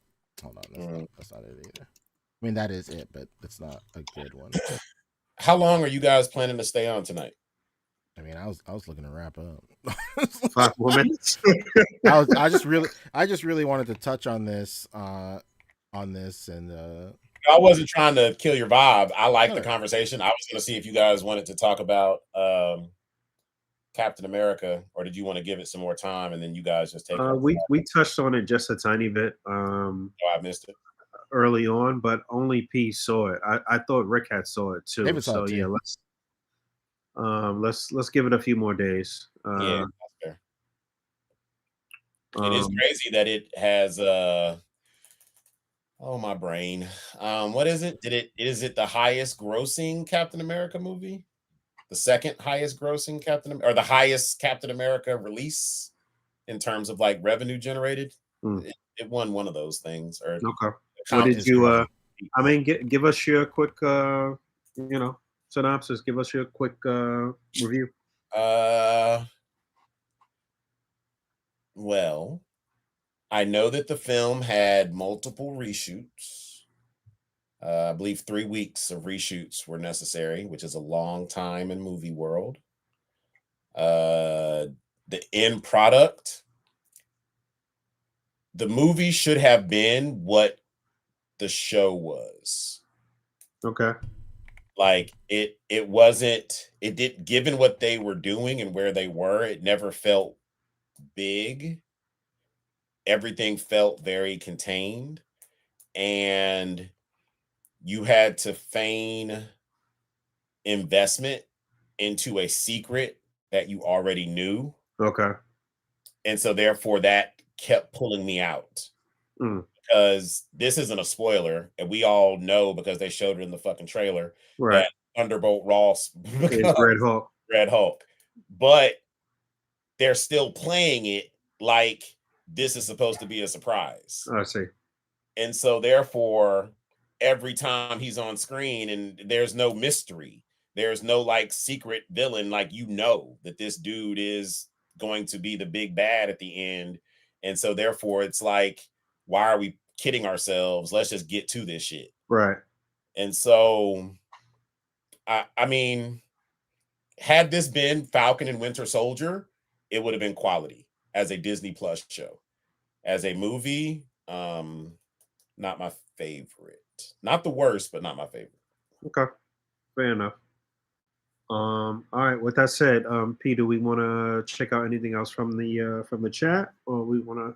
Hold on, that's not it either. I mean, that is it, but it's not a good one. How long are you guys planning to stay on tonight? I mean, I was looking to wrap up. 5 more minutes. I just really wanted to touch on this, and I wasn't trying to kill your vibe. I like the conversation. I was going to see if you guys wanted to talk about Captain America, or did you want to give it some more time and then you guys just take it? We touched on it just a tiny bit. I missed it early on, but only P saw it. I thought Rick had saw it too. David saw it too. Yeah, let's give it a few more days. Yeah, that's fair. It is crazy that it has oh my brain. What is it? Is it the highest grossing Captain America movie? The second highest grossing or the highest Captain America release in terms of like revenue generated? It won one of those things. Or okay. What did you I mean, give us your quick synopsis. Give us your quick review. Well, I know that the film had multiple reshoots. I believe 3 weeks of reshoots were necessary, which is a long time in movie world. The end product, the movie should have been what the show was. Okay. Like it wasn't, it did, given what they were doing and where they were, it never felt big. Everything felt very contained, and you had to feign investment into a secret that you already knew. Okay. And so therefore that kept pulling me out. Because this isn't a spoiler, and we all know because they showed it in the fucking trailer, right, that Thunderbolt Ross is Red Hulk. But they're still playing it like this is supposed to be a surprise. I see. And so therefore, every time he's on screen and there's no mystery, there's no like secret villain, like that this dude is going to be the big bad at the end. And so therefore it's like, why are we kidding ourselves? Let's just get to this shit. Right. And so I mean, had this been Falcon and Winter Soldier, it would have been quality as a Disney Plus show. As a movie, not my favorite. Not the worst, but not my favorite. Okay. Fair enough. All right. With that said, P, do we want to check out anything else from the chat, or we want to?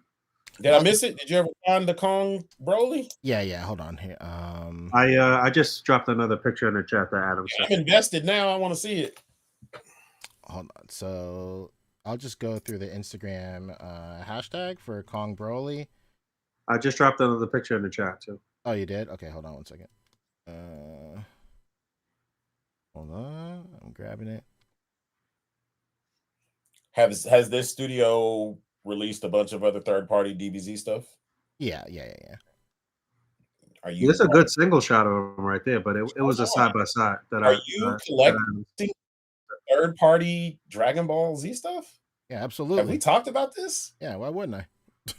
Did I miss it? Did you ever find the Kong Broly? Yeah. Hold on here. I just dropped another picture in the chat that Adam sent. I'm invested now. I want to see it. Hold on. So I'll just go through the Instagram hashtag for Kong Broly. I just dropped another picture in the chat too. Oh, you did? Okay, hold on one second. Hold on. I'm grabbing it. Has this studio released a bunch of other third-party DBZ stuff? Yeah. Are you? It's a good single shot of him right there, but it was a side by side that Are you collecting third-party Dragon Ball Z stuff? Yeah, Have absolutely. we talked about this? Yeah, why wouldn't I?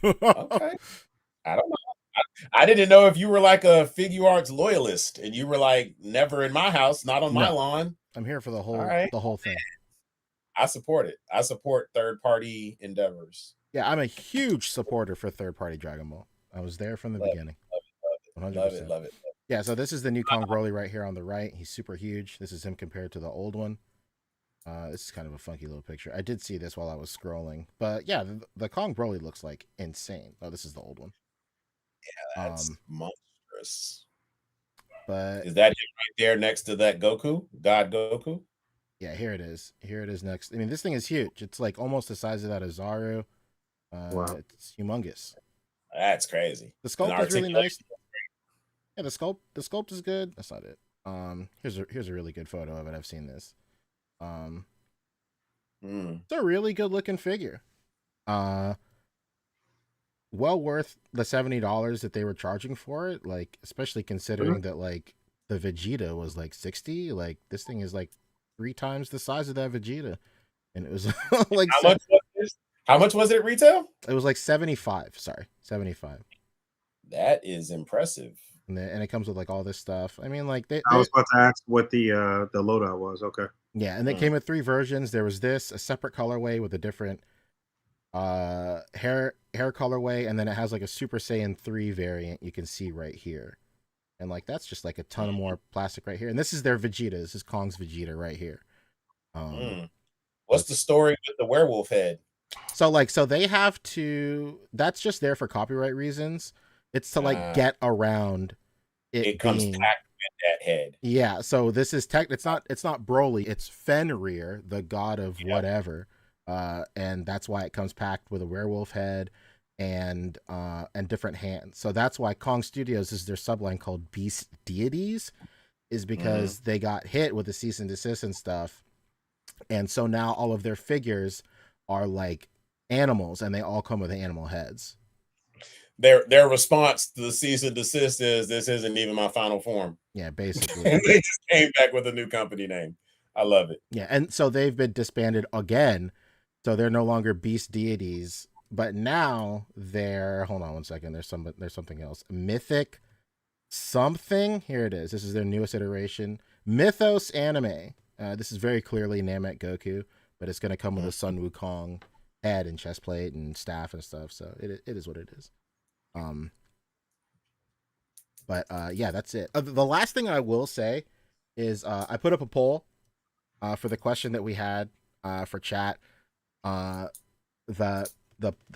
Okay. I don't know. I didn't know if you were like a Figure Arts loyalist and you were like, never in my house, not on my No. lawn. I'm here for the whole right. the whole thing. I support it. I support third-party endeavors. Yeah, I'm a huge supporter for third-party Dragon Ball. I was there from the beginning. Love it. Yeah, so this is the new Kong Broly right here on the right. He's super huge. This is him compared to the old one. This is kind of a funky little picture. I did see this while I was scrolling. But yeah, the Kong Broly looks like insane. Oh, this is the old one. Yeah, that's monstrous. But is that him right there next to that Goku? God Goku? Yeah, here it is. Here it is next. I mean, this thing is huge. It's like almost the size of that Azaru. Wow. It's humongous. That's crazy. The sculpt is really nice. Yeah, the sculpt is good. That's not it. Here's a really good photo of it. I've seen this. It's a really good looking figure. Well worth the $70 that they were charging for it. Like, especially considering that like the Vegeta was like $60. Like this thing is like 3 times the size of that Vegeta, and it was like how much was it at retail? It was like 75. Sorry, 75. That is impressive. And it comes with like all this stuff. I mean, like I was about to ask what the loadout was. Okay. Yeah, and they came with 3 versions. There was this, a separate colorway with a different hair colorway, and then it has like a Super Saiyan 3 variant you can see right here. And like that's just like a ton of more plastic right here. And this is their Vegeta. This is Kong's Vegeta right here. What's the story with the werewolf head? So they have to. That's just there for copyright reasons. It's to like get around it. It comes packed with that head. Yeah. So this is It's not Broly. It's Fenrir, the god of whatever. And that's why it comes packed with a werewolf head and different hands. So that's why Kong Studios is their subline called Beast Deities, is because they got hit with the cease and desist and stuff. And so now all of their figures are like animals, and they all come with animal heads. Their response to the cease and desist is, this isn't even my final form. Yeah, basically. And they just came back with a new company name. I love it. Yeah, and so they've been disbanded again. So they're no longer Beast Deities, but now they're, hold on one second, there's something else. Mythic something. Here it is. This is their newest iteration. Mythos Anime. This is very clearly Namek Goku, but it's going to come with a Sun Wukong head and chest plate and staff and stuff. So it is what it is. But yeah, that's it. The last thing I will say is I put up a poll for the question that we had for chat. The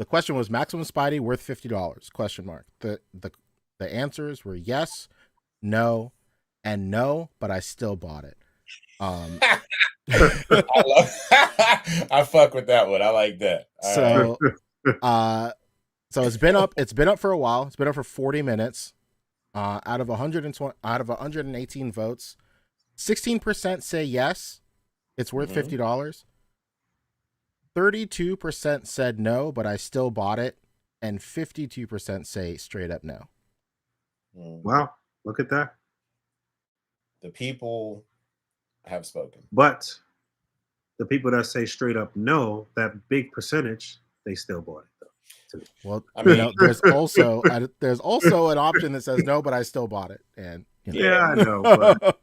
question was maximum Spidey worth $50? Question mark. The answers were yes, no, and no, but I still bought it. I fuck with that one. I like that. So it's been up for a while. It's been up for 40 minutes. Out of 118 votes, 16% say yes, it's worth $50. 32% said no, but I still bought it, and 52% say straight up no. Wow, look at that. The people have spoken. But the people that say straight up no, that big percentage, they still bought it though. Well, I mean, there's also an option that says no, but I still bought it, and yeah, I know. But...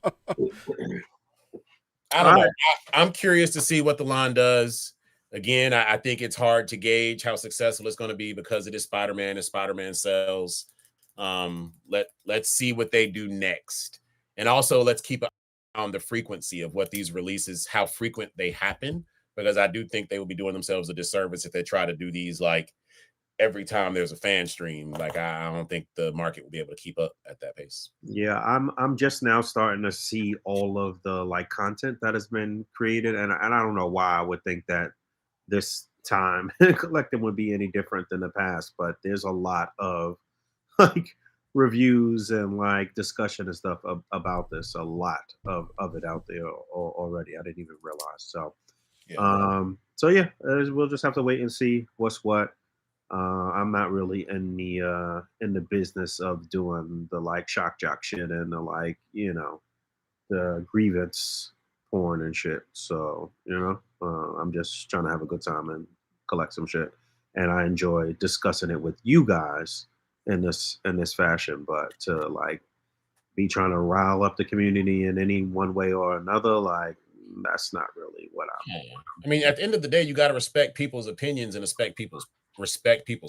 I don't know. I'm curious to see what the line does. Again, I think it's hard to gauge how successful it's going to be because it is Spider-Man and Spider-Man sells. Let's see what they do next, and also let's keep on the frequency of what these releases, how frequent they happen, because I do think they will be doing themselves a disservice if they try to do these like every time there's a fan stream. Like I don't think the market will be able to keep up at that pace. Yeah, I'm just now starting to see all of the like content that has been created, and I don't know why I would think that this time collecting would be any different than the past, but there's a lot of like reviews and like discussion and stuff about this. A lot of it out there already. I didn't even realize. So, so yeah, we'll just have to wait and see what's what. I'm not really in the business of doing the like shock jock shit and the like, the grievance porn and shit. So, I'm just trying to have a good time and collect some shit. And I enjoy discussing it with you guys in this fashion. But to like be trying to rile up the community in any one way or another, like that's not really what I'm. I mean, at the end of the day, you got to respect people's opinions and respect people's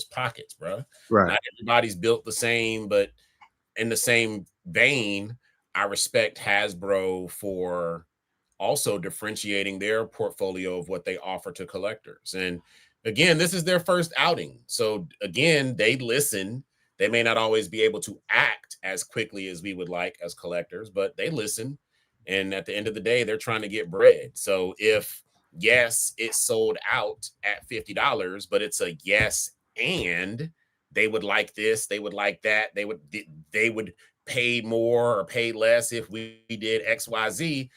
pockets, bro. Right. Not everybody's built the same, but in the same vein, I respect Hasbro for also differentiating their portfolio of what they offer to collectors. And again, this is their first outing. So again, they listen. They may not always be able to act as quickly as we would like as collectors, but they listen. And at the end of the day, they're trying to get bread. So if, yes, it's sold out at $50, but it's a yes, and they would like this, they would like that, they would pay more or pay less if we did XYZ.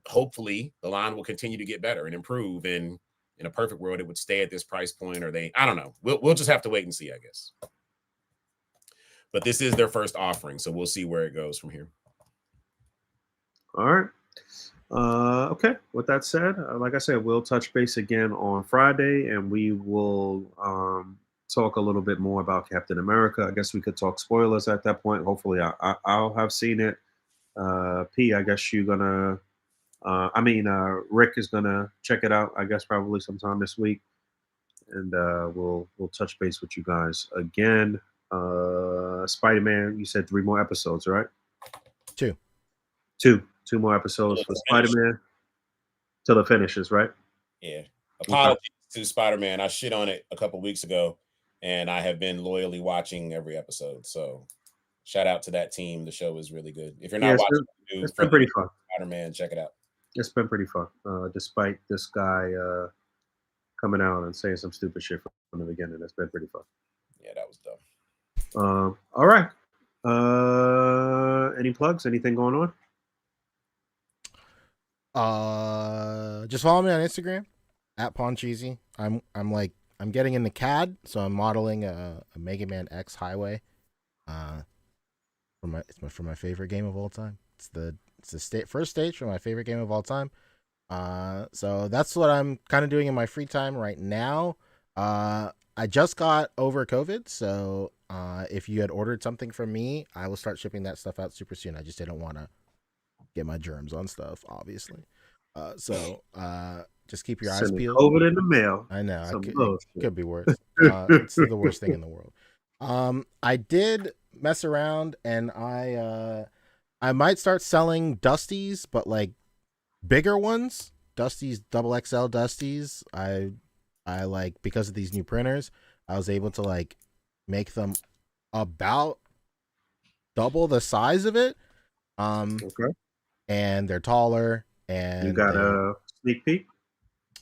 Hopefully the line will continue to get better and improve. And in a perfect world, it would stay at this price point, or I don't know. We'll just have to wait and see, I guess. But this is their first offering, so we'll see where it goes from here. All right. Okay. With that said, like I said, we'll touch base again on Friday, and we will talk a little bit more about Captain America. I guess we could talk spoilers at that point. Hopefully, I'll have seen it. P, I guess you're gonna. Rick is gonna check it out. I guess probably sometime this week, and we'll touch base with you guys again. Spider-Man, you said 3 more episodes, right? 2. 2 more episodes for Spider-Man till it finishes, right? Yeah. Apologies to Spider-Man. I shit on it a couple weeks ago, and I have been loyally watching every episode. So shout out to that team. The show is really good. If you're not watching, it's been pretty fun. Spider-Man, check it out. It's been pretty fun, despite this guy coming out and saying some stupid shit from the beginning. It's been pretty fun. Yeah, that was dumb. All right. Any plugs? Anything going on? Just follow me on Instagram at Poncheesy. I'm getting into CAD, so I'm modeling a Mega Man X Highway. For my favorite game of all time. It's the first stage for my favorite game of all time. So that's what I'm kind of doing in my free time right now. I just got over COVID, so if you had ordered something from me, I will start shipping that stuff out super soon. I just didn't want to get my germs on stuff, obviously. So just keep your eyes peeled. COVID in the mail. I know. It could be worse. It's the worst thing in the world. I did mess around, and I might start selling Dusties, but like bigger ones. Dusties, XXL Dusties. I like, because of these new printers, I was able to like make them about double the size of it. Okay. And they're taller. And you got a sneak peek?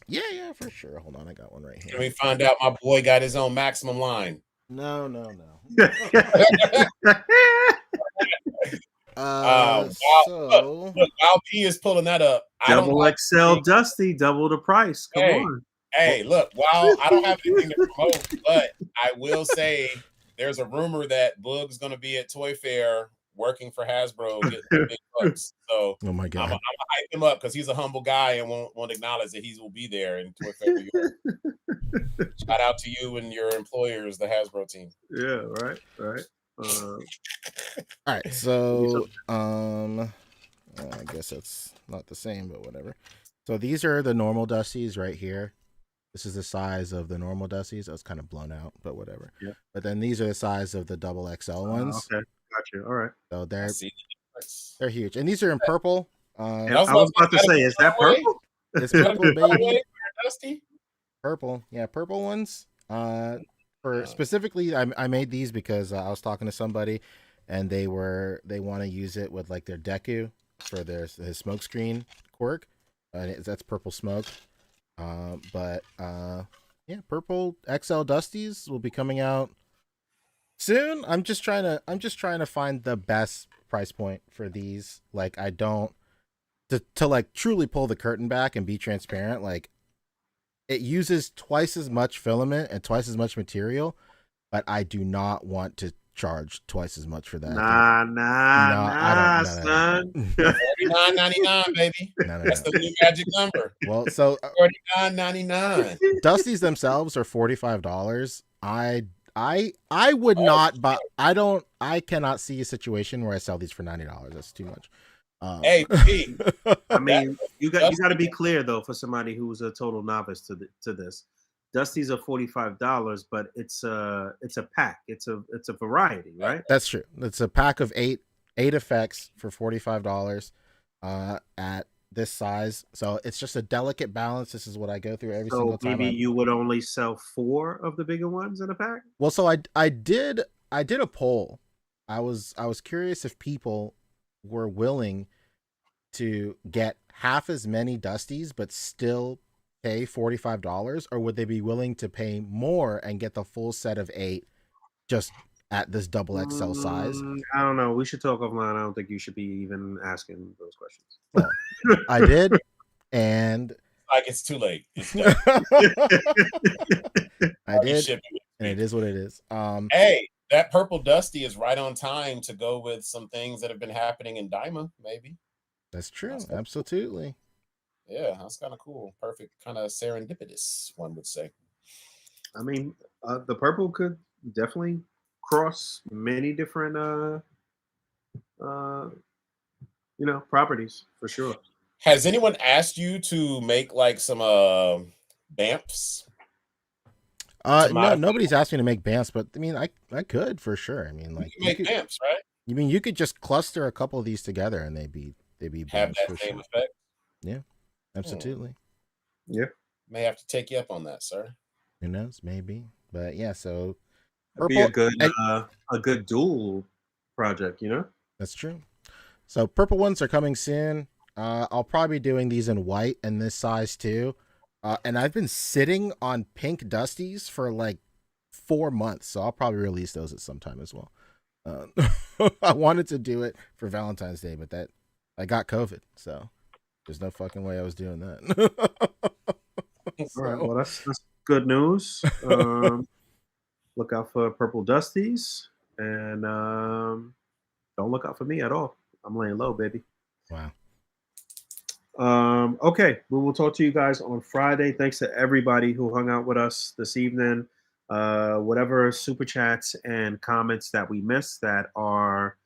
Yeah, for sure. Hold on, I got one right here. Can we find out my boy got his own maximum line? No. Look, while P is pulling that up, double XL Dusty, double the price. Come on. Hey, look, while I don't have anything to promote, but I will say there's a rumor that Boog's going to be at Toy Fair working for Hasbro, getting big bucks. So oh my God. I'm going to hype him up because he's a humble guy and won't acknowledge that he will be there in Toy Fair New York. Shout out to you and your employers, the Hasbro team. Yeah, right. All right, so I guess it's not the same, but whatever. So these are the normal Dusties right here. This is the size of the normal Dusties. I was kind of blown out, but whatever. Yeah. But then these are the size of the double XL ones. Okay, got you. All right. So they're huge, and these are in purple. I was about to say, is that purple? It's purple, baby. Dusty? Purple, yeah, purple ones. For specifically, I made these because I was talking to somebody, and they want to use it with like their Deku for his smoke screen quirk. That's purple smoke. But purple XL Dusties will be coming out Soon. I'm just trying to find the best price point for these. Like, I don't to like truly pull the curtain back and be transparent. Like, it uses twice as much filament and twice as much material, but I do not want to charge twice as much for that. Nah, son. $49.99, baby. No. That's the new magic number. Well, so $49.99. Dusties themselves are $45. I would not, but I cannot see a situation where I sell these for $90. That's too much. Hey, I mean, you got to be clear though for somebody who's a total novice to this. Dusties are $45, but it's a pack. It's a variety, right? That's true. It's a pack of eight effects for $45 at this size. So it's just a delicate balance. This is what I go through every single time. Maybe you would only sell 4 of the bigger ones in a pack? Well, so I did a poll. I was curious if people were willing to get half as many Dusties but still pay $45, or would they be willing to pay more and get the full set of 8 just at this double XL size? I don't know. We should talk offline. I don't think you should be even asking those questions. Well, I did, and like it's too late. It's I did, and it is what it is. Hey, that purple Dusty is right on time to go with some things that have been happening in Daima, maybe. That's true. Absolutely. Yeah, that's kind of cool. Perfect, kind of serendipitous, one would say. I mean, the purple could definitely cross many different, properties for sure. Has anyone asked you to make like some BAMFs? No, nobody's asked me to make BAMFs, but I mean, I could for sure. I mean, like, you could make BAMFs, right? You mean you could just cluster a couple of these together and they'd be have BAMFs that for same sure. effect? Yeah, absolutely. Yeah, may have to take you up on that, sir. Who knows? Maybe, but yeah. So it'd be a good dual project, you know. That's true. So purple ones are coming soon. I'll probably be doing these in white and this size too. And I've been sitting on pink Dusties for like 4 months, so I'll probably release those at some time as well. I wanted to do it for Valentine's Day, but I got COVID, so there's no fucking way I was doing that. All right, well that's good news. Look out for purple Dusties, and don't look out for me at all. I'm laying low, baby. Wow. Okay, we will talk to you guys on Friday. Thanks to everybody who hung out with us this evening. Whatever super chats and comments that we missed that are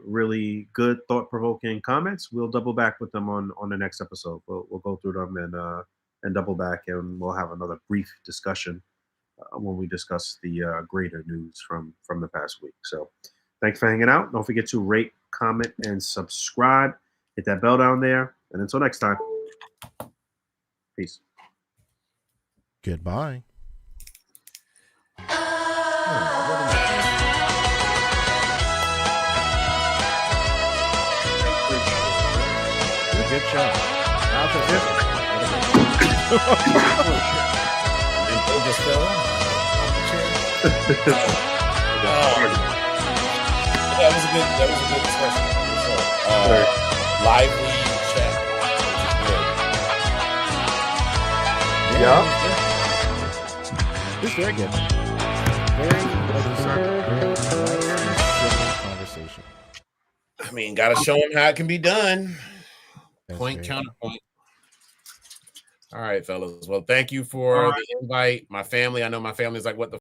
really good, thought-provoking comments, we'll double back with them on the next episode. We'll go through them and double back, and we'll have another brief discussion when we discuss the greater news from the past week. So thanks for hanging out. Don't forget to rate, comment, and subscribe. Hit that bell down there. And until next time, peace. Goodbye. Good job. And just fell that was a good discussion. Lively chat. Yeah. It's very good. Very conversation. I mean, gotta show them how it can be done. That's Point, great. counterpoint. All right, fellas. Well, thank you for the invite. My family, I know my family's like, what the